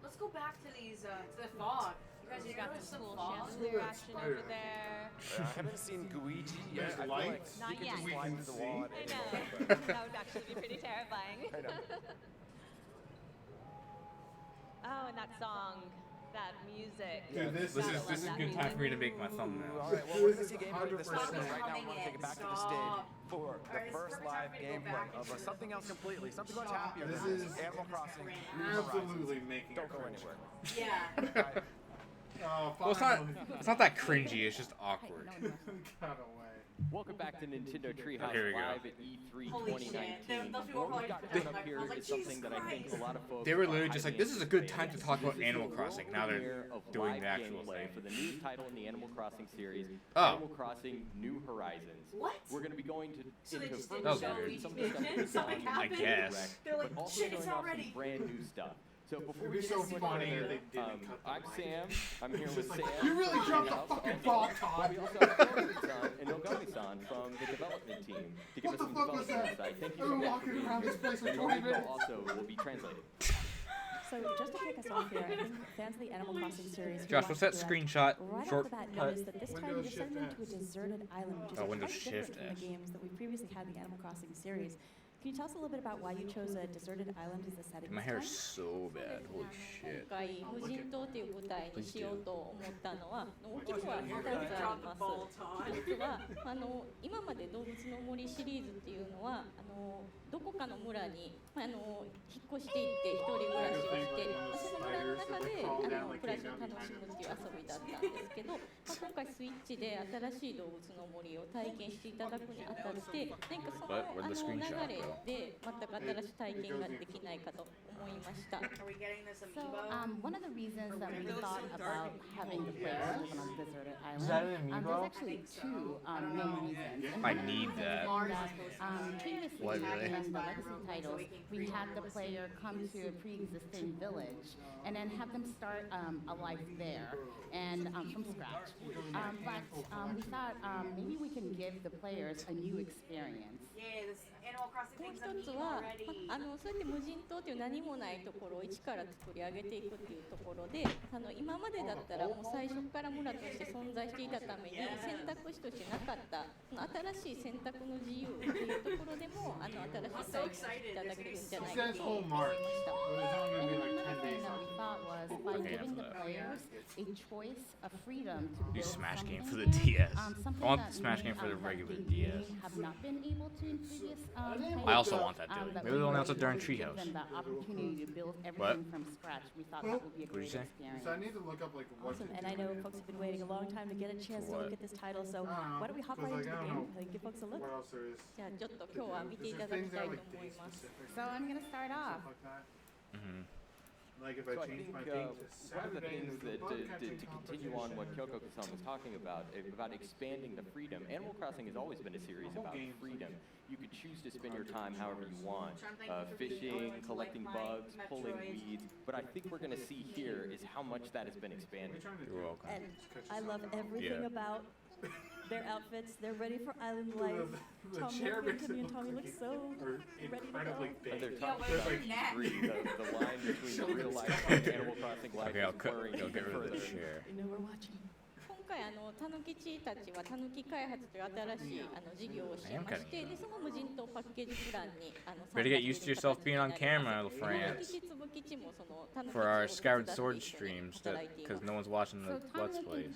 R: Let's go back to these, to the fog. You guys,
F: We've
R: you
F: got
R: notice
F: some
R: the
F: cool
R: fog?
F: chandelier action over there.
E: I haven't seen Guigi yet.
U: There's
E: I feel like
U: lights.
F: Not
E: you could just
F: yet.
E: slide through the wall.
F: I know. That would actually be pretty terrifying.
E: I know.
F: Oh, and that song, that music.
U: Dude, this
A: This
U: is-
A: is a good time for me to make my thumbname.
E: All right, well, we're gonna
U: This
E: see
U: is
E: gameplay of this
U: 100%.
E: one, but right now we want to take it back to the stage for the
R: Alright,
E: first
R: it's perfect
E: live
R: time for me to go back
E: gameplay of
R: into
E: something else completely, something much happier.
U: This
E: than
U: is
E: Animal Crossing New Horizons.
U: Absolutely making
E: Don't
U: a
E: go
U: cringe.
E: anywhere.
R: Yeah.
U: Oh,
A: It's not that cringy. It's just awkward.
U: Got away.
L: Welcome back to Nintendo Treehouse
A: Here we go.
L: Live at E3
R: Holy shit.
L: 2019.
R: Those people
L: What
R: were
L: we've got
R: probably
L: coming up here
R: I was like,
L: is something that I think
R: Jesus
L: a lot of folks
A: They were
L: are
A: literally just like,
L: highly
A: this is a good time to
L: anticipating.
A: talk about
L: This is
A: Animal
L: the
A: Crossing.
L: world
A: Now they're
L: premiere of
A: doing
L: live
A: the actual
L: gameplay
A: thing.
L: for the new title in the Animal Crossing series,
A: Oh.
L: Animal Crossing New Horizons.
R: What?
L: We're going to be going
R: So they
L: into
R: just
L: further
R: didn't
A: show
L: depth
A: Luigi
L: with some of the
R: Mansion?
L: stuff that's
R: Something
L: on
R: happened?
L: the
A: guess.
L: direct,
R: They're like,
L: but also
R: shit, it's
L: showing
R: not
L: off some
R: ready.
L: brand new stuff. So before
U: It'd
L: we
U: be
L: get
U: so
L: into it
U: funny
L: further,
U: if they didn't cut the
L: I'm
U: mic.
L: Sam. I'm here
U: It's
L: with
U: just
L: Sam.
U: like, you really dropped the
L: Also,
U: fucking ball, Todd.
L: We also have Toru-san and Nogami-san from the development team to give
U: What
L: us
U: the
L: some
U: fuck was
L: development
U: that?
L: insight. Thank you
U: I've
L: so
U: been
L: much for
U: walking
L: being
U: around
L: here.
U: this place for
L: And
U: 20
L: your info
U: minutes.
L: also will be translated.
K: So just to kick us off here, I think fans of the Animal Crossing series who
A: Josh,
K: watched
A: what's that
K: the direct
A: screenshot?
K: right
A: Short
K: off the bat
A: cut.
K: noticed that this time you're descending into a deserted island, which is
A: Windows
K: quite
A: Shift
K: different from the games that we previously had in the Animal Crossing series. Can you tell us a little bit about why you chose a deserted island as the setting?
A: My
K: this
A: hair
K: time?
A: is so bad. Holy shit.
F: 今回無人島という舞台にしようと思ったのは大きくは2つあります。一つは今まで動物の森シリーズっていうのはどこかの村に引っ越していって一人暮らしをしてその村の中で暮らしを楽しむっていう遊びだったんですけど、今回スイッチで新しい動物の森を体験していただくにあたって何かその流れで全く新しい体験ができないかと思いました。
I: So, one of the reasons that we thought about having the players live on a deserted island,
A: Is that an amiibo?
I: there's actually two main reasons. And
A: I
I: one
A: need that.
I: Previously,
A: What, really?
I: in the legacy titles, we had the player come to a pre-existing village and then have them start a life there and from scratch. But we thought maybe we can give the players a new experience.
F: もう一つは、そうやって無人島という何もないところを一から作り上げていくっていうところで今までだったらもう最初から村として存在していたために選択肢としてなかった新しい選択の自由っていうところでも新しい体験をしていただけるんじゃないかと思いました。
I: And another thing that we thought was by giving the players a choice, a freedom to
A: New
I: build
A: Smash game for
I: something
A: the DS.
I: something
A: I want
I: that
A: the Smash
I: we,
A: game for the
I: that
A: regular
I: we
A: DS.
I: have not been able to in previous
A: I also want that too.
I: that
A: Maybe
I: we
A: they'll
I: were
A: announce it during
I: able to give
A: Treehouse.
I: them the opportunity to build
A: What?
I: everything from scratch. We thought that would be a
A: What'd you
I: great
A: say?
I: experience.
U: So I need to look up like what
K: Awesome,
U: to
K: and
U: do.
K: I know folks have been waiting a long time to get a chance to look at this title, so why don't we hop right into the game and give folks a look?
U: What else there is?
F: じゃあちょっと今日は見ていただきたいと思います。
I: So I'm going to start off.
U: Like that.
A: Mm-hmm.
U: Like if
B: So
U: I
B: I
U: change
B: think
U: my date to
B: one of the
U: Saturday
B: things
U: and do
B: that
U: bug
B: to
U: catching
B: continue on what
U: competition.
B: Kyoko-san was talking about expanding the freedom. Animal Crossing has always been a series about freedom. You could choose to spend your time however you want, fishing, collecting bugs, pulling weeds. What I think we're going to see here is how much that has been expanded.
A: You're welcome.
K: And I love everything about their outfits. They're ready for island life.
U: The
K: Tommy,
U: chair makes it
K: Timmy, and
U: look
K: Tommy
U: like
K: look so
U: Or
K: ready to
U: incredibly
K: go.
U: big.
B: They're talking
U: There's
B: about
U: like
B: degree, the line between the real life and Animal Crossing life
A: Okay, I'll
B: is
A: cut.
B: blurring
A: I'll get
B: even
A: rid of the
B: further.
A: chair.
K: You know we're watching.
F: 今回タヌキチたちはタヌキ開発という新しい事業をしていましてでその無人島パッケージプランに
A: Better get used to yourself being on camera, little France. For our Scoured Sword streams, because no one's watching the
I: So
A: Let's
I: Tom
A: Plays.
I: this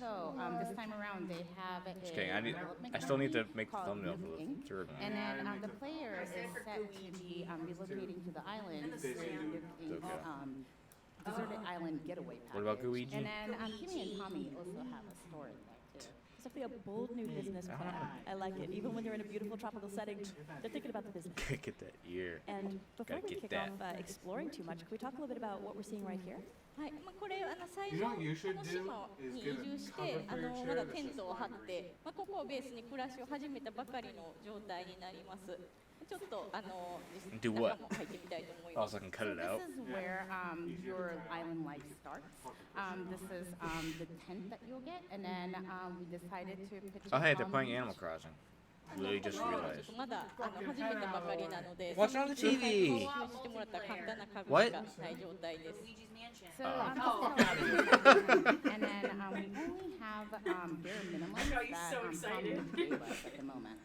I: time around they have a
A: Just kidding. I still need to make the thumbnail for the third one.
I: And then the player is set to be relocating to the island with a deserted island getaway package.
A: What about Luigi?
I: And then Timmy and Tommy also have a story there too.
K: It's definitely a bold new business plan. I like it. Even when they're in a beautiful tropical setting, they're thinking about the business.
A: Get that ear.
K: And before
A: Gotta
K: we
A: get
K: kick
A: that.
K: off exploring too much, can we talk a little bit about what we're seeing right here?
F: はい、これ最
U: You
F: 初
U: know what you should
F: この
U: do
F: 島
U: is
F: に
U: get
F: 移
U: a
F: 住して
U: cover for your
F: ま
U: chair
F: だ
U: that
F: テン
U: says
F: トを張って、ここをベースに暮らしを始めたばかりの状態になります。ちょっと
A: Do what?
F: 中も入ってみたいと思います。
A: Also, I can cut it out.
I: This is where your island life starts. This is the tent that you'll get, and then we decided to pitch.
A: Oh, hey, they're playing Animal Crossing. Really just realized.
F: まだ始めたばかりなので、
A: Watch it on the TV.
F: してもらった簡単な家具
A: What?
F: しかない状態です。
I: So, and then we only have bare minimum that Tommy gave us at the moment.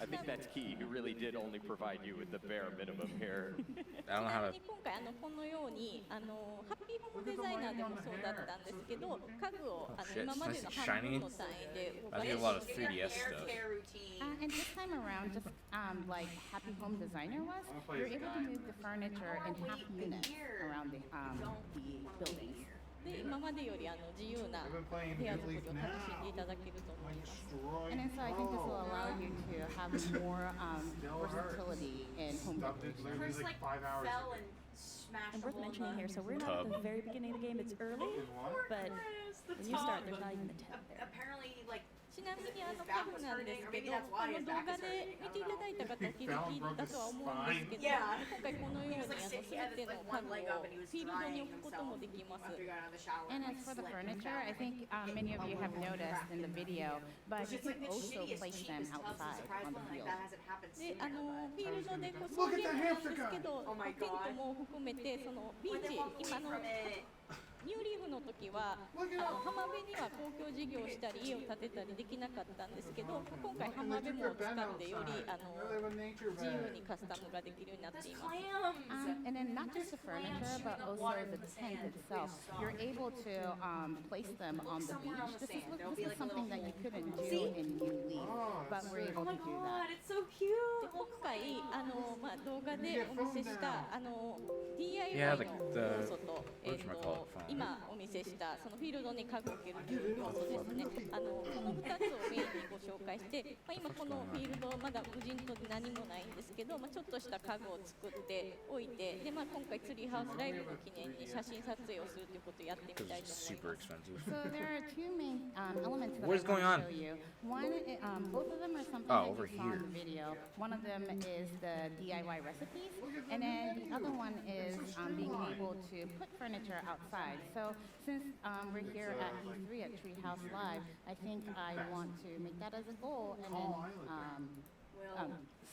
B: I think that's key. He really did only provide you with the bare minimum here.
A: I don't know how to.
F: 今回このようにハッピーホームデザイナーでもそうだったんですけど、家具を
A: shit,
F: 今までの
A: it's
F: 半
A: shiny.
F: 分の単位で動
A: I
F: か
A: do a
F: し
A: lot of 3DS stuff.
I: And this time around, just like Happy Home Designer was, you're able to move the furniture in half units around the buildings.
F: で今までより自由な部屋作りを楽しんでいただけると思います。
I: And then so I think this will allow you to have more versatility in home decoration.
R: Chris like fell and smashed
K: And
R: a
K: worth
R: wall
K: mentioning
R: mug.
K: here, so we're not at the very beginning of the game, it's early, but when you start, there's not even a tent there.
R: Apparently, like
F: ちなみにカフなんですけど、動画で見ていただいた方お気づきだとは思うんですけど、今回このように全ての家具をフィールドに置くこともできます。
I: And as for the furniture, I think many of you have noticed in the video, but you can also place them outside on the field.
F: で、フィールドで掃除もなんですけど、テントも含めてそのビーチ、今のニューリーフの時は浜辺には公共事業をしたり家を建てたりできなかったんですけど、今回浜辺も使ってより自由にカスタムができるようになっています。
I: And then not just the furniture, but also the tent itself. You're able to place them on the beach. This is something that you couldn't do in New Leaf, but we're able to do that.
R: It's so cute.
F: で今回動画でお見せした DIY の要素と今お見せしたそのフィールドに家具を置けるという要素ですね。この2つをメインにご紹介して、今このフィールドまだ無人島で何もないんですけど、ちょっとした家具を作っておいて、で今回ツリーハウスライブの記念に写真撮影をするということをやってみたいと思います。
I: So there are two main elements that
A: What is
I: I
A: going
I: want
A: on?
I: to show you. One, both of them are something that
A: over
I: you saw in
A: here.
I: the video. One of them is the DIY recipes, and then the other one is being able to put furniture outside. So since we're here at E3 at Treehouse Live, I think I want to make that as a goal and then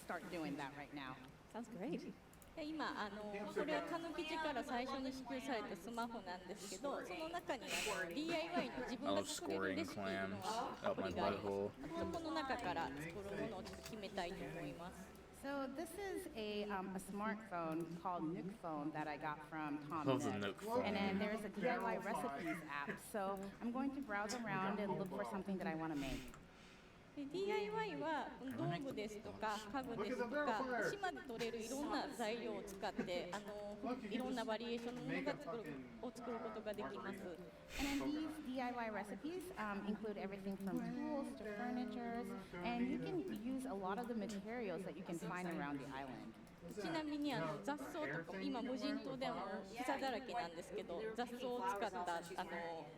I: start doing that right now.
K: Sounds great.
F: 今これはカヌキチから最初に支給されたスマホなんですけど、その中にDIY の自分が作れるレシピのアプリがあります。そこの中から作るものをちょっと決めたいと思います。
I: So this is a smartphone called Nook Phone that I got from Tom.
A: Love the Nook phone.
I: And then there's a DIY recipes app. So I'm going to browse around and look for something that I want to make.
F: DIY は道具ですとか家具ですとか島で取れるいろんな材料を使っていろんなバリエーションのものを作ることができます。
I: And then these DIY recipes include everything from tools to furniture, and you can use a lot of the materials that you can find around the island.
F: ちなみに雑草とか今無人島では草だらけなんですけど、雑草を使った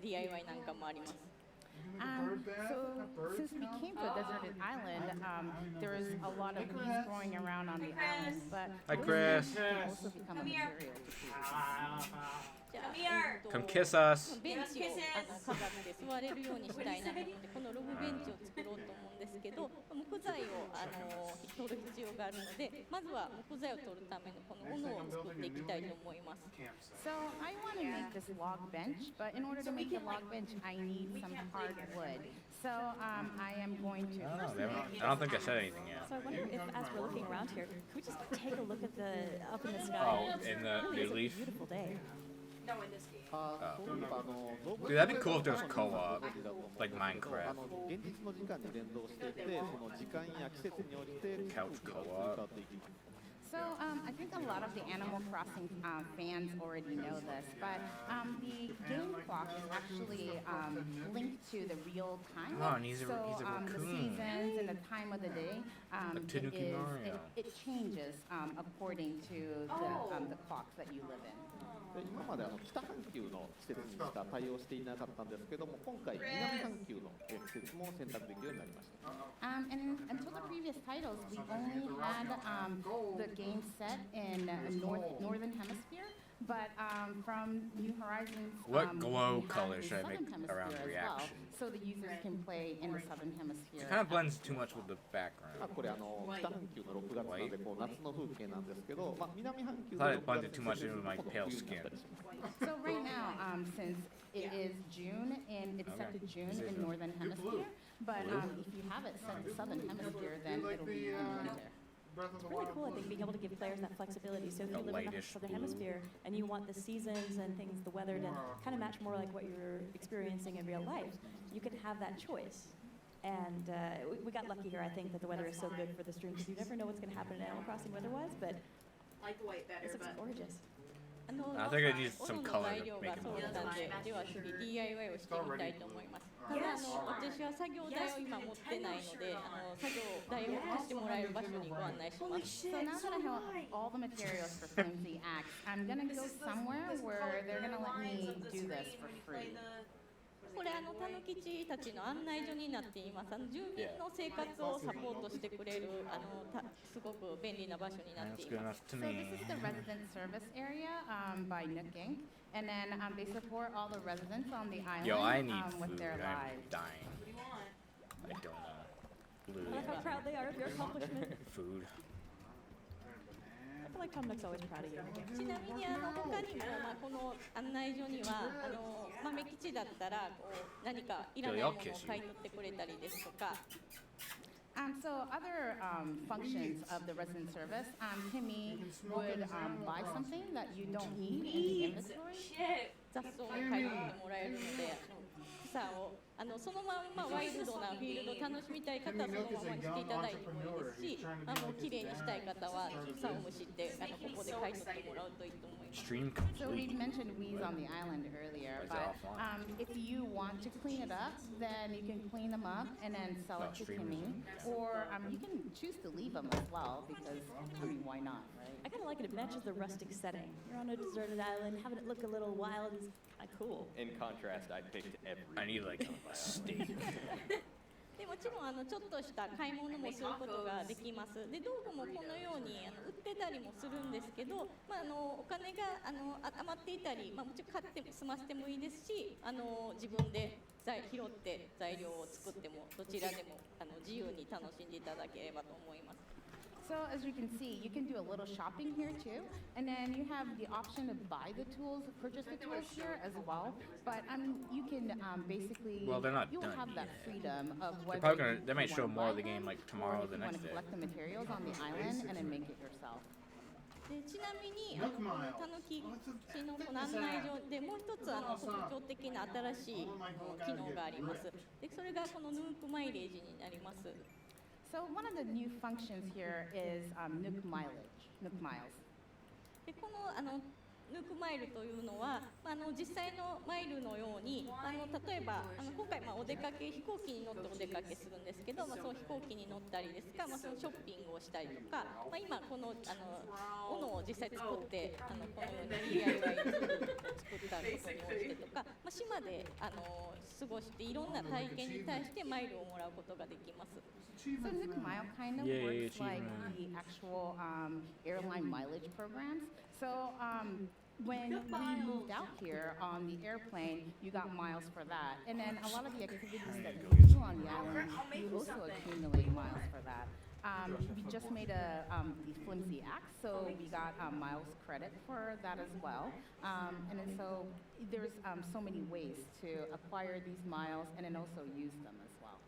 F: DIY なんかもあります。
I: So since we came to a deserted island, there is a lot of weeds growing around on the island, but
A: Hi, Chris.
I: can also become a material to
R: Come here.
A: Come kiss us.
F: ベンチを飾って座れるようにしたいなと思ってこのログベンチを作ろうと思うんですけど、木材を取る必要があるので、まずは木材を取るためのこの斧を作っていきたいと思います。
I: So I want to make this log bench, but in order to make the log bench, I need some hardwood. So I am going to.
A: I don't think I said anything yet.
K: So I wonder if, as we're looking around here, could we just take a look at the up in the sky?
A: Oh, in the
K: Really,
A: New Leaf?
K: it's a beautiful day.
R: No, in this game.
A: Dude, that'd be cool if there was co-op, like Minecraft. Couch co-op.
I: So I think a lot of the Animal Crossing fans already know this, but the game clock is actually linked to the real time.
A: Oh, and he's a
I: so the
A: raccoon.
I: seasons and the time of the day,
A: Like Tanuki Mario.
I: it changes according to the clock that you live in.
M: 今まで北半球の季節にしか対応していなかったんですけども、今回南半球の季節も選択できるようになりました。
I: And until the previous titles, we only had the game set in northern hemisphere. But from New Horizons,
A: What glow
I: we
A: color
I: have the
A: should I make
I: southern
A: around
I: hemisphere as
A: reaction?
I: well, so the users can play in the southern hemisphere.
A: It kind of blends too much with the background.
M: これ北半球の6月なので夏の風景なんですけど、南半球
A: I
M: の
A: thought it
M: 6
A: blended
M: 月
A: too much into my pale skin.
I: So right now, since it is June and it's set to June in northern hemisphere, but if you have it set to southern hemisphere, then it'll be in winter.
K: It's really cool, I think, being able to give players that flexibility. So if you live in the southern hemisphere and you want the seasons and things, the weather to kind of match more like what you're experiencing in real life, you can have that choice. And we got lucky here, I think, that the weather is so good for the stream, because you never know what's going to happen in Animal Crossing weather-wise, but
R: I like the white better,
K: this looks gorgeous.
A: I think I need some color to make it more.
F: では次 DIY をしてみたいと思います。ただ私は作業台を今持ってないので、作業台を貸してもらえる場所にご案内します。
I: So now that I have all the materials for Flimsy Axe, I'm gonna go somewhere where they're gonna let me do this for free.
F: これタヌキチたちの案内所になっています。住民の生活をサポートしてくれるすごく便利な場所になっています。
I: So this is the resident service area by Nook Inc. And then they support all the residents on the island
A: Yo, I need
I: with
A: food.
I: their
A: I'm
I: lives.
A: dying. I don't know.
K: I like how proud they are of your accomplishment.
A: Food.
K: I feel like Tom Nook's always proud of you.
F: ちなみに他にも、この案内所には豆吉だったら何かいらないものを買い取ってくれたりですとか。
I: So other functions of the resident service, Timmy would buy something that you don't need in the inventory.
F: 雑草を買い取ってもらえるので、草をそのまんまワイルドなフィールドを楽しみたい方はそのままにしていただいてもいいですし、綺麗にしたい方は草をむしってここで買い取ってもらうといいと思います。
I: So we mentioned weeds on the island earlier, but if you want to clean it up, then you can clean them up and then sell it to Timmy, or you can choose to leave them as well because why not, right?
K: I kind of like it. It matches the rustic setting. You're on a deserted island, having it look a little wild is kind of cool.
Q: In contrast, I picked every.
A: I need like a steak.
F: でもちろんちょっとした買い物もすることができます。で道具もこのように売ってたりもするんですけど、お金が余っていたり、もちろん買って済ませてもいいですし、自分で拾って材料を作ってもどちらでも自由に楽しんでいただければと思います。
I: So as you can see, you can do a little shopping here too, and then you have the option to buy the tools, purchase the tools here as well. But you can basically,
A: well, they're not
I: you'll
A: done
I: have that
A: yet.
I: freedom of
A: They're
I: whether
A: probably gonna, they might
I: you
A: show
I: wanna
A: more of
I: buy
A: the game
I: them,
A: like tomorrow or the
I: or if you
A: next
I: want to
A: day.
I: collect the materials on the island and then make it yourself.
F: でちなみにタヌキチのこの案内所でもう一つ特徴的な新しい機能があります。でそれがこのヌークマイレージになります。
I: So one of the new functions here is Nook mileage, Nook miles.
F: でこのヌークマイルというのは、実際のマイルのように例えば今回お出かけ飛行機に乗ってお出かけするんですけど、その飛行機に乗ったりですか、そのショッピングをしたりとか、今この斧を実際作ってこのように DIY 作ったことに応じてとか、島で過ごしていろんな体験に対してマイルをもらうことができます。
I: So Nook Mile kind of works like the actual airline mileage programs. So when we moved out here on the airplane, you got miles for that. And then a lot of the activities that you do on the island, you also accumulate miles for that. We just made the flimsy axe, so we got miles credit for that as well. And then so there's so many ways to acquire these miles and then also use them as well.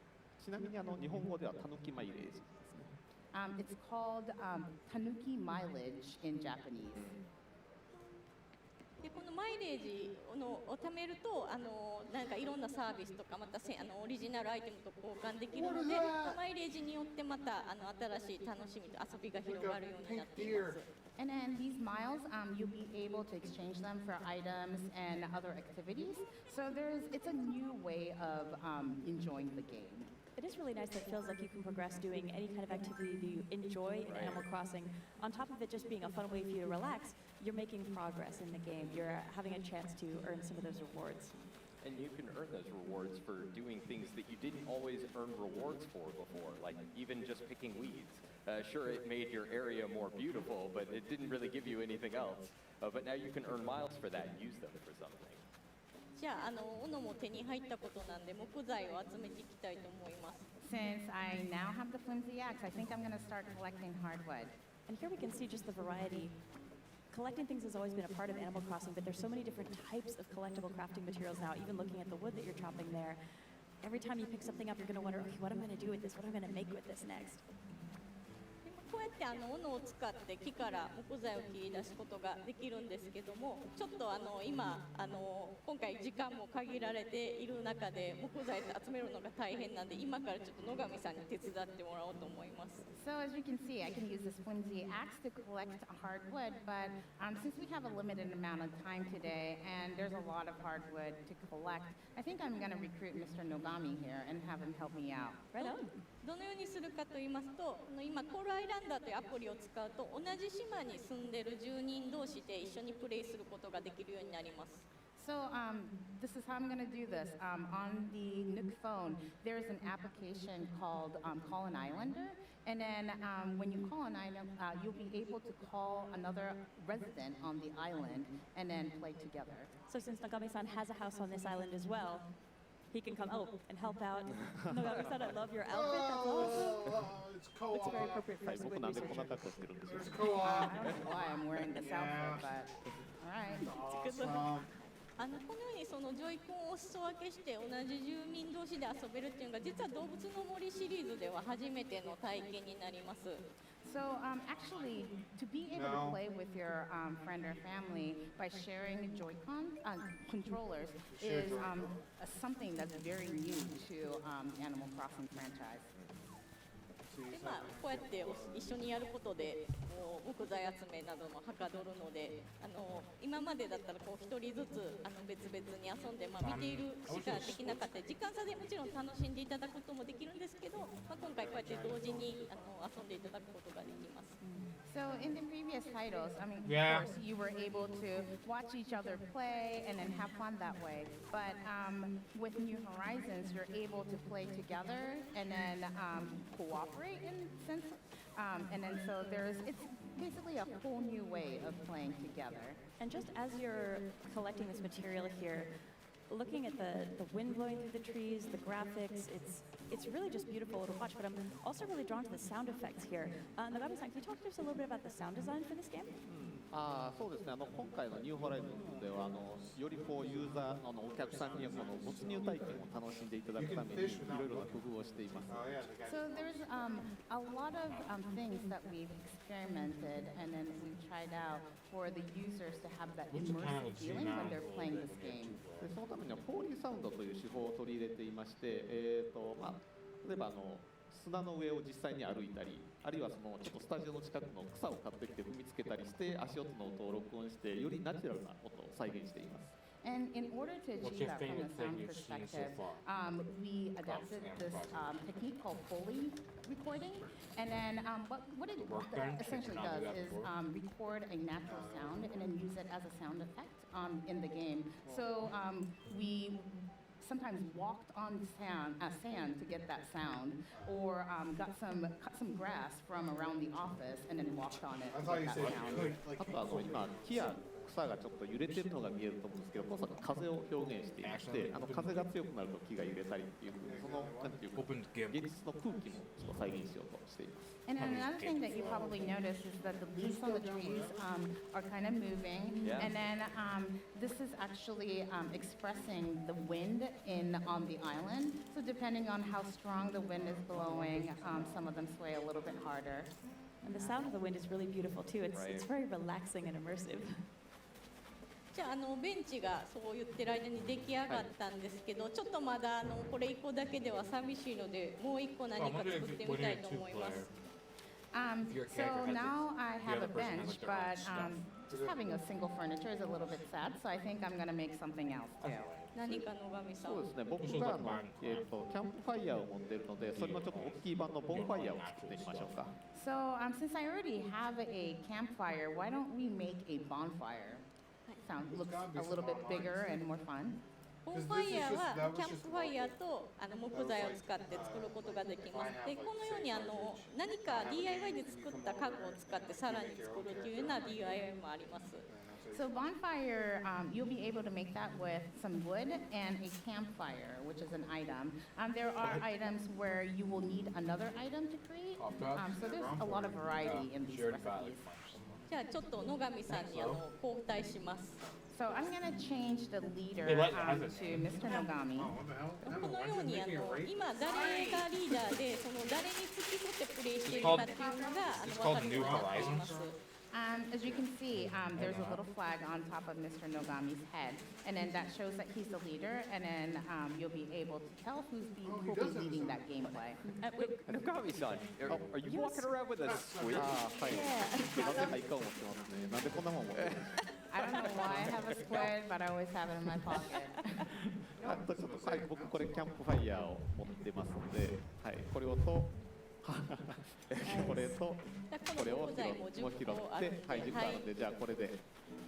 Q: ちなみに日本語ではタヌキマイレージですね。
I: It's called tanuki mileage in Japanese.
F: でこのマイレージを貯めるとなんかいろんなサービスとかまたオリジナルアイテムと交換できるので、マイレージによってまた新しい楽しみと遊びが広がるようになっています。
I: And then these miles, you'll be able to exchange them for items and other activities. So it's a new way of enjoying the game.
K: It is really nice that it feels like you can progress doing any kind of activity that you enjoy in Animal Crossing. On top of it just being a fun way for you to relax, you're making progress in the game. You're having a chance to earn some of those rewards.
Q: And you can earn those rewards for doing things that you didn't always earn rewards for before, like even just picking weeds. Sure, it made your area more beautiful, but it didn't really give you anything else. But now you can earn miles for that and use them for something.
F: じゃあ斧も手に入ったことなんで木材を集めていきたいと思います。
I: Since I now have the flimsy axe, I think I'm going to start collecting hardwood.
K: And here we can see just the variety. Collecting things has always been a part of Animal Crossing, but there's so many different types of collectible crafting materials now. Even looking at the wood that you're chopping there, every time you pick something up, you're going to wonder, okay, what am I going to do with this? What am I going to make with this next?
F: こうやって斧を使って木から木材を切り出すことができるんですけども、ちょっと今今回時間も限られている中で木材を集めるのが大変なんで、今からちょっと野上さんに手伝ってもらおうと思います。
I: So as you can see, I can use this flimsy axe to collect hardwood, but since we have a limited amount of time today and there's a lot of hardwood to collect, I think I'm going to recruit Mr. Nogami here and have him help me out.
K: Right on.
F: どのようにするかと言いますと、今コールアイランダーというアプリを使うと同じ島に住んでる住人同士で一緒にプレイすることができるようになります。
I: So this is how I'm going to do this. On the Nook phone, there's an application called Call an Islander. And then when you call an island, you'll be able to call another resident on the island and then play together.
K: So since Nogami-san has a house on this island as well, he can come and help out. Nogami-san, I love your outfit. That's awesome.
U: It's co-op.
K: It's very appropriate for Squid research.
U: There's co-op.
I: I don't know why I'm wearing this outfit, but all right.
K: It's a good look.
F: このようにそのジョイコンをお裾分けして同じ住民同士で遊べるっていうのが実は動物の森シリーズでは初めての体験になります。
I: So actually, to be able to play with your friend or family by sharing Joy-Con controllers is something that's very new to Animal Crossing franchise.
F: でこうやって一緒にやることで木材集めなどもはかどるので今までだったらこう一人ずつ別々に遊んで、見ているしかできなかった時間差でもちろん楽しんでいただくこともできるんですけど、今回こうやって同時に遊んでいただくことができます。
I: So in the previous titles, I mean,
A: Yeah.
I: of course, you were able to watch each other play and then have fun that way. But with New Horizons, you're able to play together and then cooperate in a sense. And then so it's basically a whole new way of playing together.
K: And just as you're collecting this material here, looking at the wind blowing through the trees, the graphics, it's really just beautiful to watch, but I'm also really drawn to the sound effects here. Nogami-san, can you talk to us a little bit about the sound design for this game?
C: そうですね。今回のニューホライズンではよりこうユーザーお客さんにこの没入体験を楽しんでいただくためにいろいろな工夫をしています。
I: So there's a lot of things that we've experimented and then we've tried out for the users to have that immersive feeling when they're playing this game.
C: でそのためにはポーリーサウンドという手法を取り入れていまして、例えば砂の上を実際に歩いたり、あるいはちょっとスタジオの近くの草を買ってきて踏みつけたりして足音の音を録音してよりナチュラルな音を再現しています。
I: And in order to achieve that from a sound perspective, we adapted this technique called Foley recording. And then what it essentially does is record a natural sound and then use it as a sound effect in the game. So we sometimes walked on sand to get that sound, or cut some grass from around the office and then walked on it to get that sound.
C: あと今木や草がちょっと揺れてるのが見えると思うんですけど、今作は風を表現していまして、風が強くなると木が揺れたりっていうそのなんていうか現実の空気もちょっと再現しようとしています。
I: And another thing that you probably noticed is that the leaves on the trees are kind of moving, and then this is actually expressing the wind on the island. So depending on how strong the wind is blowing, some of them sway a little bit harder.
K: And the sound of the wind is really beautiful too. It's very relaxing and immersive.
F: じゃあベンチがそう言ってる間に出来上がったんですけど、ちょっとまだこれ1個だけでは寂しいので、もう1個何か作ってみたいと思います。
I: So now I have a bench, but just having a single furniture is a little bit sad. So I think I'm going to make something else too.
F: 何か野上さん。
C: そうですね。僕がキャンプファイヤーを持っているので、それのちょっと大きい版のボンファイヤーを作ってみましょうか。
I: So since I already have a campfire, why don't we make a bonfire? Looks a little bit bigger and more fun.
F: ボンファイヤーはキャンプファイヤーと木材を使って作ることができます。で、このように何か DIY で作った家具を使ってさらに作るというような DIY もあります。
I: So bonfire, you'll be able to make that with some wood and a campfire, which is an item. There are items where you will need another item to create. So there's a lot of variety in these recipes.
F: じゃあちょっと野上さんに交代します。
I: So I'm going to change the leader to Mr. Nogami.
F: このように今誰がリーダーでその誰に付き添ってプレイしているかっていうのが分かるようになっています。
I: As you can see, there's a little flag on top of Mr. Nogami's head, and then that shows that he's the leader, and then you'll be able to tell who'll be leading that gameplay.
Q: Nogami-san, are you walking around with a squid?
I: I don't know why I have a squid, but I always have it in my pocket.
C: 僕これキャンプファイヤーを持ってますので、はい、これをとこれとこれをもう拾って、はい、10個あるんで、じゃあこれで。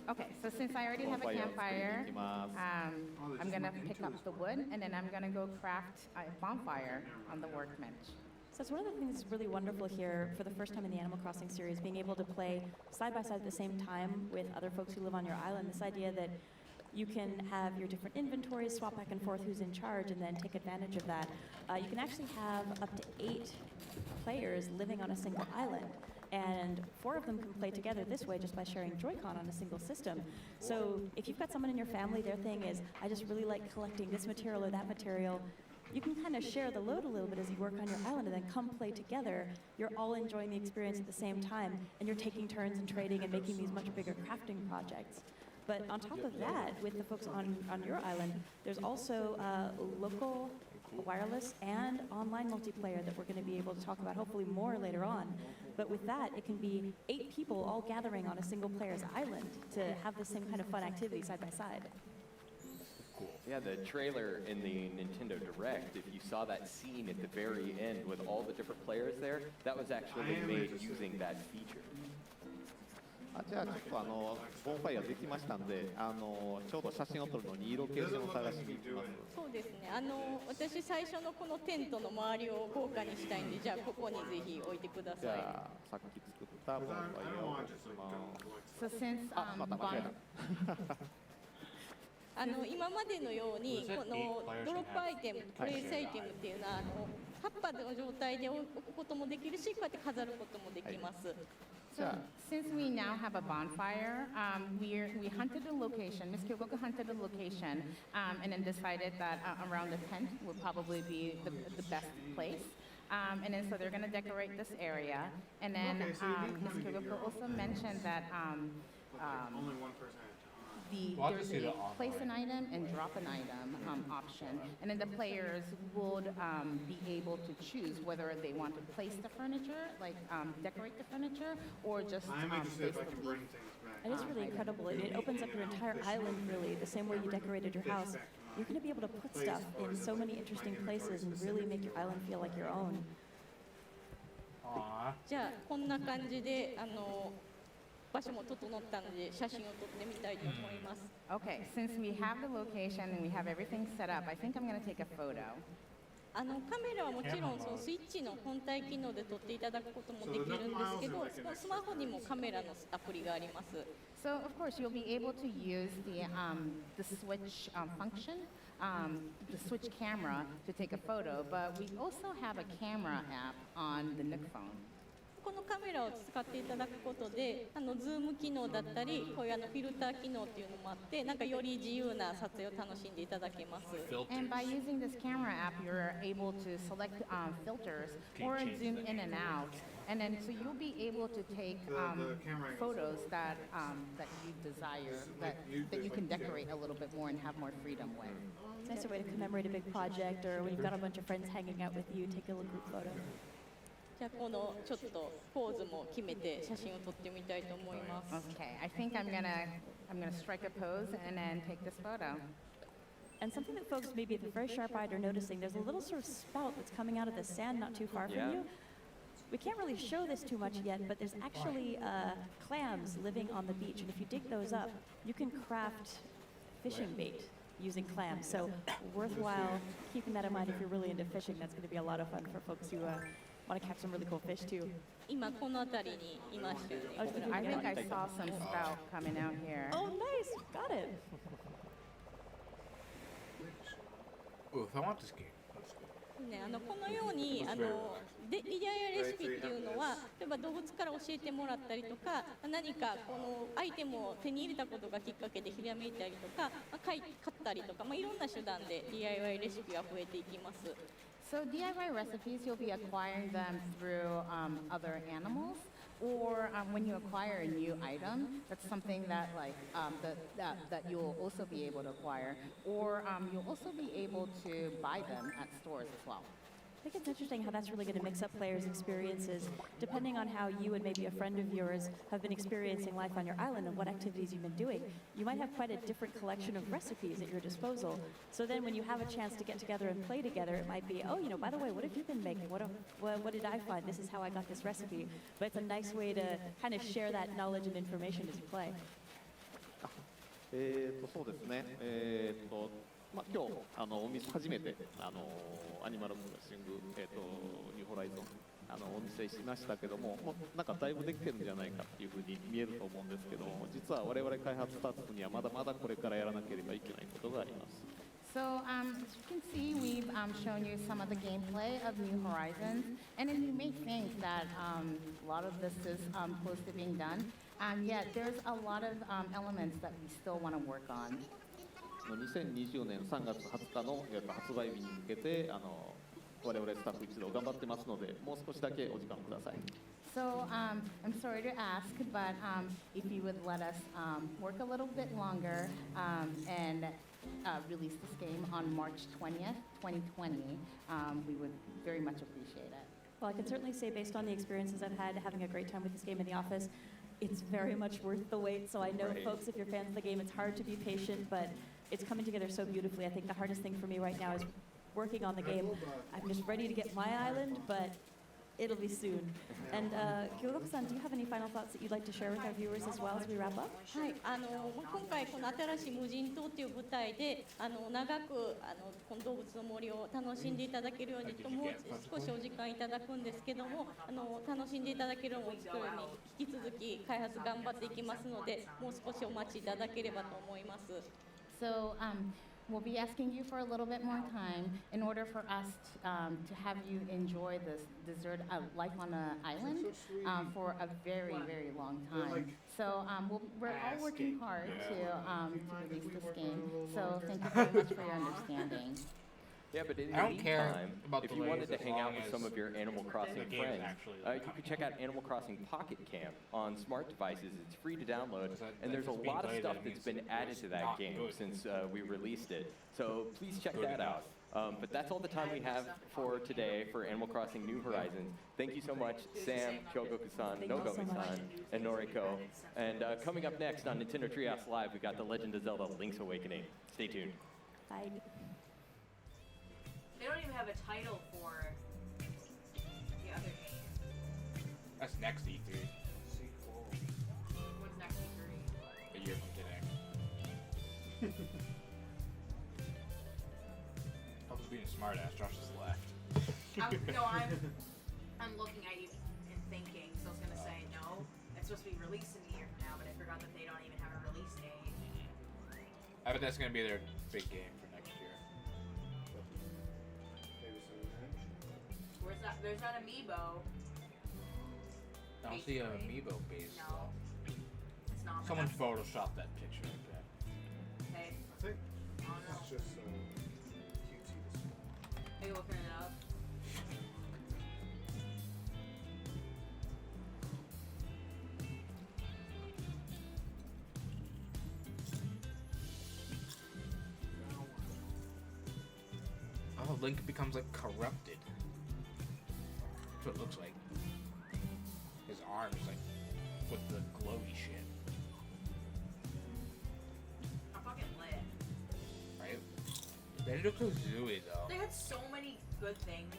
I: Okay, so since I already have a campfire, I'm gonna pick up the wood and then I'm gonna go craft a bonfire on the workbench.
K: So that's one of the things that's really wonderful here for the first time in the Animal Crossing series, being able to play side by side at the same time with other folks who live on your island. This idea that you can have your different inventories, swap back and forth who's in charge, and then take advantage of that. You can actually have up to 8 players living on a single island. And 4 of them can play together this way just by sharing Joy-Con on a single system. So if you've got someone in your family, their thing is, I just really like collecting this material or that material, you can kind of share the load a little bit as you work on your island and then come play together. You're all enjoying the experience at the same time, and you're taking turns and trading and making these much bigger crafting projects. But on top of that, with the folks on your island, there's also local wireless and online multiplayer that we're going to be able to talk about hopefully more later on. But with that, it can be 8 people all gathering on a single player's island to have the same kind of fun activity side by side.
Q: Cool. Yeah, the trailer in the Nintendo Direct, if you saw that scene at the very end with all the different players there, that was actually made using that feature.
C: じゃあちょっとボンファイアできましたんで、ちょうど写真を撮るのにいいロケーションを探しに行きます。
F: そうですね。私最初のこのテントの周りを豪華にしたいんで、じゃあここにぜひ置いてください。
C: じゃあさっき作ったボンファイアを置きます。
I: So since
C: また間違えた。
F: 今までのようにこのドロップアイテム、プレイスアイテムっていうのは葉っぱの状態で置くこともできるし、こうやって飾ることもできます。
I: So since we now have a bonfire, we hunted a location. Ms. Kyogoku hunted a location and then decided that around the tent would probably be the best place. And then so they're going to decorate this area. And then Ms. Kyogoku also mentioned that
U: only one person.
I: There's a place an item and drop an item option, and then the players would be able to choose whether they want to place the furniture, like decorate the furniture, or just place the leaf.
K: It is really incredible. It opens up your entire island, really, the same way you decorated your house. You're going to be able to put stuff in so many interesting places and really make your island feel like your own.
F: じゃあこんな感じで場所も整ったので写真を撮ってみたいと思います。
I: Okay, since we have the location and we have everything set up, I think I'm going to take a photo.
F: カメラはもちろんそのスイッチの本体機能で撮っていただくこともできるんですけど、スマホにもカメラのアプリがあります。
I: So of course you'll be able to use the switch function, the switch camera to take a photo, but we also have a camera app on the Nook phone.
F: このカメラを使っていただくことで、ズーム機能だったり、こういうフィルター機能っていうのもあって、なんかより自由な撮影を楽しんでいただけます。
I: And by using this camera app, you're able to select filters or zoom in and out, and then so you'll be able to take photos that you desire, that you can decorate a little bit more and have more freedom with.
K: It's a nice way to commemorate a big project, or when you've got a bunch of friends hanging out with you, take a little group photo.
F: じゃあこのちょっとポーズも決めて写真を撮ってみたいと思います。
I: Okay, I think I'm gonna strike a pose and then take this photo.
K: And something that folks maybe if they're very sharp-eyed are noticing, there's a little sort of spout that's coming out of the sand not too far from you. We can't really show this too much yet, but there's actually clams living on the beach, and if you dig those up, you can craft fishing bait using clams. So worthwhile keeping that in mind if you're really into fishing. That's going to be a lot of fun for folks who want to catch some really cool fish too.
F: 今この辺りにいましたよね。
I: I think I saw some spout coming out here.
K: Oh, nice! Got it.
A: Oh, if I want this game.
F: ね、このようにDIY レシピっていうのは例えば動物から教えてもらったりとか何かこのアイテムを手に入れたことがきっかけでひらめいたりとか買ったりとか、いろんな手段で DIY レシピが増えていきます。
I: So DIY recipes, you'll be acquiring them through other animals, or when you acquire a new item, that's something that that you'll also be able to acquire, or you'll also be able to buy them at stores as well.
O: think it's interesting how that's really going to mix up players' experiences, depending on how you and maybe a friend of yours have been experiencing life on your island and what activities you've been doing. You might have quite a different collection of recipes at your disposal. So then when you have a chance to get together and play together, it might be, oh, by the way, what have you been making? What did I find? This is how I got this recipe. But it's a nice way to kind of share that knowledge and information as you play.
T: そうですね。今日お店初めてアニマルクロッシングニューホライゾンお見せしましたけども、なんかだいぶできてるんじゃないかっていうふうに見えると思うんですけども、実は我々開発スタッフにはまだまだこれからやらなければいけないことがあります。
I: So, as you can see, we've shown you some of the gameplay of New Horizons, and then you may think that a lot of this is close to being done, yet there's a lot of elements that we still want to work on.
T: 2020年3月20日の発売日に向けて我々スタッフ一同頑張ってますので、もう少しだけお時間ください。
I: So, I'm sorry to ask, but if you would let us work a little bit longer and release this game on March 20th, 2020, we would very much appreciate it.
O: Well, I can certainly say, based on the experiences I've had having a great time with this game in the office, it's very much worth the wait. So I know, folks, if you're fans of the game, it's hard to be patient, but it's coming together so beautifully. I think the hardest thing for me right now is working on the game. I'm just ready to get my island, but it'll be soon. And Kyoroku-san, do you have any final thoughts that you'd like to share with our viewers as well as we wrap up?
F: はい、今回この新しい無人島という舞台で長くこの動物の森を楽しんでいただけるようにともう少しお時間いただくんですけども、楽しんでいただけるのを作るに引き続き開発頑張っていきますので、もう少しお待ちいただければと思います。
I: So, we'll be asking you for a little bit more time in order for us to have you enjoy this desert life on an island for a very, very long time. So we're all working hard to release this game. So thank you very much for your understanding.
Q: Yeah, but in the
A: I don't care
Q: meantime,
A: about
Q: if
A: the
Q: you wanted
A: layers
Q: to
A: as
Q: hang out
A: long
Q: with
A: as
Q: some of your Animal Crossing
A: the
Q: friends,
A: game's actually
Q: you could check out Animal Crossing Pocket Camp on smart devices. It's free to download, and there's a lot of stuff that's been added to that game since we released it. So please check that out. But that's all the time we have for today for Animal Crossing New Horizons. Thank you so much, Sam, Kyogoku-san, Nogomi-san, and Noriko. And coming up next on Nintendo Treehouse Live, we got The Legend of Zelda: Link's Awakening. Stay tuned.
O: Bye.
R: They don't even have a title for the other game.
A: That's next E3.
R: What's next E3?
A: A year from today. I was being a smartass. Josh just left.
R: I'm looking at you and thinking. So I was gonna say no. It's supposed to be released in a year from now, but I forgot that they don't even have a release date.
A: I bet that's gonna be their big game for next year.
R: Where's that? There's that amiibo.
A: I don't see an amiibo base.
R: No. It's not.
A: Someone photoshopped that picture like that.
R: Hey.
U: I think it's just cutesy to small.
R: Are you looking it up?
A: Oh, Link becomes like corrupted. That's what it looks like. His arms like with the glowy shit.
R: I'm fucking lit.
A: Right? Banjo-Kazooie though.
R: They had so many good things.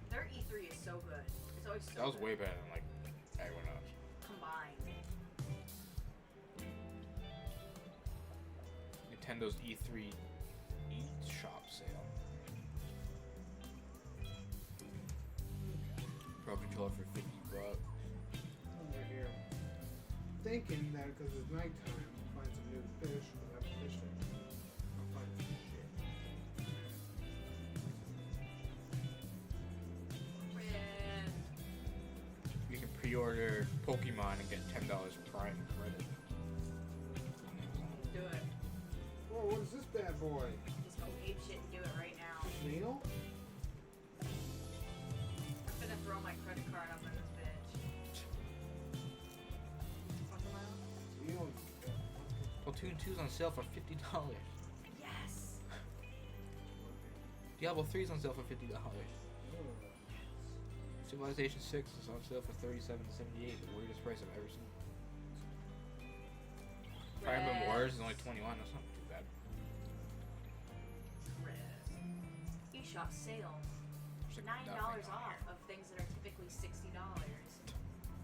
R: Their E3 is so good. It's always so
A: That was
R: good.
A: way better than like everyone else.
R: Combined.
A: Nintendo's E3 eShop sale. Pro controller for $50.
U: Over here. Thinking that because it's nighttime, I'll find some new fish, but I'm fishing. I'll find some shit.
A: You can pre-order Pokemon and get $10 Prime credit.
R: Do it.
U: Whoa, what is this bad boy?
R: Just go ape shit and do it right now.
U: Snail?
R: I'm gonna throw my credit card up in this bitch. What's the matter?
U: Snail?
A: Platoon 2's on sale for $50.
R: Yes!
A: Diablo 3 is on sale for $50. Civilization 6 is on sale for $37.78, the weirdest price I've ever seen. Fire Emblem Warriors is only $21. That's not too bad.
R: eShop sale. $9 off of things that are typically $60.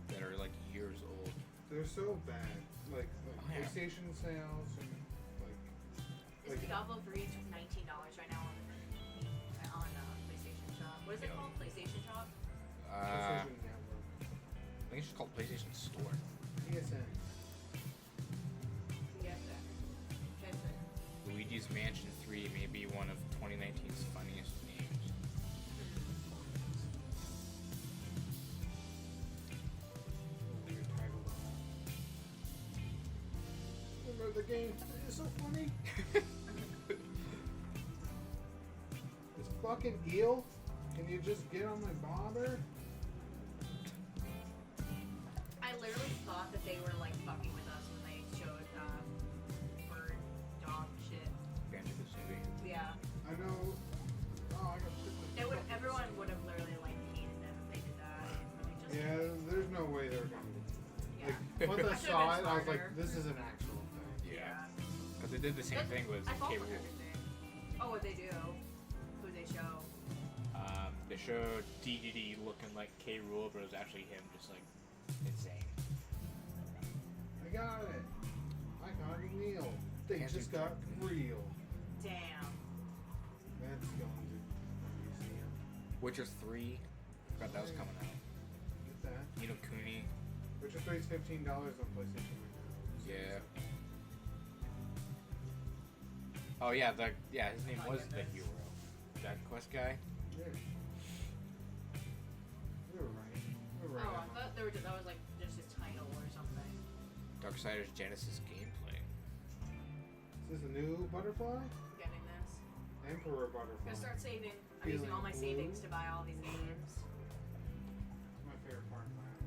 A: That are like years old.
U: They're so bad. Like PlayStation sales and
R: Is Diablo 3 $19 right now on PlayStation Shop? What is it called? PlayStation Shop?
U: PlayStation Network.
A: I think it's just called PlayStation Store.
U: PSN.
A: Luigi's Mansion 3 may be one of 2019's funniest games.
U: Remember the game? It's so funny. This fucking eel? Can you just get on my bobber?
R: I literally thought that they were like fucking with us when they showed bird dog shit. Yeah.
U: I know. Oh, I got
R: everyone would have literally like hated them if they did that.
U: Yeah, there's no way they're gonna.
R: Yeah.
U: Like, once I saw it, I was like, this is an actual thing.
A: Yeah. Because they did the same thing with K. Rool.
R: Oh, what they do? Who they show?
A: They showed DDD looking like K. Rool, but it was actually him just like insane.
U: I got it. Iconic meal. They just got real.
R: Damn.
U: That's going to the museum.
A: Witcher 3. Forgot that was coming out.
U: Get that.
A: Ni no Kuni.
U: Witcher 3 is $15 on PlayStation right now.
A: Yeah. Oh yeah, his name was the hero. That quest guy.
U: Yeah. You were right. You were right.
R: Oh, I thought that was like just his title or something.
A: Darksiders Genesis gameplay.
U: Is this a new butterfly?
R: I'm getting this.
U: Emperor butterfly.
R: I'm gonna start saving. I'm using all my savings to buy all these games.
U: My favorite part of that.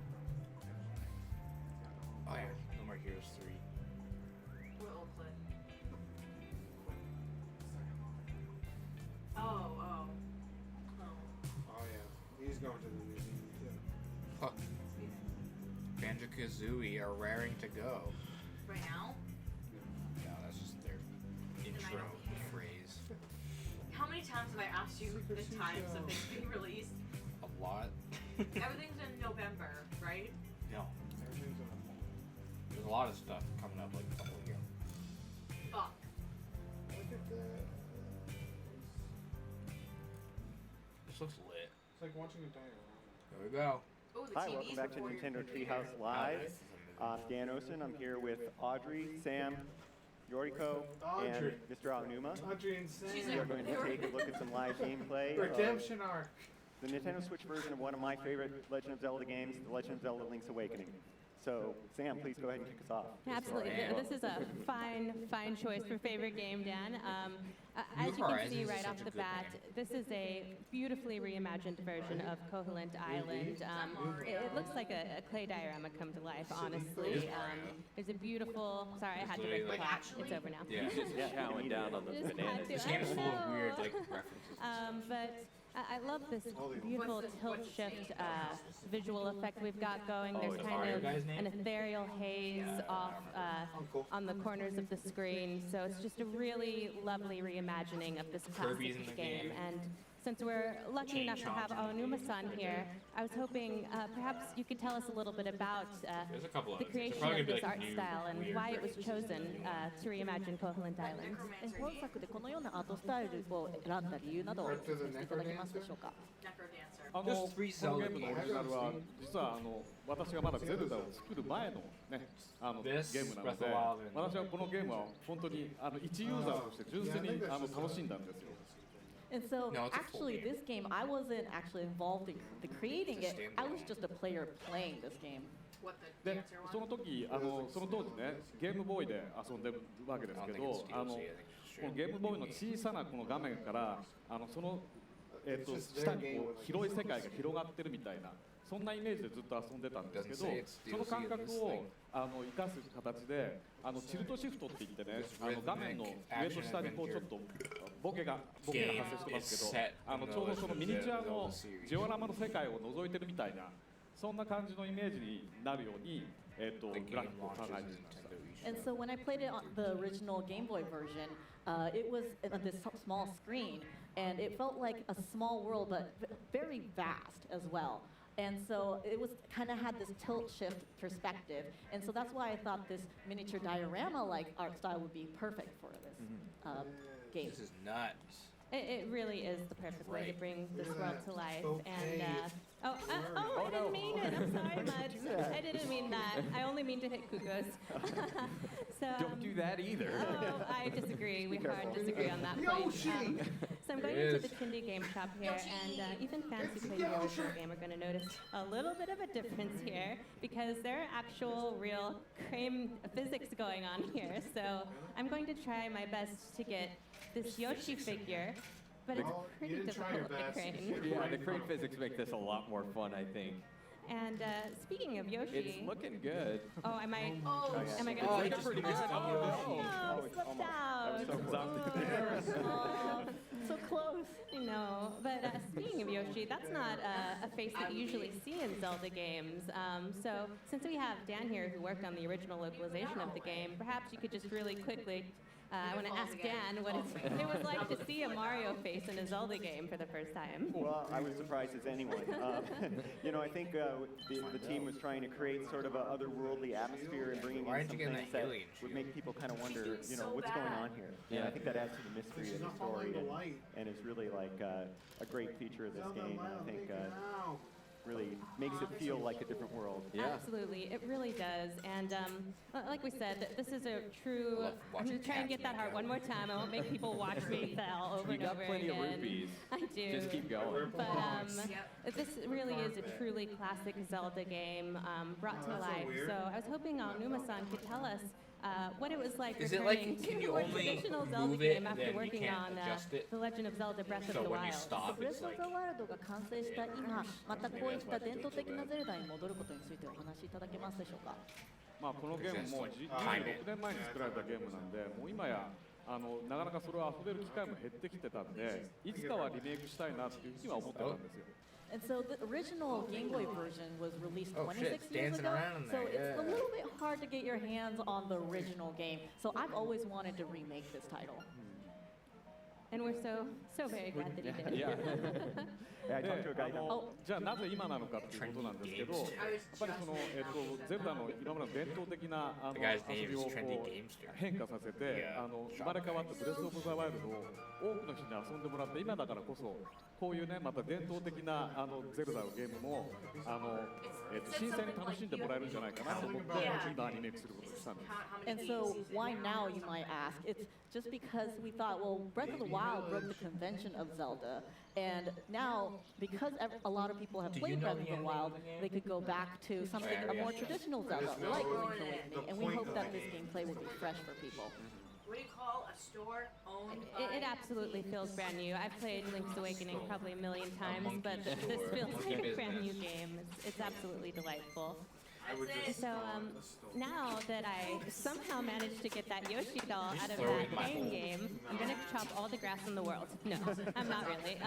A: Oh yeah, No More Heroes 3.
R: What old clip? Oh.
U: Oh yeah, he's going to the museum too.
A: Huh. Banjo-Kazooie are raring to go.
R: Right now?
A: No, that's just their intro phrase.
R: How many times have I asked you the times of things being released?
A: A lot.
R: Everything's in November, right?
A: No. Everything's in the fall. There's a lot of stuff coming up like a couple of years.
R: Fuck.
U: Look at that.
A: This looks lit.
U: It's like watching a diorama.
A: There we go.
R: Ooh, the
D: Hi,
R: TVs
D: welcome back to
R: before your
D: Nintendo
R: computer.
D: Treehouse Live. Dan Osen, I'm here with Audrey, Sam, Yoriko, and Mr. Aonuma.
U: Audrey and Sam.
D: We are going to take a look at some live gameplay
U: Redemption arc.
D: The Nintendo Switch version of one of my favorite Legend of Zelda games, The Legend of Zelda Link's Awakening. So, Sam, please go ahead and kick us off.
J: Absolutely. This is a fine choice for favorite game, Dan. As you can see right off the bat, this is a beautifully reimagined version of Koholint Island. It looks like a clay diorama come to life, honestly. There's a beautiful... Sorry, I had to break the clock. It's over now.
Q: Yeah, just chowing down on those bananas.
A: This game is full of weird references.
J: But I love this beautiful tilt shift visual effect we've got going. There's kind of an ethereal haze off on the corners of the screen, so it's just a really lovely reimagining of this classic game. And since we're lucky enough to have Aonuma-san here, I was hoping perhaps you could tell us a little bit about the creation of this art style and why it was chosen to reimagine Koholint Island.
O: 本作でこのようなアートスタイルを選んだ理由などを説明していただけますでしょうか。
T: このゲームのオリジナルは実は私がまだゼルダを作る前のねゲームなので、私はこのゲームは本当に一ユーザーとして純粋に楽しんだんですよ。
O: And so, actually, this game, I wasn't actually involved in the creating it. I was just a player playing this game.
T: で、その時、その当時ね、ゲームボーイで遊んでるわけですけど、このゲームボーイの小さなこの画面から、その下にこう広い世界が広がってるみたいな、
M: そんなイメージでずっと遊んでたんですけど、その感覚を生かす形でチルトシフトって言ってね、画面の上と下にこうちょっとボケが発生してますけど、ちょうどそのミニチュアのジオラマの世界を覗いてるみたいな、そんな感じのイメージになるようにグラフィックを考えてみました。
O: And so when I played it on the original Game Boy version, it was on this small screen, and it felt like a small world, but very vast as well. And so it was kind of had this tilt shift perspective, and so that's why I thought this miniature diorama-like art style would be perfect for this game.
A: This is nuts.
J: It really is the perfect way to bring this world to life. And I didn't mean it. I'm sorry, Mud. I didn't mean that. I only mean to hit Kukos. So
Q: don't do that either.
J: Oh, I disagree. We hard disagree on that point. So I'm going into the Kindy game shop here, and even fans who play the original game are going to notice a little bit of a difference here because there are actual, real crane physics going on here. So I'm going to try my best to get this Yoshi figure, but it's pretty difficult with the crane.
Q: Yeah, the crane physics make this a lot more fun, I think.
J: And speaking of Yoshi,
Q: it's looking good.
J: Oh, am I? Am I going
Q: to?
J: Oh,
Q: pretty good.
J: Oh, slipped out.
O: So close.
J: You know, but speaking of Yoshi, that's not a face that you usually see in Zelda games. So since we have Dan here who worked on the original localization of the game, perhaps you could just really quickly. I want to ask Dan what it was like to see a Mario face in a Zelda game for the first time.
D: Well, I was surprised as anyone. You know, I think the team was trying to create sort of an otherworldly atmosphere and bringing in some things that would make people kind of wonder, you know, what's going on here. Yeah, and I think that adds to the mystery of the story and is really like a great feature of this game. And I think really makes it feel like a different world.
J: Yeah. Absolutely, it really does. And like we said, this is a true. I'm going to try and get that heart one more time. I won't make people watch me fail over and over again.
Q: You got plenty of rupees.
J: I do.
Q: Just keep going.
J: But this really is a truly classic Zelda game brought to life. So I was hoping Numa-san could tell us what it was like returning to a more traditional Zelda game after working on The Legend of Zelda Breath of the Wild.
O: Breath of the Wild が完成した今、またこういった伝統的なゼルダに戻ることについてお話しいただけますでしょうか。
M: まあこのゲームも26年前に作られたゲームなんで、もう今やなかなかそれを遊べる機会も減ってきてたんで、いつかはリメイクしたいなっていうふうには思ってたんですよ。
O: And so the original Game Boy version was released 26 years ago, so it's a little bit hard to get your hands on the original game. So I've always wanted to remake this title.
J: And we're so very glad that he did.
D: Yeah. I talked to a guy.
M: じゃあなぜ今なのかっていうことなんですけど、やっぱりそのゼルダの今までの伝統的な遊びを変化させて生まれ変わったブレスオブザワイルドを多くの人に遊んでもらって今だからこそこういうねまた伝統的なゼルダのゲームも新鮮に楽しんでもらえるんじゃないかなと思って今リメイクすることにしたんです。
O: And so why now, you might ask? It's just because we thought, well, Breath of the Wild broke the convention of Zelda, and now because a lot of people have played Breath of the Wild, they could go back to something a more traditional Zelda, like Link's Awakening, and we hope that this gameplay will be fresh for people.
R: What do you call a store owned by?
J: It absolutely feels brand new. I've played Link's Awakening probably a million times, but this feels like a brand new game. It's absolutely delightful. So now that I somehow managed to get that Yoshi doll out of that main game, I'm going to chop all the grass in the world. No, I'm not really.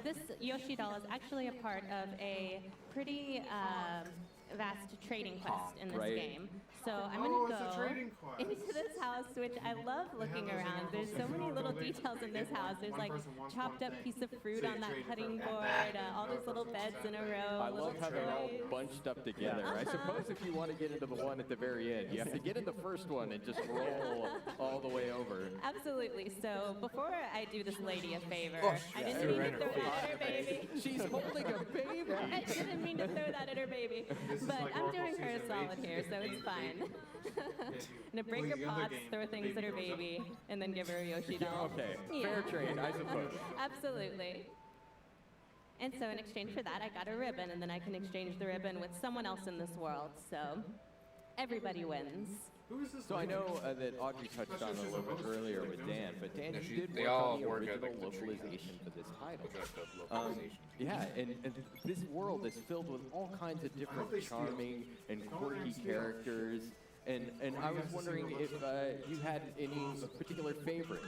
J: This Yoshi doll is actually a part of a pretty vast trading quest in this game. So I'm going to go into this house, which I love looking around. There's so many little details in this house. There's like chopped up piece of fruit on that cutting board, all those little beds in a row.
Q: I love how they're all bunched up together. I suppose if you want to get into the one at the very end, you have to get in the first one and just roll all the way over.
J: Absolutely. So before I do this lady a favor, I didn't mean to throw that at her baby.
Q: She's holding a baby.
J: I didn't mean to throw that at her baby. But I'm doing her a solid here, so it's fine. I'm gonna break her pots, throw things at her baby, and then give her a Yoshi doll.
Q: Okay, fair trade, I suppose.
J: Absolutely. And so in exchange for that, I got a ribbon, and then I can exchange the ribbon with someone else in this world. So everybody wins.
B: So I know that Audrey touched on it a little bit earlier with Dan, but Dan, you did
A: they
B: work
A: all
B: on the
A: work at,
B: original
A: like, the
B: localization for this title.
A: Localization.
B: Yeah, and this world is filled with all kinds of different charming and quirky characters. And I was wondering if you had any particular favorite.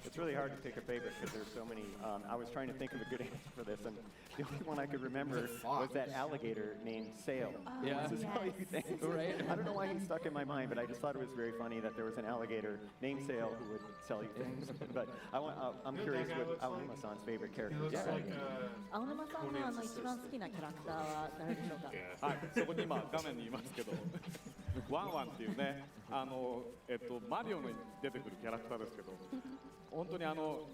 D: It's really hard to pick a favorite because there's so many. I was trying to think of a good answer for this, and the only one I could remember was that alligator named Sail.
B: Yeah.
D: This is all you think, right? I don't know why he stuck in my mind, but I just thought it was very funny that there was an alligator named Sail who would sell you things. But I'm curious what Aonuma-san's favorite character is.
O: 青沼さんの一番好きなキャラクターは誰でしょうか。
C: はい、そこに今画面にいますけど、ワンワンっていうね、マリオに出てくるキャラクターですけど、本当に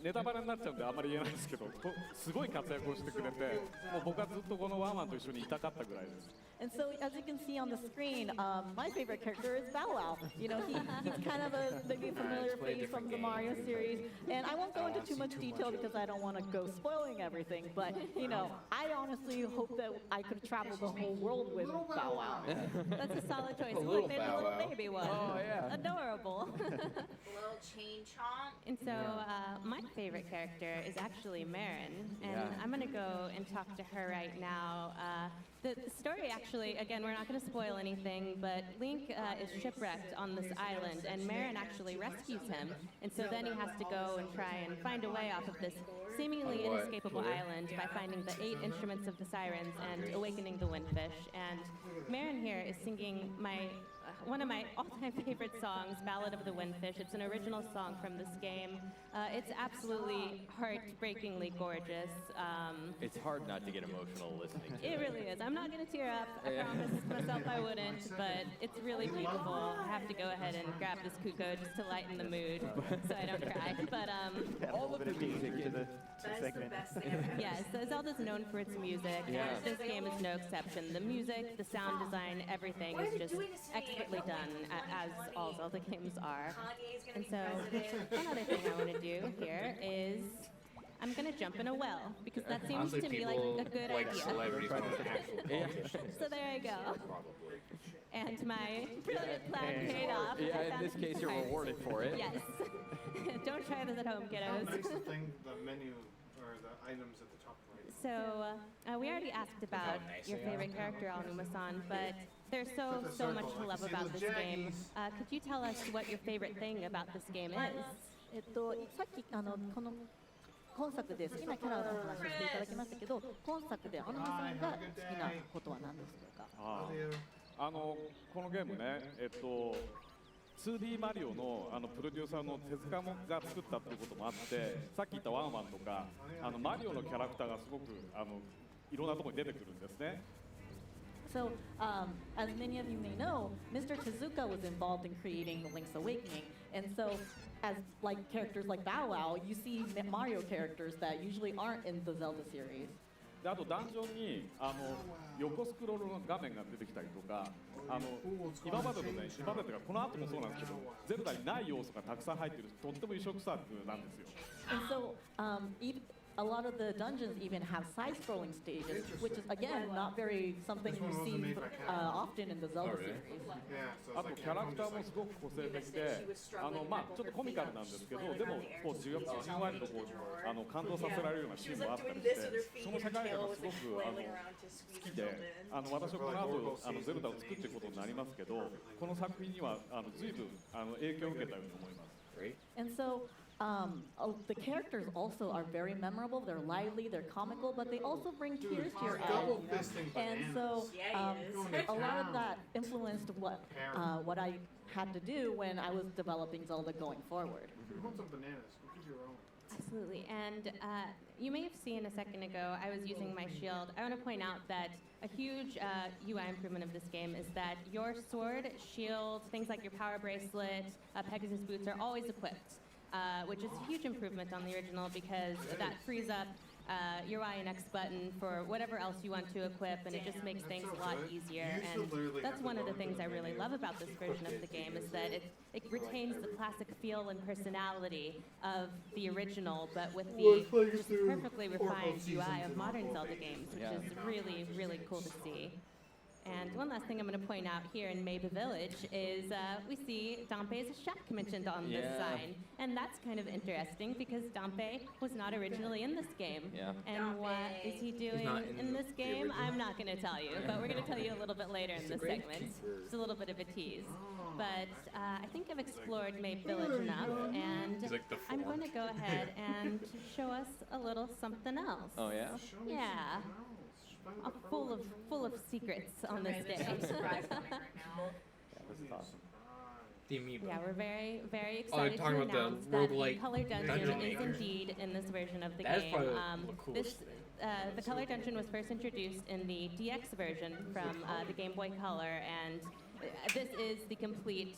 C: ネタバレになっちゃうんであんまり言えないんですけど、すごい活躍をしてくれて、もう僕はずっとこのワンワンと一緒にいたかったぐらいです。
O: And so, as you can see on the screen, my favorite character is Bow Wow. You know, he's kind of maybe a familiar face from the Mario series. And I won't go into too much detail because I don't want to go spoiling everything. But, you know, I honestly hope that I could travel the whole world with Bow Wow.
J: That's a solid choice.
A: Little
J: Look, there's a
A: Bow
J: little
A: Wow.
J: baby one.
B: Oh, yeah.
J: Adorable.
R: Little chain chomp.
J: And so my favorite character is actually Marin, and I'm going to go and talk to her right now. The story actually, again, we're not going to spoil anything, but Link is shipwrecked on this island, and Marin actually rescues him, and so then he has to go and try and find a way off of this seemingly inescapable island by finding the 8 instruments of the sirens and awakening the windfish. And Marin here is singing one of my all-time favorite songs, Ballad of the Windfish. It's an original song from this game. It's absolutely heartbreakingly gorgeous.
B: It's hard not to get emotional listening to
J: It really is. I'm not going to tear up. I promised myself I wouldn't, but it's really beautiful. I have to go ahead and grab this Kuko just to lighten the mood so I don't cry. But
B: all of the music
D: to the segment.
J: yes, so Zelda's known for its music, and this game is no exception. The music, the sound design, everything is just expertly done, as all Zelda games are. And so one other thing I want to do here is I'm going to jump in a well, because that seems to me like a good idea.
A: Celebrities want actual politicians.
J: So there I go. And my brilliant plan paid off.
B: Yeah, in this case, you're rewarded for it.
J: Yes. Don't try this at home, kiddos.
U: The menu or the items at the top right.
J: So we already asked about your favorite character, Aonuma-san, but there's so much to love about this game. Could you tell us what your favorite thing about this game is?
O: さっきこの今作で好きなキャラの話をしていただきましたけど、今作で青沼さんが好きなことは何でしょうか。
C: このゲームね、2D マリオのプロデューサーの手塚が作ったっていうこともあって、さっき言ったワンワンとかマリオのキャラクターがすごくいろんなところに出てくるんですね。
O: So, as many of you may know, Mr. Tezuka was involved in creating Link's Awakening, and so, as like characters like Bow Wow, you see Mario characters that usually aren't in the Zelda series.
C: であとダンジョンに横スクロールの画面が出てきたりとか、今までのね、今までがこの後もそうなんですけど、ゼルダにない要素がたくさん入ってる、とっても異色作なんですよ。
O: And so, a lot of the dungeons even have side-scrolling stages, which is again not very something you see often in the Zelda series.
C: あとキャラクターもすごく個性的で、まあちょっとコミカルなんですけど、でもこうじんわりとこう感動させられるようなシーンもあったりして、その世界観がすごく好きで、私はこの後ゼルダを作っていくことになりますけど、この作品には随分影響を受けたように思います。
O: And so. The characters also are very memorable. They're lively, they're comical, but they also bring tears to your eyes. And so a lot of that influenced what I had to do when I was developing Zelda going forward.
U: You want some bananas? We'll give you your own.
J: Absolutely. And you may have seen a second ago, I was using my shield. I want to point out that a huge UI improvement of this game is that your sword, shield, things like your power bracelet, Pegasus boots are always equipped. Which is a huge improvement on the original because that frees up your Y and X button for whatever else you want to equip, and it just makes things a lot easier. And that's one of the things I really love about this version of the game is that it retains the classic feel and personality of the original, but with the just perfectly refined UI of modern Zelda games, which is really, really cool to see. And one last thing I'm going to point out here in Mayba Village is we see Dompe's shack mentioned on this sign. And that's kind of interesting because Dompe was not originally in this game.
Q: Yeah.
J: And what is he doing in this game? I'm not going to tell you, but we're going to tell you a little bit later in this segment. Just a little bit of a tease. But I think I've explored Mayba Village enough, and I'm going to go ahead and show us a little something else.
Q: Oh, yeah?
J: Yeah. Full of secrets on this day. Yeah, we're very, very excited to announce that the Color Dungeon is indeed in this version of the game. The Color Dungeon was first introduced in the DX version from the Game Boy Color, and this is the complete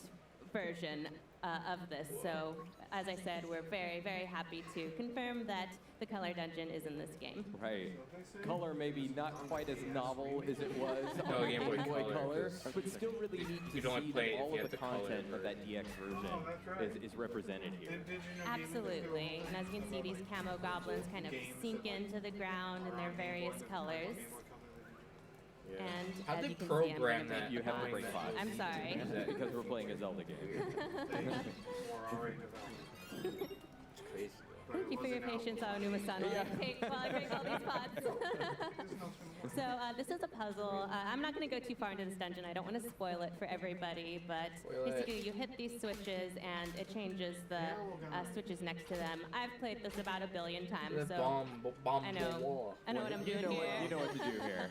J: version of this. So, as I said, we're very, very happy to confirm that the Color Dungeon is in this game.
Q: Right. Color maybe not quite as novel as it was on Game Boy Color, but still really neat to see that all of the content of that DX version is represented here.
J: Absolutely. And as you can see, these camo goblins kind of sink into the ground in their various colors. And
A: how
J: as
A: they
J: you can
A: program
J: see,
A: that?
Q: You have to break spots.
J: I'm sorry.
Q: Because we're playing a Zelda game.
A: Crazy.
J: Thank you for your patience, Aonuma-san. While I break all these pots. So this is a puzzle. I'm not going to go too far into this dungeon. I don't want to spoil it for everybody, but basically you hit these switches and it changes the switches next to them. I've played this about 1 billion times, so I know what I'm doing here.
Q: You know what to do here.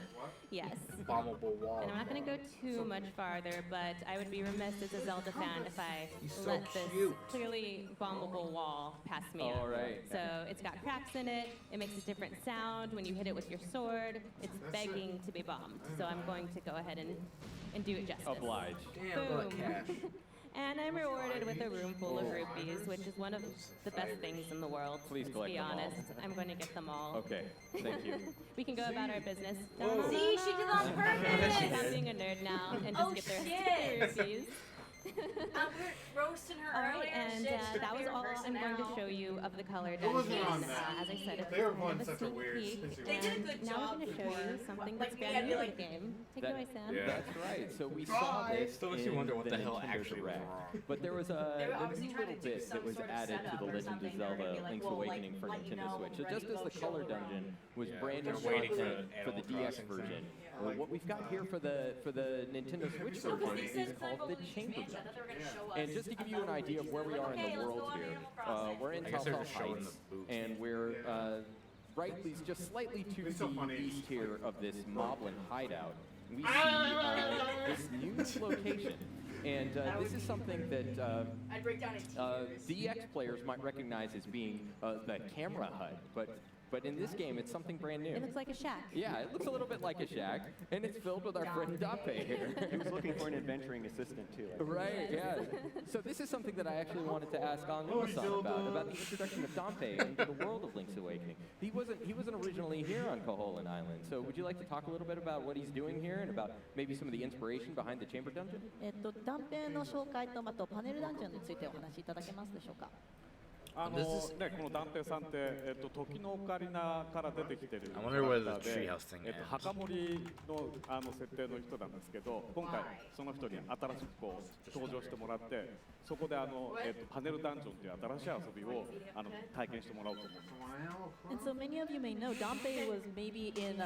J: Yes.
A: Bombable wall.
J: And I'm not going to go too much farther, but I would be remiss as a Zelda fan if I
A: so
J: let this clearly bombable wall pass me up.
Q: All right.
J: So it's got cracks in it. It makes a different sound when you hit it with your sword. It's begging to be bombed. So I'm going to go ahead and do it justice.
Q: Oblige.
J: Boom. And I'm rewarded with a room full of rupees, which is one of the best things in the world.
Q: Please collect
J: to be
Q: them all.
J: honest. I'm going to get them all.
Q: Okay, thank you.
J: We can go about our business.
R: See, she did that on purpose.
J: I'm being a nerd now and just get their rupees.
R: Roasting her
J: All right,
R: earlier.
J: and that was all I'm going to show you of the Color
U: It wasn't
J: Dungeon.
U: on that.
J: As I said, it's
U: They were
J: kind
U: playing
J: of a
U: such a
J: sneak
U: weird
J: peek.
R: They did a
J: And
R: good
J: now
R: job
J: I'm going to show you
R: before.
J: something
R: Like,
J: that's
R: we had
J: brand new
R: to,
J: in the game. Take it away, Sam.
A: Yeah.
Q: That's right. So we saw this
A: Still makes
Q: in
A: you wonder what the hell
Q: Nintendo
A: actually was
Q: Direct.
A: wrong.
Q: But there was a
R: obviously
Q: new
R: trying
Q: little
R: to do
Q: bit
R: some
Q: that was
R: sort of
Q: added to
R: setup
Q: the
R: or
Q: Legend of
R: something. They were
Q: Zelda
R: gonna be like,
Q: Link's
R: well,
Q: Awakening for
R: like, you
Q: Nintendo
R: know,
Q: Switch. So
R: ready
Q: just
R: to
Q: as
R: go
Q: the Color
R: show us.
Q: Dungeon was
A: Yeah,
Q: brand new
A: they're waiting for
Q: content for the
A: Animal
Q: DX
A: Crossing
Q: version,
A: thing.
Q: what we've got here for the Nintendo Switch version is called the Chamber Dungeon. And just to give you an idea of where we are in the world here, we're in
A: I guess they're
Q: Telltale
A: just showing
Q: Heights,
A: the boobs.
Q: and we're just slightly to the east here of this Moblin hideout. We see this new location. And this is something that
R: I'd break down a
Q: DX players might recognize as being the camera HUD, but in this game, it's something brand new.
J: It looks like a shack.
Q: Yeah, it looks a little bit like a shack, and it's filled with our friend Dompe here.
D: He was looking for an adventuring assistant, too.
Q: Right, yeah. So this is something that I actually wanted to ask Aonuma-san about the introduction of Dompe into the world of Link's Awakening. He wasn't originally here on Koholint Island, so would you like to talk a little bit about what he's doing here and about maybe some of the inspiration behind the Chamber Dungeon?
F: ダンペの紹介とあとパネルダンジョンについてお話しいただけますでしょうか。
C: このダンペさんって、時のオカリナから出てきてるキャ
A: I
C: ラ
A: wonder
C: ク
A: where
C: タ
A: the
C: ーで
A: treehouse thing ends.
C: 墓守の設定の人なんですけど、今回その人に新しく登場してもらって、そこでパネルダンジョンという新しい遊びを体験してもらおうと思います。
F: And so many of you may know Dompe was maybe in,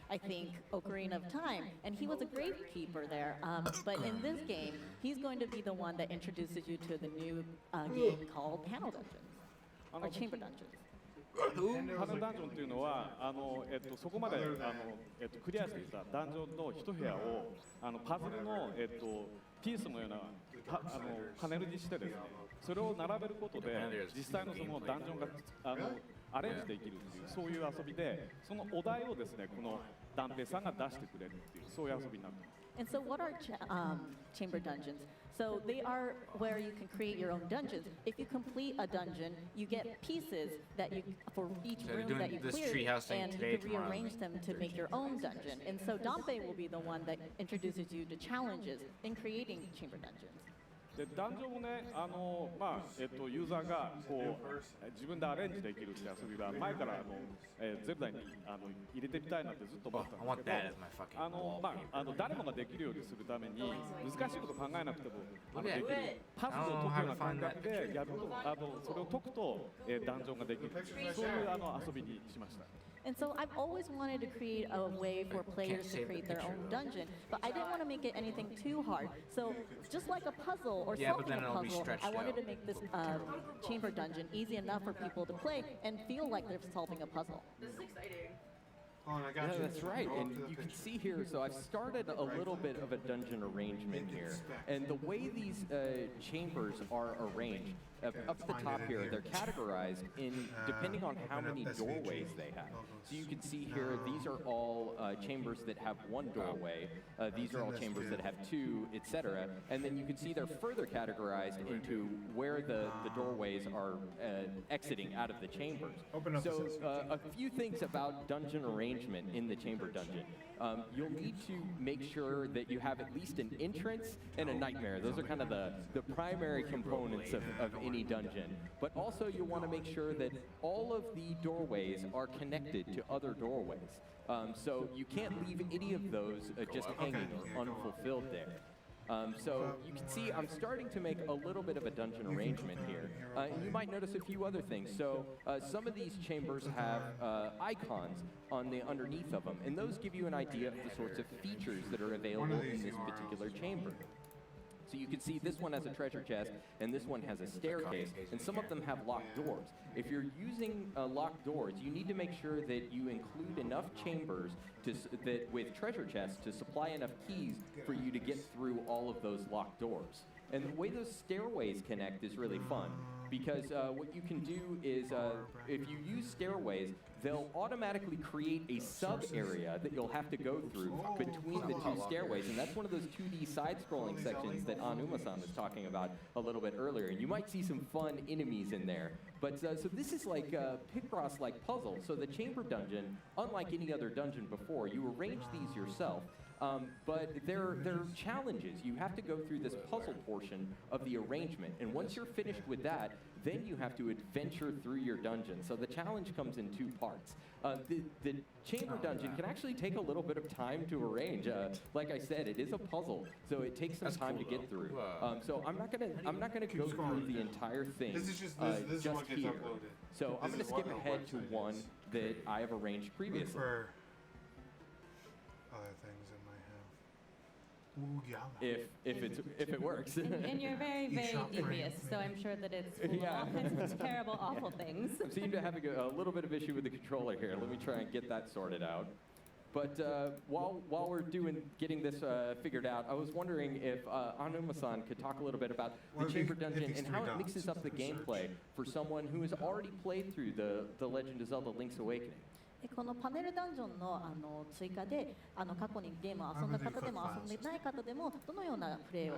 F: I think, Ocarina of Time, and he was a gravekeeper there. But in this game, he's going to be the one that introduces you to the new game called Panel Dungeons, or Chamber Dungeons.
C: パネルダンジョンというのはそこまでクリアしていたダンジョンの一部屋をパズルのピースのようなパネルにしてですね、それを並べることで実際のそのダンジョンがアレンジできるっていうそういう遊びで、そのお題をですねこのダンペさんが出してくれるっていうそういう遊びになっています。
F: And so what are chamber dungeons? So they are where you can create your own dungeons. If you complete a dungeon, you get pieces that you for each
A: So they're
F: room
A: doing
F: that you
A: this
F: clear,
A: treehouse thing
F: and
A: today,
F: you can
A: tomorrow,
F: rearrange them to make your own dungeon. And so Dompe will be the one that introduces you to challenges in creating chamber dungeons.
M: でダンジョンもね、ユーザーがこう自分でアレンジできるって遊びが前からゼルダに入れてみたいなってずっと思ってたんですけど、誰もができるようにするために難しいこと考えなくてもできるパズルを解くような感覚でやると、それを解くとダンジョンができる、そういう遊びにしました。
O: And so I've always wanted to create a way for players to create their own dungeon, but I didn't want to make it anything too hard. So just like a puzzle or solving a puzzle, I wanted to make this chamber dungeon easy enough for people to play and feel like they're solving a puzzle.
R: This is exciting.
Q: Yeah, that's right, and you can see here, so I've started a little bit of a dungeon arrangement here, and the way these chambers are arranged, up at the top here, they're categorized in depending on how many doorways they have. So you can see here, these are all chambers that have one doorway, these are all chambers that have two, etc. And then you can see they're further categorized into where the doorways are exiting out of the chambers. So a few things about dungeon arrangement in the chamber dungeon. You'll need to make sure that you have at least an entrance and a nightmare. Those are kind of the primary components of any dungeon. But also you want to make sure that all of the doorways are connected to other doorways. So you can't leave any of those just hanging or unfulfilled there. So you can see I'm starting to make a little bit of a dungeon arrangement here. And you might notice a few other things. So some of these chambers have icons on the underneath of them, and those give you an idea of the sorts of features that are available in this particular chamber. So you can see this one has a treasure chest, and this one has a staircase, and some of them have locked doors. If you're using locked doors, you need to make sure that you include enough chambers with treasure chests to supply enough keys for you to get through all of those locked doors. And the way those stairways connect is really fun, because what you can do is if you use stairways, they'll automatically create a sub-area that you'll have to go through between the two stairways, and that's one of those 2D side-scrolling sections that Anuma-san was talking about a little bit earlier, and you might see some fun enemies in there. But so this is like a Picross-like puzzle, so the chamber dungeon, unlike any other dungeon before, you arrange these yourself. But they're challenges. You have to go through this puzzle portion of the arrangement, and once you're finished with that, then you have to adventure through your dungeon. So the challenge comes in two parts. The chamber dungeon can actually take a little bit of time to arrange. Like I said, it is a puzzle, so it takes some time to get through. So I'm not gonna go through the entire thing just here. So I'm gonna skip ahead to one that I have arranged previously. If it works.
J: And you're very, very devious, so I'm sure that it's full of all kinds of terrible, awful things.
Q: I seem to have a little bit of issue with the controller here. Let me try and get that sorted out. But while we're getting this figured out, I was wondering if Anuma-san could talk a little bit about the chamber dungeon and how it mixes up the gameplay for someone who has already played through the Legend of Zelda: Link's Awakening.
O: このパネルダンジョンの追加で過去にゲームを遊んだ方でも遊んでない方でもどのようなプレイを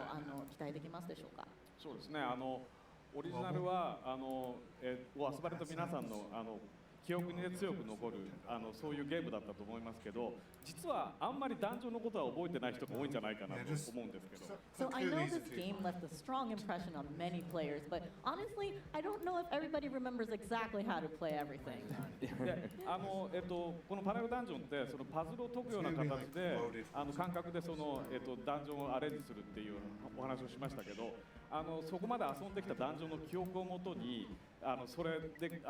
O: 期待できますでしょうか。
M: そうですね。オリジナルはを遊ばれた皆さんの記憶に強く残るそういうゲームだったと思いますけど、実はあんまりダンジョンのことは覚えてない人が多いんじゃないかなと思うんですけど。
O: So I know this game left a strong impression on many players, but honestly, I don't know if everybody remembers exactly how to play everything.
M: で、このパネルダンジョンってそのパズルを解くような形で感覚でそのダンジョンをアレンジするっていうお話をしましたけど、そこまで遊んできたダンジョンの記憶をもとにそれで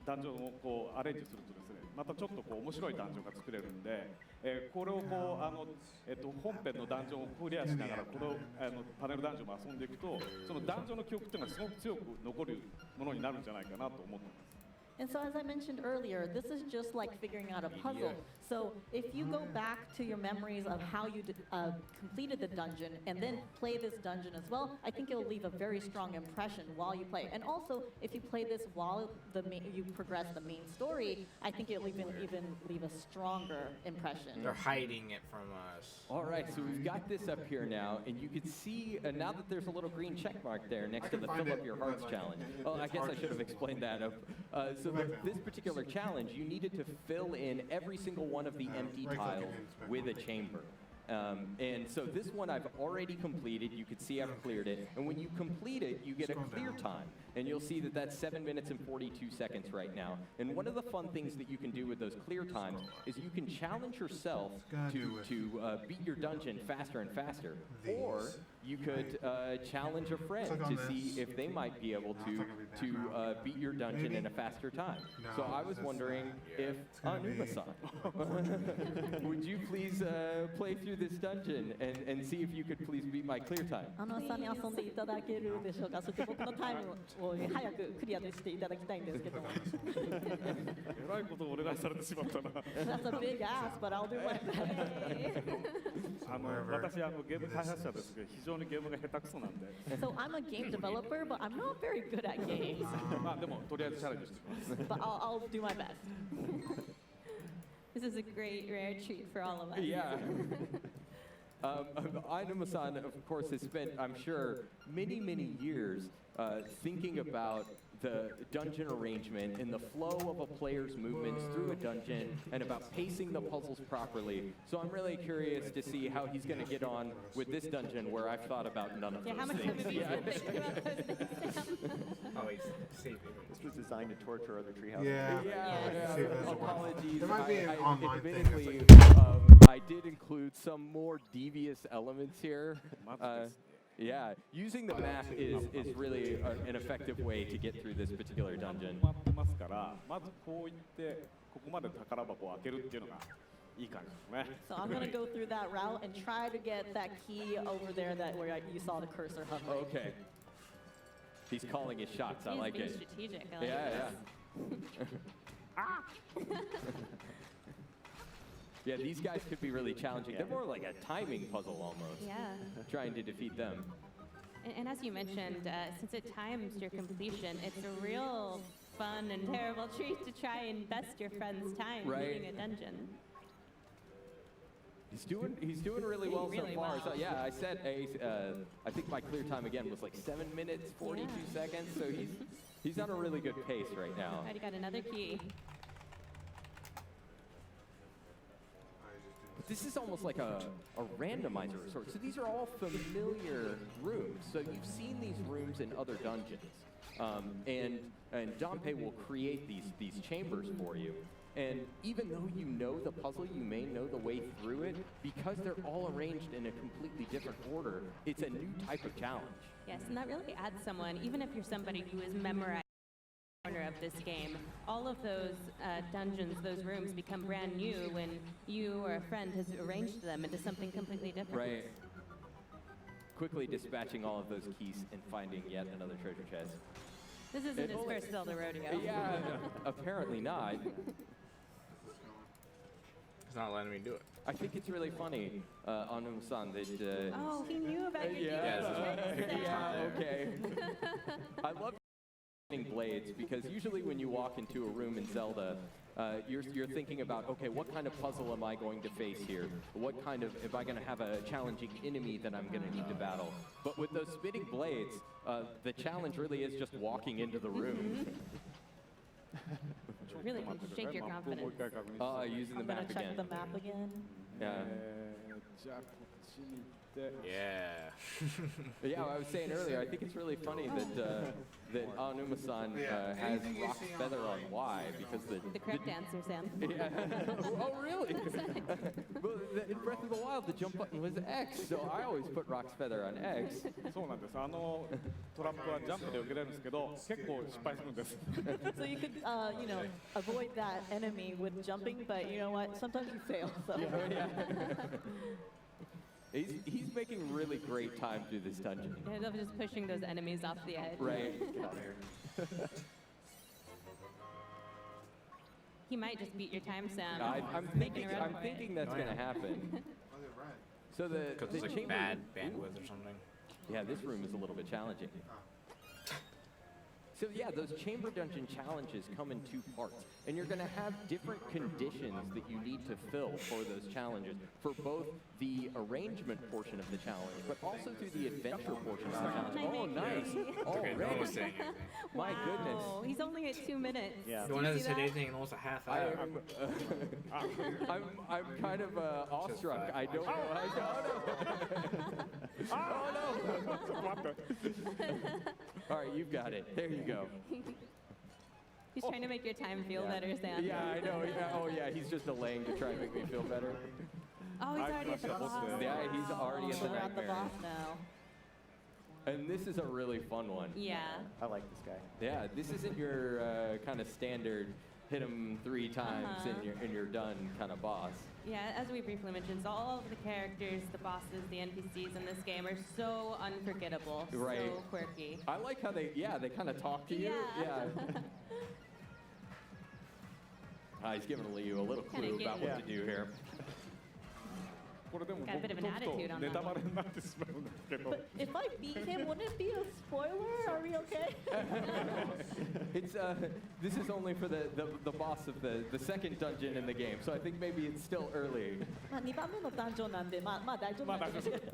M: ダンジョンをこうアレンジするとですね、またちょっとこう面白いダンジョンが作れるんで、これをこう本編のダンジョンをクリアしながらこのパネルダンジョンも遊んでいくと、そのダンジョンの記憶っていうのはすごく強く残るものになるんじゃないかなと思ってます。
O: And so as I mentioned earlier, this is just like figuring out a puzzle. So if you go back to your memories of how you completed the dungeon and then play this dungeon as well, I think it will leave a very strong impression while you play. And also, if you play this while you progress the main story, I think it will even leave a stronger impression.
A: They're hiding it from us.
Q: All right, so we've got this up here now, and you can see now that there's a little green check mark there next to the Fill Up Your Hearts challenge. Oh, I guess I should have explained that. So this particular challenge, you needed to fill in every single one of the empty tiles with a chamber. And so this one I've already completed. You can see I've cleared it. And when you complete it, you get a clear time. And you'll see that that's 7 minutes and 42 seconds right now. And one of the fun things that you can do with those clear times is you can challenge yourself to beat your dungeon faster and faster. Or you could challenge a friend to see if they might be able to beat your dungeon in a faster time. So I was wondering if Anuma-san, would you please play through this dungeon and see if you could please beat my clear time?
O: さんに遊んでいただけるでしょうか。そして僕のタイムを早くクリアしていただきたいんですけども。え
C: らいことをお願いされてしまったな。
O: That's a big ask, but I'll do my best.
C: 私ゲーム開発者ですけど非常にゲームが下手くそなんで。
O: So I'm a game developer, but I'm not very good at games.
C: まあでもとりあえずチャレンジしてきます。
O: But I'll do my best.
J: This is a great rare treat for all of us.
Q: Yeah. Ainuma-san, of course, has spent, I'm sure, many, many years thinking about the dungeon arrangement and the flow of a player's movements through a dungeon and about pacing the puzzles properly. So I'm really curious to see how he's going to get on with this dungeon where I've thought about none of those
J: how much
Q: things.
J: have you been thinking about those things?
D: Oh, he's saving. This was designed to torture other Treehouse.
Q: Yeah. Apologies.
U: There might be an online thing.
Q: Admittedly, I did include some more devious elements here. Yeah, using the map is really an effective way to get through this particular dungeon.
C: ますからまずこういってここまで宝箱を開けるっていうのがいい感じですね。
O: So I'm going to go through that route and try to get that key over there where you saw the cursor hovering.
Q: Okay. He's calling his shots. I like it.
J: Strategic. I like
Q: Yeah. Yeah, these guys could be really challenging. They're more like a timing puzzle almost.
J: Yeah.
Q: Trying to defeat them.
J: And as you mentioned, since it times your completion, it's a real fun and terrible treat to try and best your friend's time beating a dungeon.
Q: He's doing really well so far. So yeah, I said I think my clear time again was like 7 minutes 42 seconds. So he's on a really good pace right now.
J: Already got another key.
Q: But this is almost like a randomizer of sorts. So these are all familiar rooms. So you've seen these rooms in other dungeons. And Dompe will create these chambers for you. And even though you know the puzzle, you may know the way through it, because they're all arranged in a completely different order, it's a new type of challenge.
J: Yes, and that really adds someone, even if you're somebody who is memorized corner of this game, all of those dungeons, those rooms become brand new when you or a friend has arranged them into something completely different.
Q: Right. Quickly dispatching all of those keys and finding yet another treasure chest.
J: This isn't his first Zelda rodeo.
Q: Yeah, apparently not.
A: It's not letting me do it.
Q: I think it's really funny, Anum-san, that...
J: oh, he knew about your
Q: okay. I love blades, because usually when you walk into a room in Zelda, you're thinking about, okay, what kind of puzzle am I going to face here? What kind of, am I going to have a challenging enemy that I'm going to need to battle? But with those spinning blades, the challenge really is just walking into the room.
J: Really can shake your confidence.
Q: Using the map again.
O: I'm going to check the map again.
Q: Yeah. Yeah, I was saying earlier, I think it's really funny that Anuma-san has Rock's feather on Y, because
J: the correct answer, Sam.
Q: Yeah. Oh, really? Well, in Breath of the Wild, the jump button was X, so I always put Rock's feather on X.
C: そうなんです。トラップはジャンプで受けれるんですけど、結構失敗するんです。
O: So you could, avoid that enemy with jumping, but you know what? Sometimes you fail. So.
Q: Yeah. He's making really great time through this dungeon.
J: I love just pushing those enemies off the edge.
Q: Right.
J: He might just beat your time, Sam.
Q: I'm thinking that's going to happen. So
A: because it's like bad bandwidth or something.
Q: Yeah, this room is a little bit challenging. So yeah, those chamber dungeon challenges come in two parts, and you're going to have different conditions that you need to fill for those challenges, for both the arrangement portion of the challenge, but also through the adventure portion of the challenge. Oh, nice!
A: Okay, no one's saying anything.
Q: My goodness.
J: He's only at 2 minutes.
A: Yeah. No one hasn't said anything in almost a half hour.
Q: I'm kind of awestruck. I don't know. Oh no! All right, you've got it. There you go.
J: He's trying to make your time feel better, Sam.
Q: Yeah, I know. Yeah. Oh yeah, he's just delaying to try and make me feel better.
J: Oh, he's already at the boss.
Q: Yeah, he's already at the
J: We're at the
Q: nightmare.
J: boss now.
Q: And this is a really fun one.
J: Yeah.
D: I like this guy.
Q: Yeah, this isn't your kind of standard hit him 3 times and you're done kind of boss.
J: Yeah, as we briefly mentioned, all of the characters, the bosses, the NPCs in this game are so unforgettable,
Q: Right.
J: so quirky.
Q: I like how they kind of talk to you.
J: Yeah.
Q: He's giving you a little clue about what to do here.
J: Got a bit of an attitude on that one.
H: But if I beat him, wouldn't it be a spoiler? Are we okay?
Q: It's this is only for the boss of the second dungeon in the game, so I think maybe it's still early.
H: まあ2番目のダンジョンなんで、まあ大丈夫なんですけど。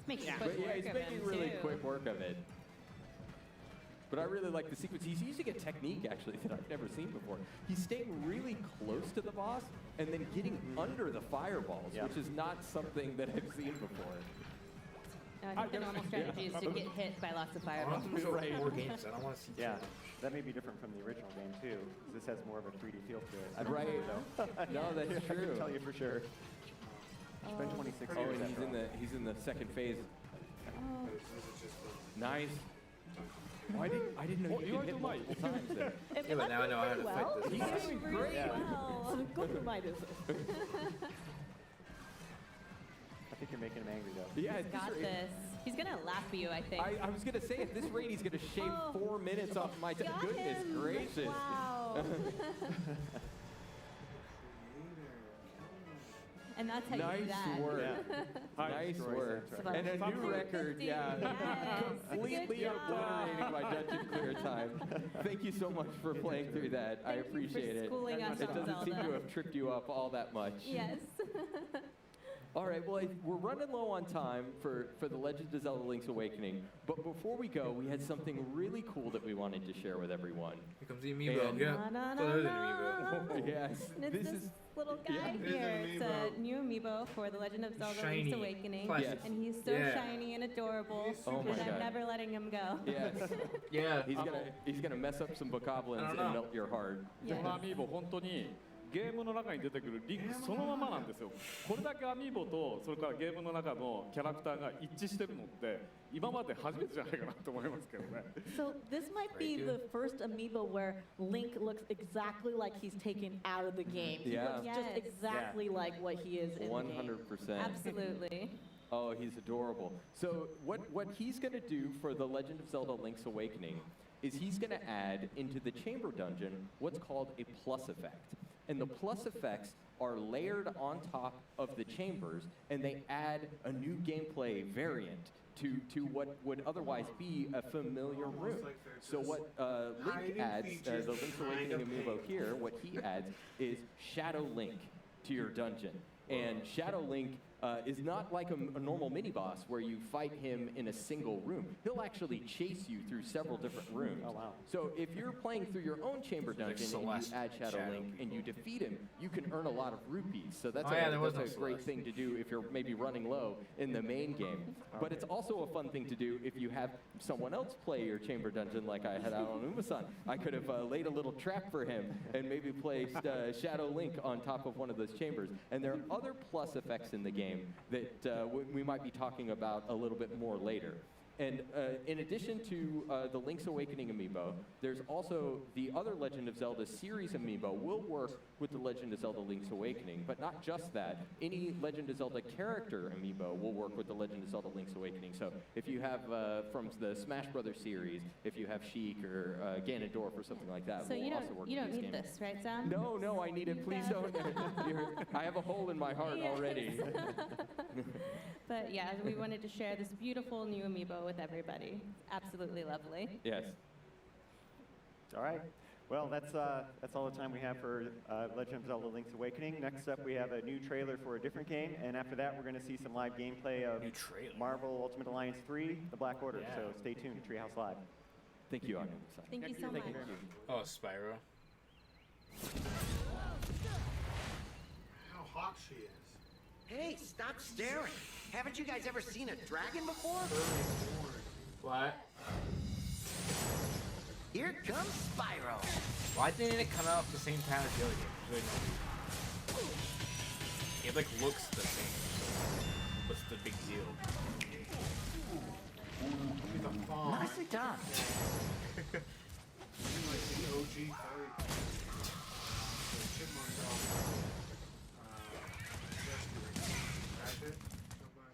J: Making
Q: But
J: quick
Q: yeah,
J: work
Q: he's
J: of
Q: making
J: him,
Q: really
J: too.
Q: quick work of it. But I really like the sequence. He's using a technique, actually, that I've never seen before. He's staying really close to the boss and then getting under the fireballs, which is not something that I've seen before.
J: I think the normal strategy is to get hit by lots of fireballs.
Q: Right.
A: More games. I don't want to see.
D: Yeah, that may be different from the original game too. 'Cause this has more of a 3D feel to it. I don't
Q: Right.
D: know, though.
Q: No, that's
D: I
Q: true.
D: can tell you for sure. It's been 26
Q: Oh,
D: years.
Q: and
D: after all.
Q: he's in the second phase.
J: Oh.
Q: Nice. Oh, I didn't know you could hit multiple times there.
A: Yeah, but now I know how to fight this.
Q: He's doing great.
H: Well, すっごくうまいです。
D: I think you're making him angry though.
Q: Yeah,
J: He's got this. He's gonna lap you, I think.
Q: I was gonna say, at this rate, he's gonna shave 4 minutes off my time. Goodness gracious.
J: Wow. And that's how you do
Q: Nice
J: that.
Q: work. Nice work. And a new record, completely obliterating my dungeon clear time. Thank you so much for playing through that. I appreciate it.
J: schooling us
Q: It
J: on
Q: doesn't seem
J: Zelda.
Q: to have tripped you up all that much.
J: Yes.
Q: All right, well, we're running low on time for The Legend of Zelda Link's Awakening. But before we go, we had something really cool that we wanted to share with everyone.
A: Here comes the amiibo. Yeah. So there's an amiibo.
Q: Yes.
J: And it's this little guy
A: Yeah.
J: here.
A: It is
J: It's
A: an
J: a new amiibo for The Legend of Zelda
A: Shiny.
J: Link's Awakening.
A: Yes.
J: And he's so
A: Yeah.
J: shiny and adorable.
Q: Oh my
J: and I'm
Q: God.
J: never letting him go.
Q: Yes.
A: Yeah.
Q: He's gonna mess up some bokoblins and melt your heart.
C: このアミーボ本当にゲームの中に出てくるリンクそのままなんですよ。これだけアミーボとそれからゲームの中のキャラクターが一致してるのって今まで初めてじゃないかなと思いますけどね。
H: So this might be the first amiibo where Link looks exactly like he's taken out of the game. He
Q: Yeah.
H: looks just exactly like what he is in the game.
Q: 100%.
J: Absolutely.
Q: Oh, he's adorable. So what he's going to do for The Legend of Zelda Link's Awakening is he's going to add into the chamber dungeon what's called a plus effect. And the plus effects are layered on top of the chambers, and they add a new gameplay variant to what would otherwise be a familiar room. So what Link adds, the Link's Awakening amiibo here, what he adds is Shadow Link to your dungeon. And Shadow Link is not like a normal mini-boss where you fight him in a single room. He'll actually chase you through several different rooms.
D: Oh, wow.
Q: So if you're playing through your own chamber dungeon and you add Shadow Link and you defeat him, you can earn a lot of rupees. So that's a great thing to do if you're maybe running low in the main game. But it's also a fun thing to do if you have someone else play your chamber dungeon like I had out on Uma-san. I could have laid a little trap for him and maybe placed Shadow Link on top of one of those chambers. And there are other plus effects in the game that we might be talking about a little bit more later. And in addition to the Link's Awakening amiibo, there's also the other Legend of Zelda series amiibo will work with the Legend of Zelda Link's Awakening, but not just that. Any Legend of Zelda character amiibo will work with the Legend of Zelda Link's Awakening. So if you have from the Smash Brothers series, if you have Sheik or Ganondorf or something like that,
J: So
Q: will
J: you
Q: also work
J: don't
Q: with this
J: need
Q: game.
J: this, right, Sam?
Q: No, I need it. Please don't. I have a hole in my heart
J: Yes.
Q: already.
J: But yeah, we wanted to share this beautiful new amiibo with everybody. Absolutely lovely.
L: Yes.
D: All right. Well, that's all the time we have for Legend of Zelda: Link's Awakening. Next up, we have a new trailer for a different game, and after that, we're going to see some live gameplay of Marvel Ultimate Alliance 3: The Black Order.
A: Yeah.
D: So stay tuned. Treehouse Live.
L: Thank you, Arno.
F: Thank you so much.
A: Oh, Spyro.
U: How hot she is.
P: Hey, stop staring. Haven't you guys ever seen a dragon before?
A: What?
P: Here comes Spyro.
A: Why didn't it come out at the same time as the other game? There's really no reason. It like looks the same. So what's the big deal?
P: Nicely done.
U: Like the OG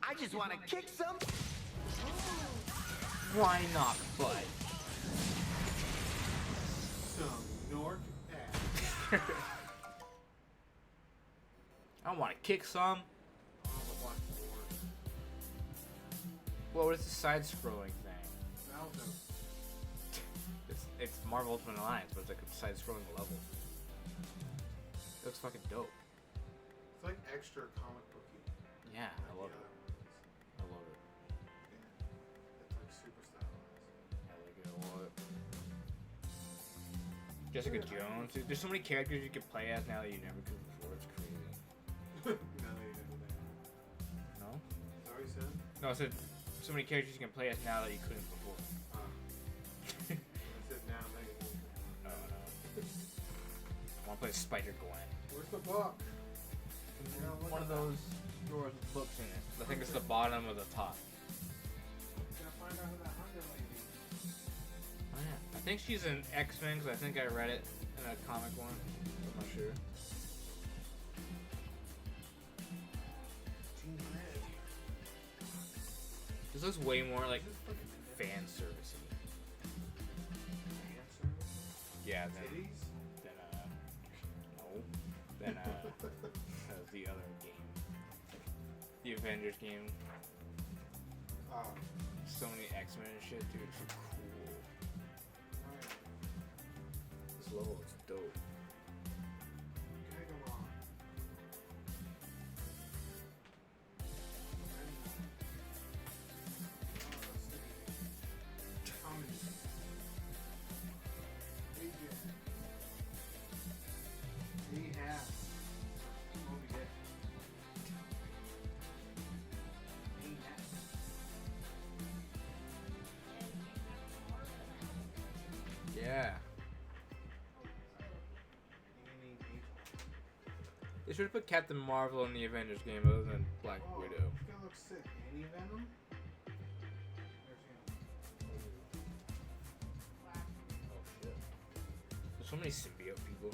P: I just want to kick some.
A: Why not, bud?
U: Some Nork ass.
A: I want to kick some. What is the side-scrolling thing? It's Marvel Ultimate Alliance, but it's like a side-scrolling level. It looks fucking dope.
U: It's like extra comic booky.
A: Yeah, I love it. I love it.
U: It's like super stylized.
A: I like it a lot. Jessica Jones. There's so many characters you can play as now that you never could before. It's crazy.
U: Now that you know who they are.
A: No?
U: Is that what you said?
A: No, I said so many characters you can play as now that you couldn't before.
U: I said now that you know.
A: Oh no. I want to play Spider-Gwen.
U: Where's the book?
A: One of those drawers with books in it. I think it's the bottom of the top.
U: Gonna find out who that Hunger lady is.
A: Oh yeah. I think she's in X-Men because I think I read it in a comic one. I'm not sure. This looks way more like fan servicey.
U: Fan service?
A: Yeah,
U: Titties?
A: than the other game. The Avengers game. So many X-Men and shit, dude. It's so cool. This level looks dope.
U: Okay, go on.
A: Yeah. They should have put Captain Marvel in the Avengers game other than Black Widow.
U: This guy looks sick. Any Venom?
A: There's so many symbiote people.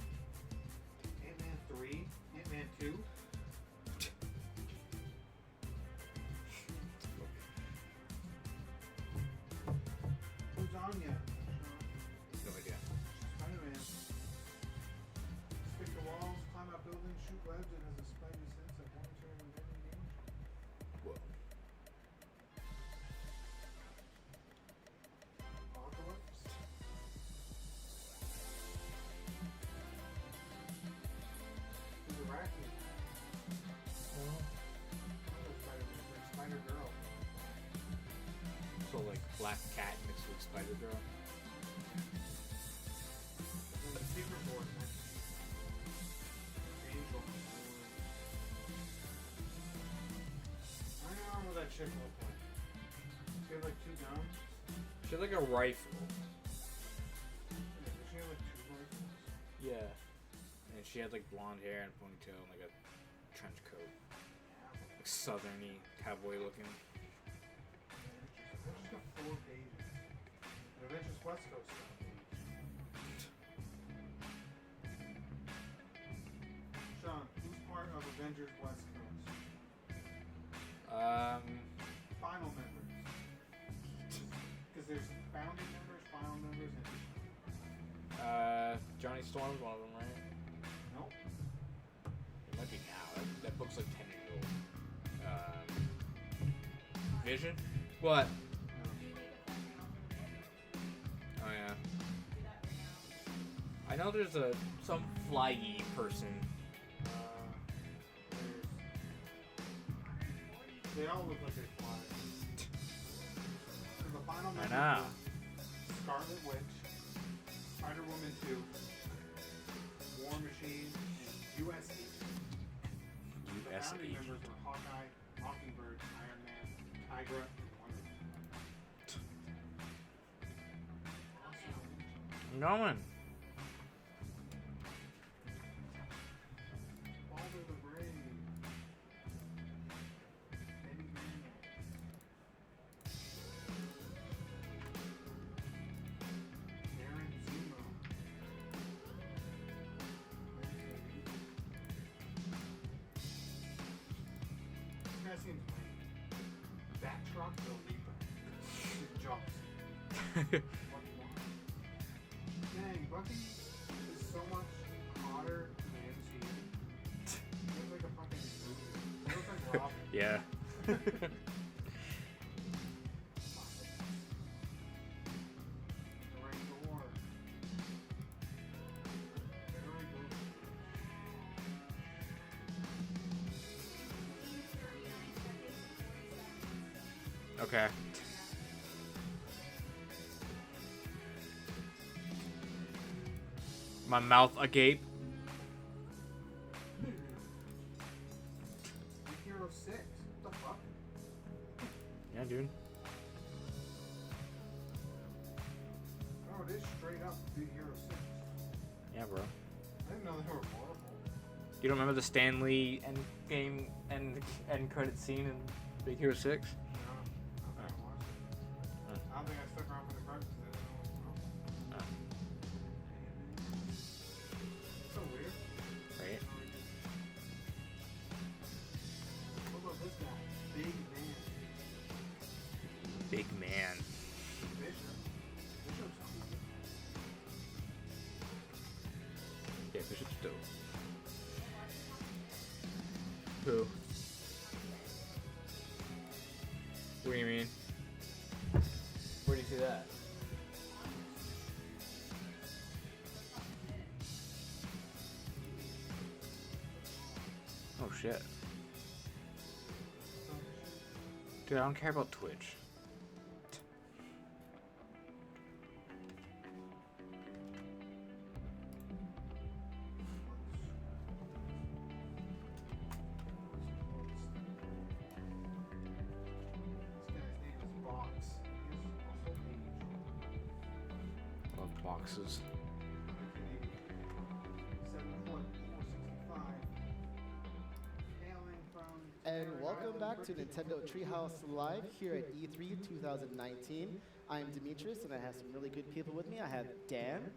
U: Ant-Man 3? Ant-Man 2? Who's Anya?
A: No idea.
U: Spider-Man. Stick to walls, climb up buildings, shoot webs, and has a spidey sense of monitoring and vending danger.
A: Whoa.
U: Apocalypse? Who's Arachne? Spider-Man, like Spider-Girl.
A: So like Black Cat mixed with Spider-Girl.
U: And the Secret Wars next. Angel. I don't know what that chick looked like. She had like 2 guns.
A: She had like a rifle.
U: Yeah, did she have like 2 rifles?
A: Yeah. And she had like blonde hair and ponytail and like a trench coat. Like southern-y, cowboy looking.
U: She's got 4 pages. And Avengers West Coast got a page. Sean, who's part of Avengers West Coast? Final members. Because there's founding members, final members, and
A: Johnny Storm's one of them, right?
U: nope.
A: It might be now. That book's like 10 years old. Vision? What? I know there's some flaggy person.
U: They all look like they fly. So the final
A: I
U: members
A: know.
U: were Scarlet Witch, Spider-Woman 2, War Machine, and U.S. Agent. The founding members were Hawkeye, Mockingbird, Iron Man, Tigra, and Wonder Woman.
A: I'm going.
U: Baldur the Brave. Eddie Van. Aaron Zuma. This guy seems lame. Backstruck the Reaper. His jumps. What do you want? Dang, Bucky is so much hotter than the MCU. He looks like a fucking movie. He looks like Robin.
A: Yeah. Okay. My mouth agape.
U: Hero 6. What the fuck?
A: Yeah, dude.
U: Oh, it is straight up Big Hero 6.
A: Yeah, bro.
U: I didn't know they were horrible.
A: You don't remember the Stan Lee end game end credit scene in Big Hero 6?
U: No, I don't think I stuck around for the credits because I didn't know what was going on. So weird.
A: Right.
U: What about this guy? Big Man.
A: Big man.
U: Bishop. Bishop's cool.
A: Yeah, Bishop's dope. Who? What do you mean? Where do you see that? Oh shit. Dude, I don't care about Twitch. Love boxes.
N: And welcome back to Nintendo Treehouse Live here at E3 2019. I'm Demetrius, and I have some really good people with me. I have Dan,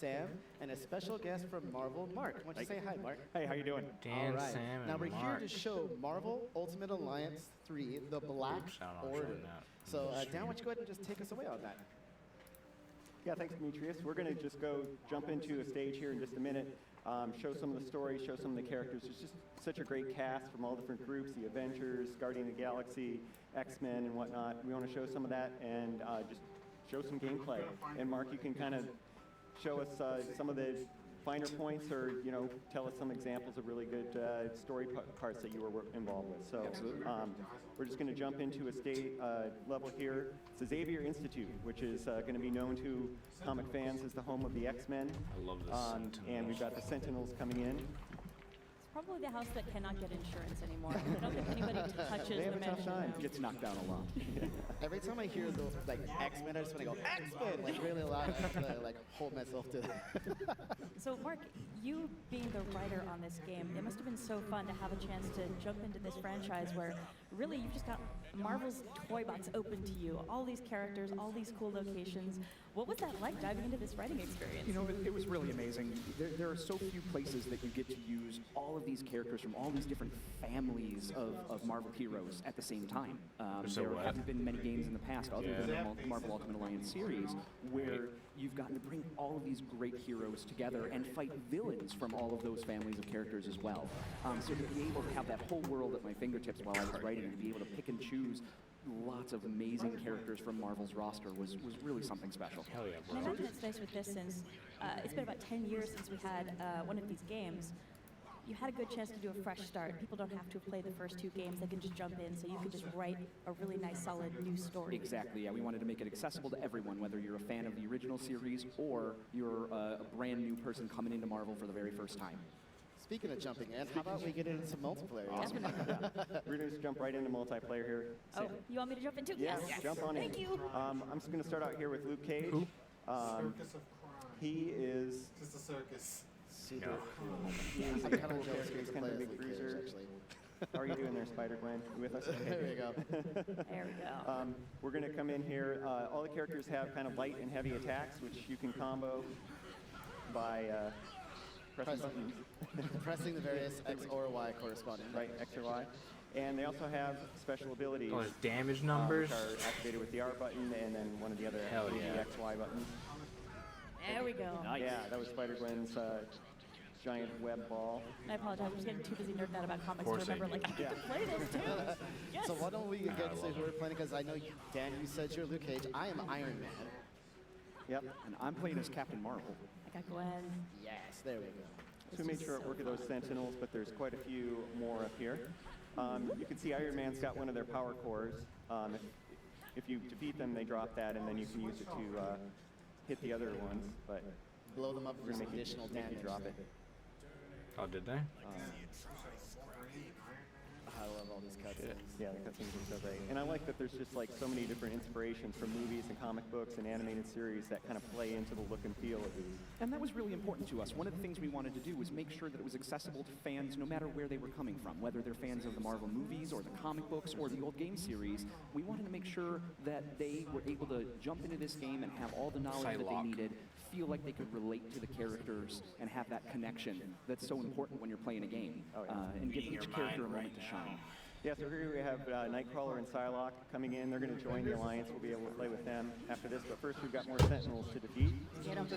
N: Sam, and a special guest from Marvel, Mark. Why don't you say hi, Mark?
V: Hey, how you doing?
A: Dan,
N: All right.
A: Sam, and
N: now we're
A: Mark.
N: here to show Marvel Ultimate Alliance 3, The Black Order. So Dan, why don't you go ahead and just take us away on that?
D: Yeah, thanks, Demetrius. We're going to just jump into a stage here in just a minute, show some of the stories, show some of the characters. There's just such a great cast from all different groups, the Avengers, Guardian of the Galaxy, X-Men, and whatnot. We want to show some of that and just show some gameplay. And Mark, you can kind of show us some of the finer points, or tell us some examples of really good story parts that you were involved with. So we're just going to jump into a state level here. It's the Xavier Institute, which is going to be known to comic fans as the home of the X-Men.
A: I love this.
D: And we've got the Sentinels coming in.
O: It's probably the house that cannot get insurance anymore. I don't think anybody touches
D: They have
O: the
D: a tough
O: mansion.
D: time.
V: Gets knocked down a lot.
N: Every time I hear those like X-Men, I just want to go X-Men like really loud. I have to like hold myself to.
O: So, Mark, you being the writer on this game, it must have been so fun to have a chance to jump into this franchise where really you've just got Marvel's toy box open to you. All these characters, all these cool locations. What was that like diving into this writing experience?
V: You know, it was really amazing. There are so few places that you get to use all of these characters from all these different families of Marvel heroes at the same time. There haven't been many games in the past other than the Marvel Ultimate Alliance series where you've gotten to bring all of these great heroes together and fight villains from all of those families of characters as well. So to be able to have that whole world at my fingertips while I was writing and be able to pick and choose lots of amazing characters from Marvel's roster was really something special.
A: Hell yeah,
O: And I imagine it's nice with this since it's been about 10 years since we had one of these games. You had a good chance to do a fresh start. People don't have to play the first 2 games. They can just jump in, so you could just write a really nice, solid new story.
V: Exactly, yeah. We wanted to make it accessible to everyone, whether you're a fan of the original series or you're a brand new person coming into Marvel for the very first time.
N: Speaking of jumping in, how about we get into some multiplayer?
D: Awesome. We're going to jump right into multiplayer here.
O: Oh, you want me to jump in too?
D: Yeah,
O: Yes.
D: jump on in.
O: Thank you.
D: I'm just going to start out here with Luke Cage.
U: Circus of crime.
D: He is
U: just a circus.
N: Super
D: cool.
N: He's
D: He's
N: I'm
D: a
N: kind
D: cool
N: of jealous
D: character. He's
N: to
D: kind of a
N: play
D: big
N: as Luke Cage,
D: bruiser.
N: actually.
D: How are you doing there, Spider-Gwen? You with us? Okay.
N: There we go.
O: There we go.
D: We're going to come in here. All the characters have kind of light and heavy attacks, which you can combo by pressing buttons.
N: Pressing the various X or Y corresponding.
D: Right, X or Y. And they also have special abilities.
A: Oh, there's damage numbers?
D: Which are activated with the R button and then one of the other
A: Hell yeah.
D: X, Y buttons.
O: There we go.
D: Nice. Yeah, that was Spider-Gwen's giant web ball.
O: I apologize. I was getting too busy nerding out about comics to
D: Of course I
O: remember, like, I
D: did.
O: can play this too. Yes.
N: So why don't we get to who we're playing? Because I know, Dan, you said you're Luke Cage. I am Iron Man.
V: Yep, and I'm playing as Captain Marvel.
O: I got Gwen.
N: Yes, there we go.
D: So we made sure it worked with those Sentinels, but there's quite a few more up here. You can see Iron Man's got one of their power cores. If you defeat them, they drop that, and then you can use it to hit the other ones. But
N: blow them up
D: we're
N: for
D: gonna
N: some
D: make
N: additional
D: make you
N: damage.
D: drop it.
A: Oh, did they?
N: I love all these cutscenes.
D: Yeah, the cutscenes are so great. And I like that there's just like so many different inspirations from movies and comic books and animated series that kind of play into the look and feel of these.
V: And that was really important to us. One of the things we wanted to do was make sure that it was accessible to fans no matter where they were coming from, whether they're fans of the Marvel movies or the comic books or the old game series. We wanted to make sure that they were able to jump into this game and have all the knowledge that they needed, feel like they could relate to the characters and have that connection that's so important when you're playing a game, and give each character a moment to shine.
D: Yeah, so here we have Nightcrawler and Psylocke coming in. They're going to join the Alliance. We'll be able to play with them after this. But first, we've got more Sentinels to defeat.
N: Get them.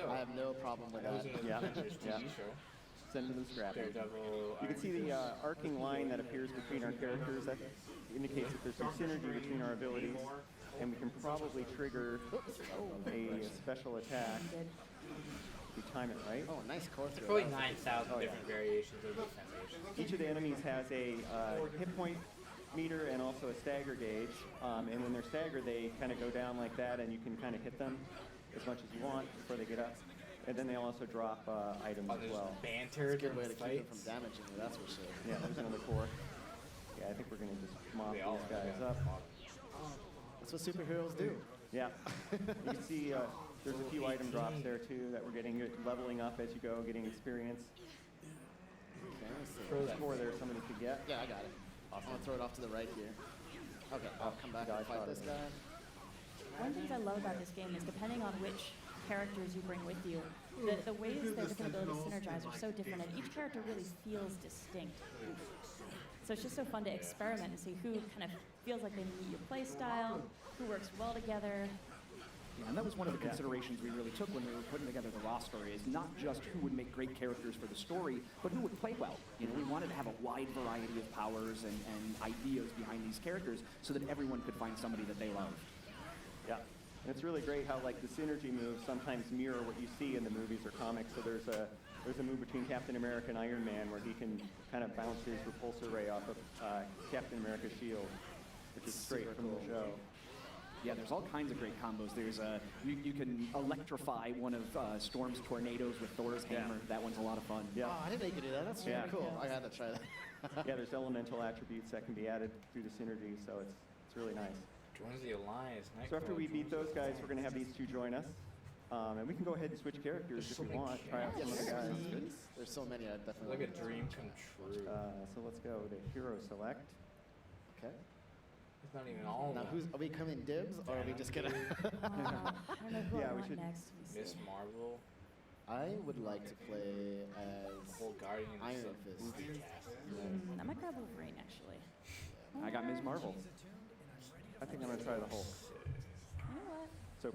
N: I have no problem with that.
D: Yeah. Send them scrapping. You can see the arcing line that appears between our characters. That indicates that there's some synergy between our abilities. And we can probably trigger a special attack. You time it right.
N: Oh, nice core
A: There's probably 9,000 different variations of those animations.
D: Each of the enemies has a hit point meter and also a stagger gauge. And when they're staggered, they kind of go down like that, and you can kind of hit them as much as you want before they get up. And then they'll also drop items as well.
A: Banter.
N: It's a good way to keep them from damaging you, that's for sure.
D: Yeah, there's another core. Yeah, I think we're going to just mop these guys up.
N: That's what superheroes do.
D: Yeah. You can see there's a few item drops there too that we're getting, leveling up as you go, getting experience.
N: Okay, let's see.
D: Throw that score there somebody could get.
N: Yeah, I got it. I'm going to throw it off to the right here. Okay, I'll come back and fight this guy.
O: One of the things I love about this game is depending on which characters you bring with you, the ways their different abilities synergize are so different, and each character really feels distinct. So it's just so fun to experiment and see who kind of feels like they meet your play style, who works well together.
V: Yeah, and that was one of the considerations we really took when we were putting together the roster, is not just who would make great characters for the story, but who would play well. You know, we wanted to have a wide variety of powers and ideas behind these characters so that everyone could find somebody that they loved.
D: Yeah. And it's really great how like the synergy moves sometimes mirror what you see in the movies or comics. So there's a move between Captain America and Iron Man where he can kind of bounce his repulsor ray off of Captain America's shield, which is straight from the show.
V: Yeah, there's all kinds of great combos. There's you can electrify one of Storm's tornadoes with Thor's hammer. That one's a lot of fun.
D: Yeah.
N: Oh, I didn't know you could do that. That's really cool. I had to try that.
D: Yeah, there's elemental attributes that can be added through the synergy, so it's really nice.
A: Joins the Alliance.
D: So after we beat those guys, we're going to have these two join us. And we can go ahead and switch characters if we want. Try out some of the guys.
N: There's so many, I definitely
A: like a dream come true.
D: So let's go to Hero Select.
N: Okay.
A: It's not even all
N: now, are we coming dibs, or are we just gonna?
O: I don't know who I want next.
A: Miss Marvel.
N: I would like to play as
A: whole Guardian
N: Iron Fist.
O: I might grab Wolverine actually.
V: I got Ms. Marvel.
D: I think I'm going to try the Hulk.
O: You know what?
D: So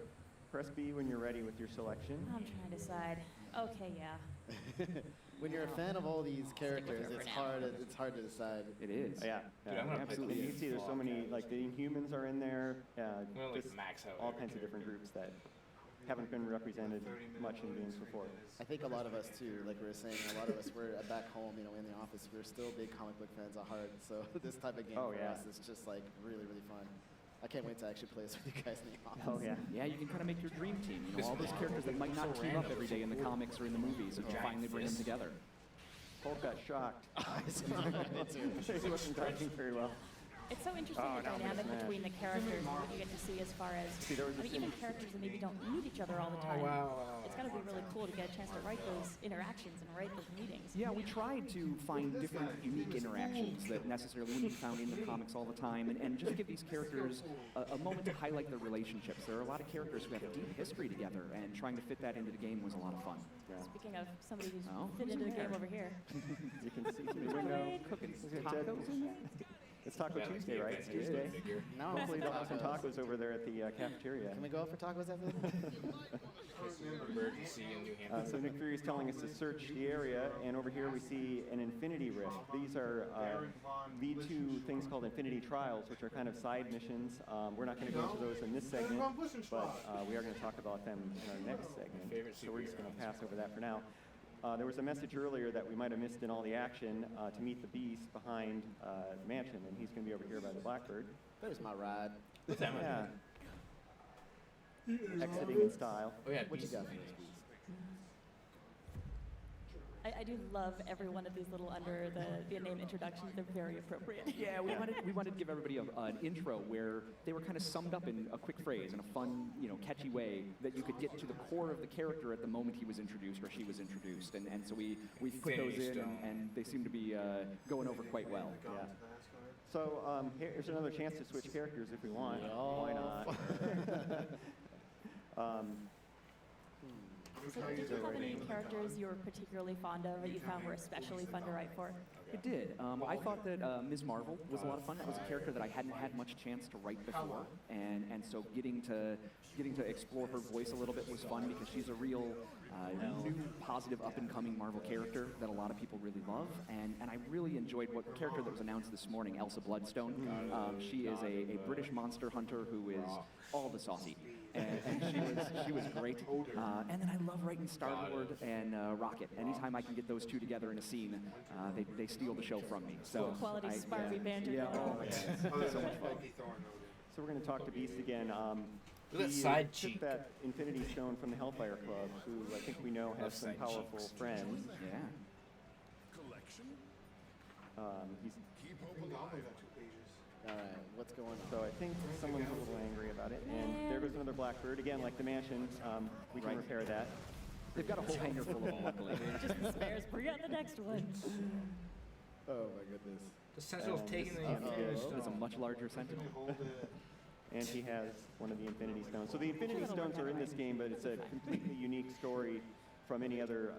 D: press B when you're ready with your selection.
O: I'm trying to decide. Okay, yeah.
N: when you're a fan of all these characters, it's hard to decide.
V: It is.
D: Yeah,
A: Dude, I'm gonna
D: absolutely. You see, there's so many, like the Inhumans are in there.
A: Like
D: just
A: max out
D: all kinds of different groups that haven't been represented much in games before.
N: I think a lot of us too, like we were saying, a lot of us were back home, in the office, we're still big comic book fans at heart. So this type of game for us is just like really, really fun. I can't wait to actually play this with you guys in the office.
V: Oh yeah. Yeah, you can kind of make your dream team. All those characters that might not team up every day in the comics or in the movies, and you finally bring them together.
D: Hulk got shocked. He wasn't dodging very well.
O: It's so interesting the dynamic between the characters and what you get to see as far as even characters that maybe don't meet each other all the time. It's got to be really cool to get a chance to write those interactions and write those meetings.
V: Yeah, we tried to find different unique interactions that necessarily wouldn't be found in the comics all the time, and just give these characters a moment to highlight their relationships. There are a lot of characters who have a deep history together, and trying to fit that into the game was a lot of fun.
O: Speaking of somebody who's fit into the game over here.
D: You can see through the window.
V: Cooking tacos in there?
D: It's Taco Tuesday, right? It's Tuesday.
N: No,
D: hopefully they'll have some tacos over there at the cafeteria.
N: Can we go out for tacos after this?
D: So Nick Fury is telling us to search the area, and over here we see an Infinity Rift. These are the two things called Infinity Trials, which are kind of side missions. We're not going to go into those in this segment, but we are going to talk about them in our next segment. So we're just going to pass over that for now. There was a message earlier that we might have missed in all the action to meet the Beast behind the mansion, and he's going to be over here by the Blackbird.
N: There's my ride.
A: What's that?
D: Yeah. Exiting in style.
N: Oh yeah, what you got for this Beast?
O: I do love every one of these little under the name introductions. They're very appropriate.
V: Yeah, we wanted to give everybody an intro where they were kind of summed up in a quick phrase, in a fun, catchy way that you could get to the core of the character at the moment he was introduced or she was introduced. And so we put those in, and they seem to be going over quite well.
D: Yeah. So here's another chance to switch characters if we want. Why not?
O: So did you have any characters you were particularly fond of that you found were especially fun to write for?
V: It did. I thought that Ms. Marvel was a lot of fun. That was a character that I hadn't had much chance to write before, and so getting to explore her voice a little bit was fun because she's a real new, positive, up-and-coming Marvel character that a lot of people really love, and I really enjoyed what character that was announced this morning, Elsa Bloodstone. She is a British monster hunter who is all the saucy. And she was great. And then I love writing Star-Lord and Rocket. Anytime I can get those two together in a scene, they steal the show from me. So
O: quality Sparky banter.
D: Yeah, so much fun. So we're going to talk to Beast again.
A: Look at
D: He took that Infinity Stone from the Hellfire Club, who I think we know has some powerful friends.
V: Yeah.
D: He's
N: all right, what's going on?
D: So I think someone's a little angry about it. And there goes another Blackbird. Again, like the mansion, we can repair that.
V: They've got a whole hangar full of them, luckily.
O: Just the spares. Bring out the next one.
N: Oh my goodness.
A: The Sentinel's taking the Infinity Stone.
V: It's a much larger Sentinel.
D: And he has one of the Infinity Stones. So the Infinity Stones are in this game, but it's a completely unique story from any other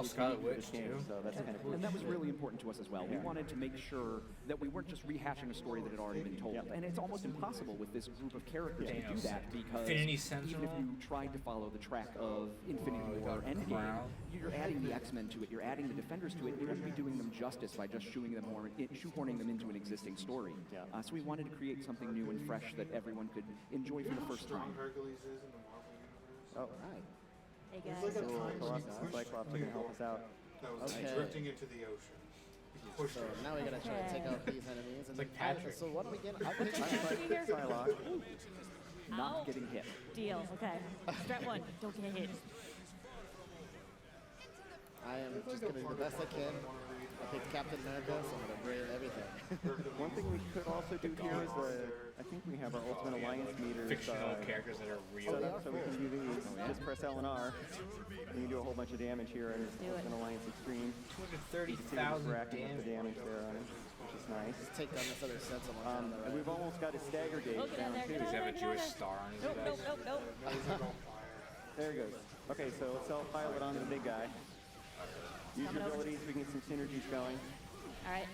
A: Scarlet Witch
D: game.
A: too.
D: So that's kind of cool.
V: And that was really important to us as well. We wanted to make sure that we weren't just rehashing a story that had already been told. And it's almost impossible with this group of characters to do that because even if you tried to follow the track of Infinity War Endgame, you're adding the X-Men to it, you're adding the Defenders to it, you wouldn't be doing them justice by just shoehorning them into an existing story. So we wanted to create something new and fresh that everyone could enjoy for the first time.
D: Oh,
N: right.
O: Hey guys.
D: So Colossus and Cyclops are going to help us out.
N: Okay.
U: Drifting into the ocean.
N: So now we gotta try to take out these enemies. And
A: like Patrick.
N: So what do we get?
D: Psylocke.
V: Not getting hit.
O: Deal. Okay. Strat one. Don't get hit.
N: I am just gonna do the best I can. I picked Captain America, so I'm gonna bring everything.
D: One thing we could also do here is I think we have our Ultimate Alliance meters.
A: Fictional characters that are real.
D: Set up so we can do these. Just press L and R. And you can do a whole bunch of damage here in Ultimate Alliance Extreme.
A: 230,000
D: damage there on it, which is nice.
N: Let's take down this other Sentinel.
D: And we've almost got his stagger gauge down too.
A: Does he have a Jewish star on his
O: Nope.
D: There he goes. Okay, so let's file it onto the big guy. Use your abilities, we can get some synergies going.
O: All right.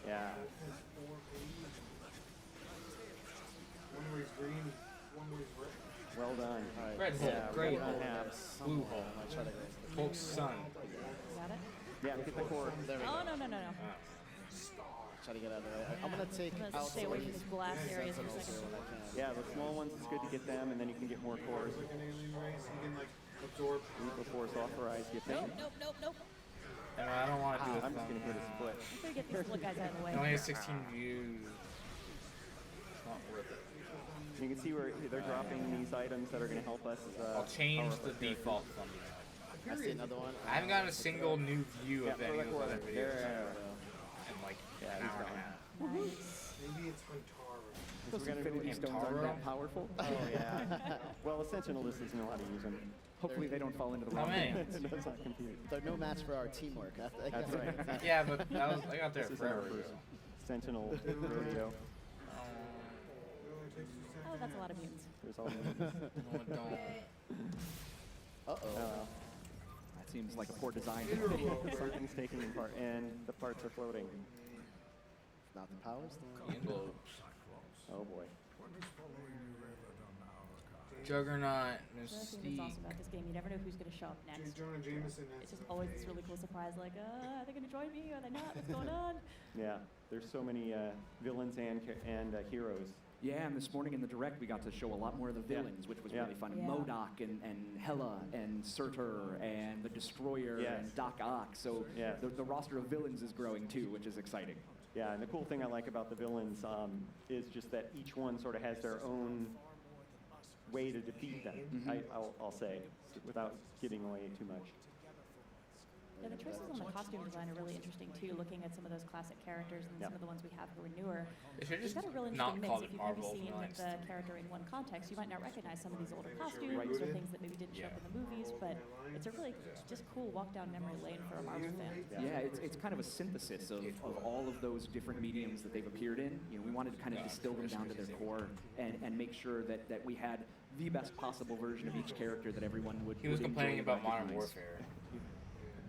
D: Yeah.
U: One way's green, one way's red.
D: Well done.
N: All right.
A: Red hole, gray hole,
D: halves.
A: blue hole, Hulk's sun.
H: Got it?
D: Yeah, get the core.
N: There we go.
H: Oh, no.
N: Try to get out of the way. I'm going to take
H: I'm
N: out
H: gonna stay away from these glass areas for a
N: sentinels
H: second.
N: when I can.
D: Yeah, the small ones, it's good to get them, and then you can get more cores.
U: Like an alien race, you can like absorb.
D: Eco force authorized, you think?
H: Nope.
A: And I don't want to do it.
D: I'm just going to hit a split.
H: I'm gonna get these little guys out of the way.
A: It only has 16 views. It's not worth it.
D: You can see where they're dropping these items that are going to help us.
A: I'll change the default thumbnail.
N: I see another one.
A: I haven't gotten a single new view of any of those other videos
D: There.
A: in like
D: Yeah,
A: an
D: he's
A: hour and a
D: gone.
A: half.
U: Maybe it's Huntaro.
D: Those Infinity Stones aren't that powerful. Oh, yeah. Well, the Sentinelists know how to use them.
V: Hopefully they don't fall into the
A: How
V: wrong
A: many?
V: hands.
D: That's not compute.
N: They're no match for our teamwork.
D: That's right.
A: Yeah, but I got there
D: This is
A: forever
D: our
A: ago.
D: first Sentinel rodeo.
H: Oh, that's a lot of mutants.
D: There's all the
N: Uh-oh.
V: That seems like a poor design.
D: Something's taking them apart, and the parts are floating.
N: Not the powers.
D: Oh boy.
A: Juggernaut,
H: The thing that's
A: Mystique.
H: awesome about this game, you never know who's gonna show up next.
U: Jonah Jameson has
H: It's just always this really cool surprise, like, are they gonna join me? Are they not? What's going on?
D: Yeah, there's so many villains and heroes.
V: Yeah, and this morning in the Direct we got to show a lot more of the villains, which was really fun.
H: Yeah.
V: MODOK and Hela and Surtur and the Destroyer and Doc Ock. So the roster of villains is growing too, which is exciting.
D: Yeah, and the cool thing I like about the villains is just that each one sort of has their own way to defeat them, I'll say, without giving away too much.
H: Yeah, the choices on the costume design are really interesting too, looking at some of those classic characters and some of the ones we have who are newer.
A: They should
H: We've
A: just
H: got a real
A: not
H: interesting mix.
A: call
H: If
A: it
H: you've never
A: Marvel
H: seen
A: villains.
H: the character in one context, you might not recognize some of these older costumes or things that maybe didn't show up in the movies, but it's a really just cool walk down memory lane for a Marvel fan.
V: Yeah, it's kind of a synthesis of all of those different mediums that they've appeared in. You know, we wanted to kind of distill them down to their core and make sure that we had the best possible version of each character that everyone would.
A: He was
V: would
A: complaining
V: enjoy and
A: about Modern
V: recognize.
A: Warfare.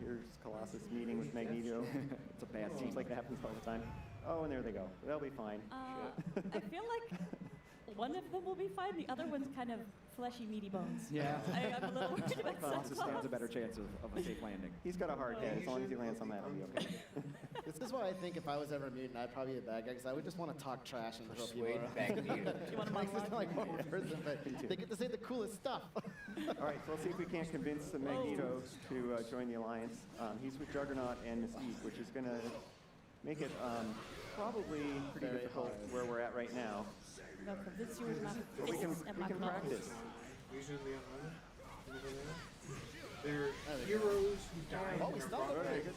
D: Here's Colossus meeting with Magneto.
V: It's a bad
D: Seems
V: scene.
D: like that happens all the time. Oh, and there they go. They'll be fine.
H: I feel like one of them will be fine. The other one's kind of fleshy, meaty bones.
V: Yeah.
H: I'm a little worried about
V: Colossus stands a better chance of a safe landing.
D: He's got a hard head. As long as he lands on that, he'll be okay.
N: This is why I think if I was ever a mutant, I'd probably be a bad guy because I would just want to talk trash and throw people around.
H: You want to
N: Like, it's not like one person, but they get to say the coolest stuff.
D: All right, so let's see if we can't convince Magneto to join the Alliance. He's with Juggernaut and Mystique, which is going to make it probably pretty
N: Very
D: difficult
N: hard.
D: where we're at right now.
H: No, convince you with my
D: But we can
H: fists and my claws.
D: practice.
U: Usually over there. They're heroes who died.
N: Oh, we stopped it.
D: Very good.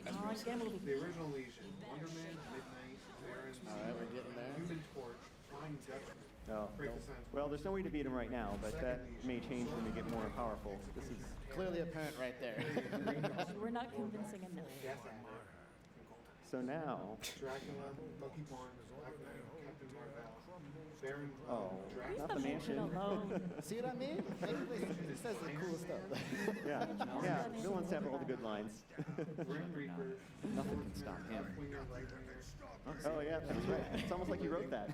H: Oh, get a movie.
U: The original Legion. Wonder Man, Midnight, Baron,
N: All right, we're getting there.
U: Human Torch, Flying Dutchman.
D: Oh.
U: Break the science.
D: Well, there's no way to beat him right now, but that may change when we get more powerful. This is
N: Clearly apparent right there.
H: We're not convincing enough.
D: so now.
U: Dracula, Bucky Barnes, Black Knight, Captain Marvel, Baron
D: Oh,
U: Dracula.
D: not the mansion.
N: See what I mean? He says the coolest stuff.
D: Yeah, villains have all the good lines.
U: Grim Reaper,
V: Nothing can stop him.
U: Deathwinger, Lightbringer.
D: Oh yeah, that's right. It's almost like you wrote that.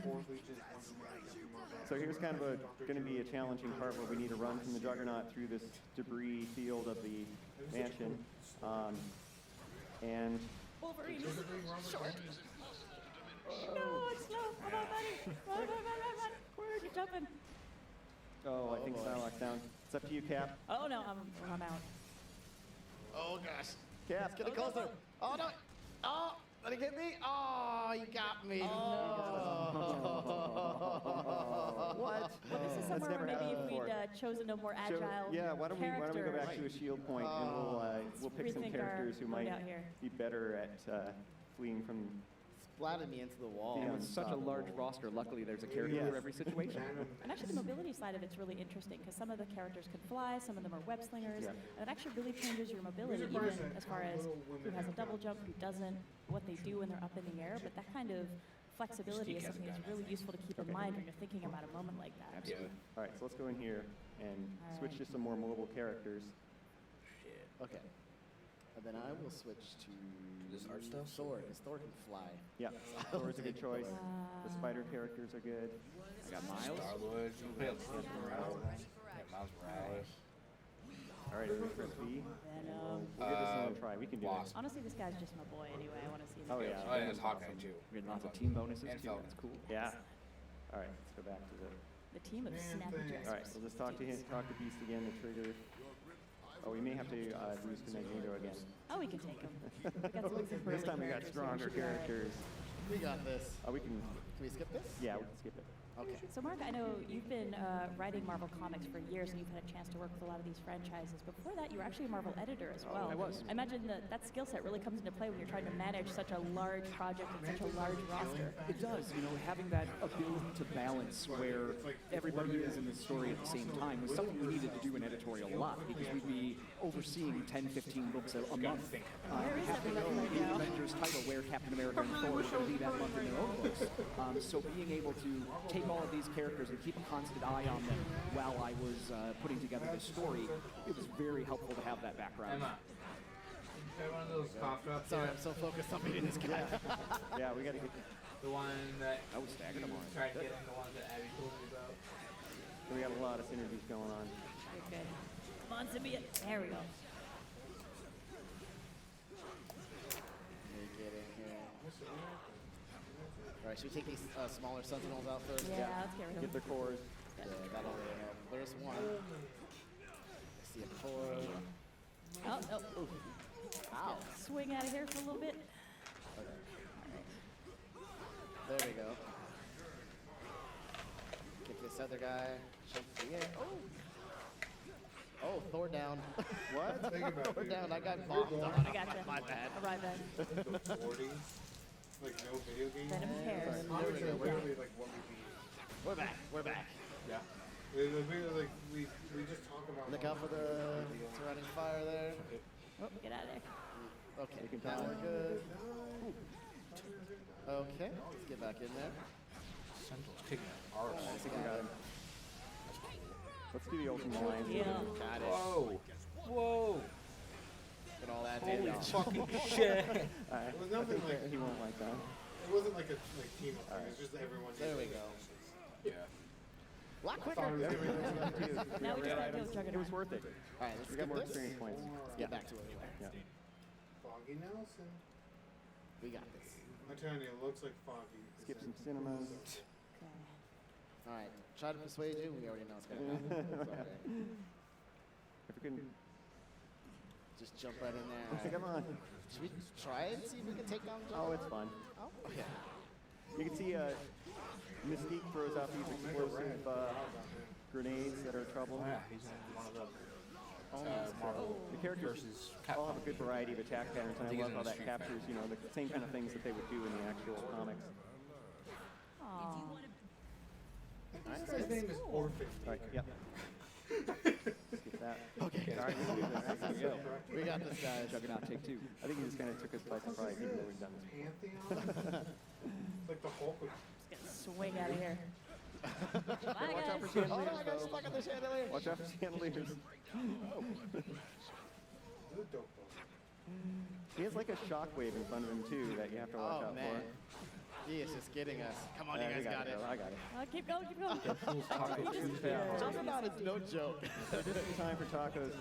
U: Fourth Legion, Wonder Man, Captain Marvel.
D: So here's kind of going to be a challenging part where we need to run from the Juggernaut through this debris field of the mansion. And
H: Wolverine is short. No, it's slow. Come on, buddy. Run. Keep jumping.
D: oh, I think Psylocke's down. It's up to you, Cap.
H: Oh, no, I'm out.
N: Oh, gosh.
D: Cap,
N: It's getting closer. Oh, no. Oh, did he get me? Oh, you got me.
D: What?
H: Well, this is somewhere where maybe if we'd chosen a more agile
D: why don't we go back to a shield point and we'll pick some
H: rethink
D: characters
H: our
D: who might
H: loadout here.
D: be better at fleeing from.
N: Splatted me into the wall.
V: And with such a large roster, luckily there's a character for every situation.
H: And actually, the mobility side of it's really interesting because some of the characters can fly, some of them are web slingers, and it actually really changes your mobility, even as far as who has a double jump, who doesn't, what they do when they're up in the air. But that kind of flexibility is something that's really useful to keep in mind when you're thinking about a moment like that.
D: Absolutely. All right, so let's go in here and switch to some more mobile characters.
N: Okay. And then I will switch to
A: this art stuff.
N: Thor, because Thor can fly.
L: Yeah, Thor's a good choice. The spider characters are good. I got Miles.
A: Star-Lord. Miles Morales.
L: All right, we're press B. We'll give this another try. We can do it.
O: Honestly, this guy's just my boy anyway. I want to see him.
L: Oh yeah,
A: Oh, yeah, it's Hawkeye too.
L: We're getting lots of team bonuses
A: And
L: too.
A: Falcon.
L: That's cool. Yeah. All right, let's go back to
O: The team of snappy dressers.
L: All right, we'll just talk to Beast again. The trigger. Oh, we may have to lose to Magneto again.
O: Oh, we can take him. We got some
L: This time we got stronger characters.
N: We got this.
L: Oh, we can.
N: Can we skip this?
L: Yeah, we can skip it.
N: Okay.
O: So Mark, I know you've been writing Marvel comics for years, and you've had a chance to work with a lot of these franchises. Before that, you were actually a Marvel editor as well.
L: I was.
O: I imagine that skill set really comes into play when you're trying to manage such a large project and such a large roster.
V: It does, having that ability to balance where everybody is in the story at the same time was something we needed to do in editorial a lot, because we'd be overseeing 10, 15 books a month. Have to know the Avengers title where Captain America and Thor are going to be that month in their own books. So being able to take all of these characters and keep a constant eye on them while I was putting together this story, it was very helpful to have that background.
A: Emma, try one of those cough drops.
N: Sorry, I'm so focused on beating this guy.
L: Yeah, we got to get
A: the one that
L: I was staggered him on.
A: tried getting the one that Abby told me about.
L: We got a lot of synergies going on.
O: Okay. Come on, Symbiote. There we go.
N: Let me get in here. All right, should we take these smaller sentinels out first?
O: Yeah, let's get rid of them.
L: Get their cores.
N: Yeah, that'll really help. There's one. I see a core.
O: Oh, no.
N: Ow.
O: Swing out of here for a little bit.
N: Okay. There we go. Get this other guy. Jump to the air. Oh, Thor down.
L: What?
N: Thor down. I got bombed on.
O: I gotcha.
N: My bad.
O: All right, then.
U: The 40s, like no video games.
O: Venom cares.
U: Comics are literally like what we do.
N: We're back. We're back.
U: Yeah. We just talk about.
N: Look out for the surrounding fire there.
O: Oh, get out of there.
N: Okay, now we're good. Okay, let's get back in there.
A: Central's kicking our
L: I think we got him. Let's do the ultimate line.
O: Yeah.
N: Got it.
A: Whoa. Whoa.
N: Get all that
A: Holy
N: data.
A: fucking shit.
U: It was nothing like
L: he won't like that.
U: It wasn't like a team up thing. It's just everyone.
N: There we go.
A: Yeah.
N: A lot quicker.
O: Now we just got to deal with
L: It
O: Juggernaut.
L: was worth it.
N: All right, let's
L: We got
N: skip
L: more
N: this.
L: experience points.
N: Let's get back to it.
L: Yeah.
U: Foggy Nelson.
N: We got this.
U: I'm telling you, it looks like Foggy.
L: Skip some cinemas.
O: Okay.
N: All right, try to persuade you. We already know it's gonna happen. It's okay.
L: If we can
N: Just jump right in there.
L: come on.
N: Should we try and see if we can take down Juggernaut?
L: Oh, it's fun.
N: Oh, okay.
L: You can see Mystique throws out these explosive grenades that are trouble.
A: Yeah, he's one of the
L: Marvel. The characters all have a good variety of attack patterns, and I love how that captures, the same kind of things that they would do in the actual comics.
O: Aw.
U: His name is Orphan.
L: Right, yep. Skip that.
N: Okay.
L: All right, we can do this. Here we go.
N: We got this, guys.
L: Juggernaut, take two. I think he just kind of took us by surprise, even though we've done this.
U: Pantheon? Like the Hulk would.
O: Just gonna swing out of here. Bye,
L: Watch out for
O: guys.
N: Oh,
L: chandeliers,
N: I got
L: though.
N: stuck on the chandelier.
L: Watch out for chandeliers.
U: This is a dope book.
L: He has like a shockwave in front of him, too, that you have to watch
N: Oh,
L: out
N: man. He is just getting us. Come on, you
L: we
N: guys got it.
L: I got it.
O: Keep going, keep going.
N: Juggernaut is no joke.
L: So just in time for tacos.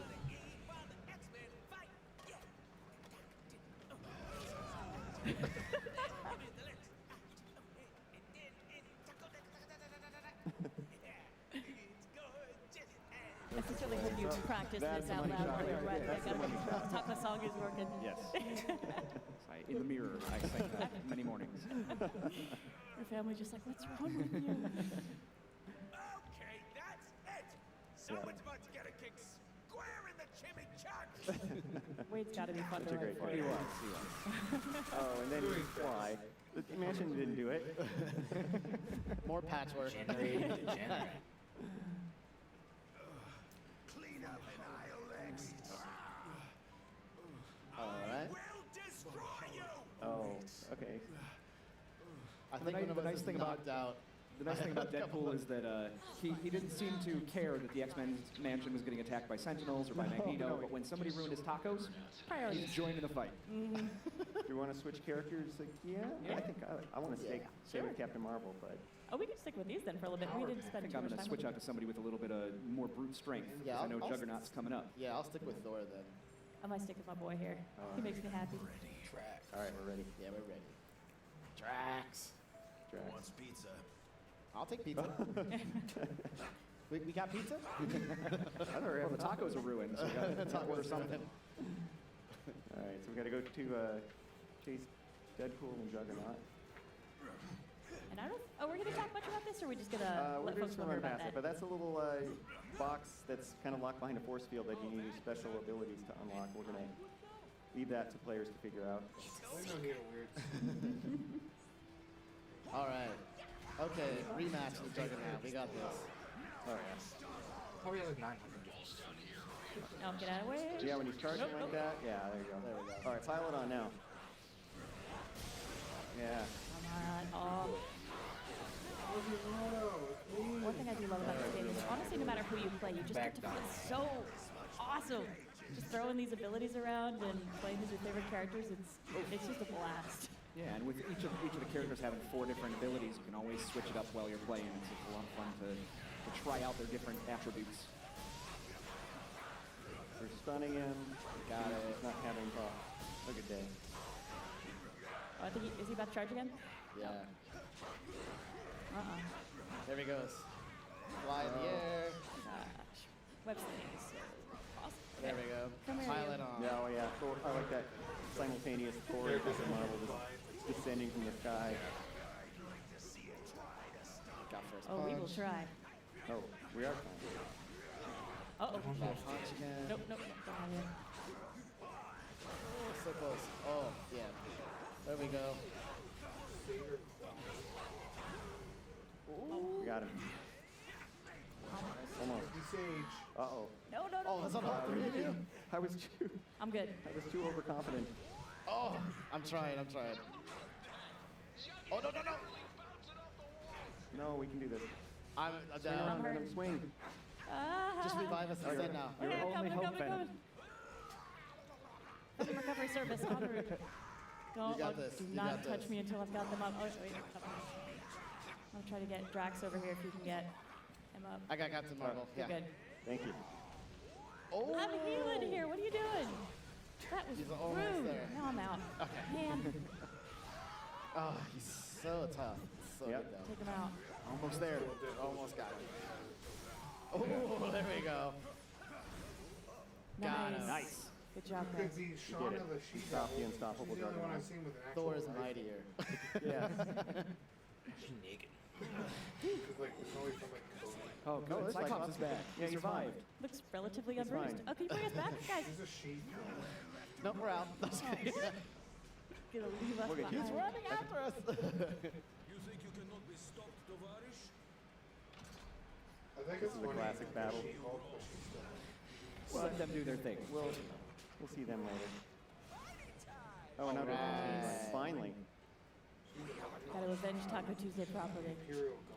O: I sincerely hope you practice
L: That's
O: this
L: the
O: out
L: money
O: loud
L: shot
O: while you're
L: right
O: writing.
L: there. That's the money shot.
O: Taco song is working.
L: Yes. In the mirror, I sang that many mornings.
O: Your family just like, what's wrong with you?
G: Okay, that's it. Someone's about to get a kick square in the chimichurri.
O: Wade's got to be fun
L: Such
O: to
L: a great
O: write for.
L: part. He was. Oh, and then you fly. The mansion didn't do it.
N: More patchwork.
A: Generated to generate.
G: Clean up and I'll exit.
N: All right.
G: Will destroy you.
L: Oh, okay.
N: I think one of us is knocked out.
V: The nice thing about Deadpool is that he didn't seem to care that the X-Men mansion was getting attacked by Sentinels or by Magneto, but when somebody ruined his tacos, he joined in the fight.
D: Do you want to switch characters? Like, yeah, I think I want to stay with Captain Marvel, but...
H: Oh, we can stick with these then for a little bit. We didn't spend
V: I think
H: too
V: I'm
H: much
V: going
H: time
V: to switch
H: with
V: out to somebody with a little bit of more brute strength,
N: Yeah,
V: because I know
N: I'll
V: Juggernaut's coming up.
N: Yeah, I'll stick with Thor then.
H: I might stick with my boy here. He makes me happy.
D: All right, we're ready.
N: Yeah, we're ready. Drax.
G: Who wants pizza?
N: I'll take pizza. we got pizza?
V: I don't know, the tacos are ruined, so we got to order something.
D: All right, so we got to go to chase Deadpool and Juggernaut.
H: And I don't. Oh, we're gonna talk much about this, or are we just gonna let
D: We're
H: folks
D: just
H: know
D: going to
H: about
D: pass it,
H: that?
D: but that's a little box that's kind of locked behind a force field that you need special abilities to unlock. We're going to leave that to players to figure out.
N: All right. Okay, rematch with Juggernaut. We got this.
D: All right.
A: Probably like 900.
H: Oh, get out of the way.
D: Yeah, when he's charging like that, yeah, there you go.
N: There we go.
D: All right, pile it on now. Yeah.
H: Come on. Oh. One thing I do love about this game is honestly, no matter who you play, you just get to feel so awesome. Just throwing these abilities around and playing as your favorite characters, it's just a blast.
V: Yeah, and with each of the characters having 4 different abilities, you can always switch it up while you're playing. It's just a lot of fun to try out their different attributes.
D: We're stunning him. Got it. He's not having a good day.
H: Oh, I think is he about to charge again?
N: Yeah.
H: Uh-uh.
N: There he goes. Fly in the air.
H: Web slinging. Awesome.
N: There we go.
H: Come here,
N: Pile
H: you.
N: it on.
D: Yeah, oh yeah. Thor, I like that simultaneous Thor and Captain Marvel just descending from the sky.
N: Got first
H: Oh, we will
N: punch.
H: try.
D: Oh, we are trying.
H: Uh-oh.
N: Left punch again.
H: Nope, don't have it.
N: Oh, so close. Oh, yeah. There we go.
D: We got him. Almost. Uh-oh.
H: No.
N: Oh, that's not all 3 of you?
D: I was too...
H: I'm good.
D: I was too overconfident.
N: Oh, I'm trying. Oh, no.
D: No, we can do this.
N: I'm
D: Swing
N: down.
D: around, Venom, swing.
N: Just revive us instead now.
V: Your only hope, Venom.
H: Venom recovery service en route.
N: You got this.
H: Do
N: You
H: not
N: got
H: touch
N: this.
H: me until I've got them up. Oh, wait. I'll try to get Drax over here if you can get him up.
N: I got Captain Marvel.
H: You're
N: Yeah.
H: good.
D: Thank you.
N: Oh.
H: I'm healing here. What are you doing? That was
N: He's almost
H: rude.
N: there.
H: Now I'm out.
N: Okay.
H: Man,
N: Oh, he's so tough. So
D: Yep.
N: good though.
H: take him out.
N: Almost there. Almost got him. Oh, there we go. Got him.
V: Nice.
H: Good job,
U: Could
H: guys.
U: be Shaun of the She-Devil.
D: Stop the unstoppable
U: She's the only one
D: Juggernaut.
U: I've seen with an actual
N: Thor is
U: rifle.
N: mightier.
D: Yeah.
A: She's naked.
U: It's like it's only from like Kobe.
V: Oh, good.
D: this
V: Cyclops is back.
D: Yeah,
V: He
D: he's fine.
V: survived.
H: Looks relatively
D: He's
H: unbruised.
D: fine.
H: Oh, can you bring us back, guys?
U: She's a she.
N: Nope, we're out.
H: Gonna leave us
D: Okay,
N: He's
H: behind.
N: running after us.
G: You think you cannot be stopped, Tovarish?
U: I think
D: This
U: it's
D: is the
U: funny.
D: classic battle.
U: She-Hulk, but she's still-
V: We'll let them do their thing.
D: We'll see them later. Oh, and now
N: Alright.
D: finally.
H: Gotta avenge Taco Tuesday properly.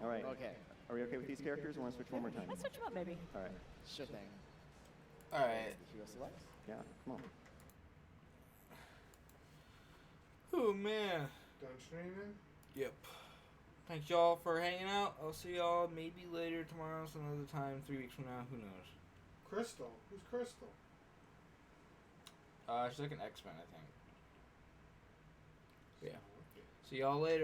D: All right.
N: Okay.
D: Are we okay with these characters? I want to switch one more time.
H: Let's switch them up, maybe.
D: All right.
N: Sure thing.
A: Alright.
N: Hero select.
D: Yeah, come on.
A: Oh, man.
U: Done streaming?
A: Yep. Thanks, y'all, for hanging out. I'll see y'all maybe later tomorrow, some other time, 3 weeks from now. Who knows?
U: Crystal. Who's Crystal?
A: She's like an X-Men, I think. Yeah. See y'all later.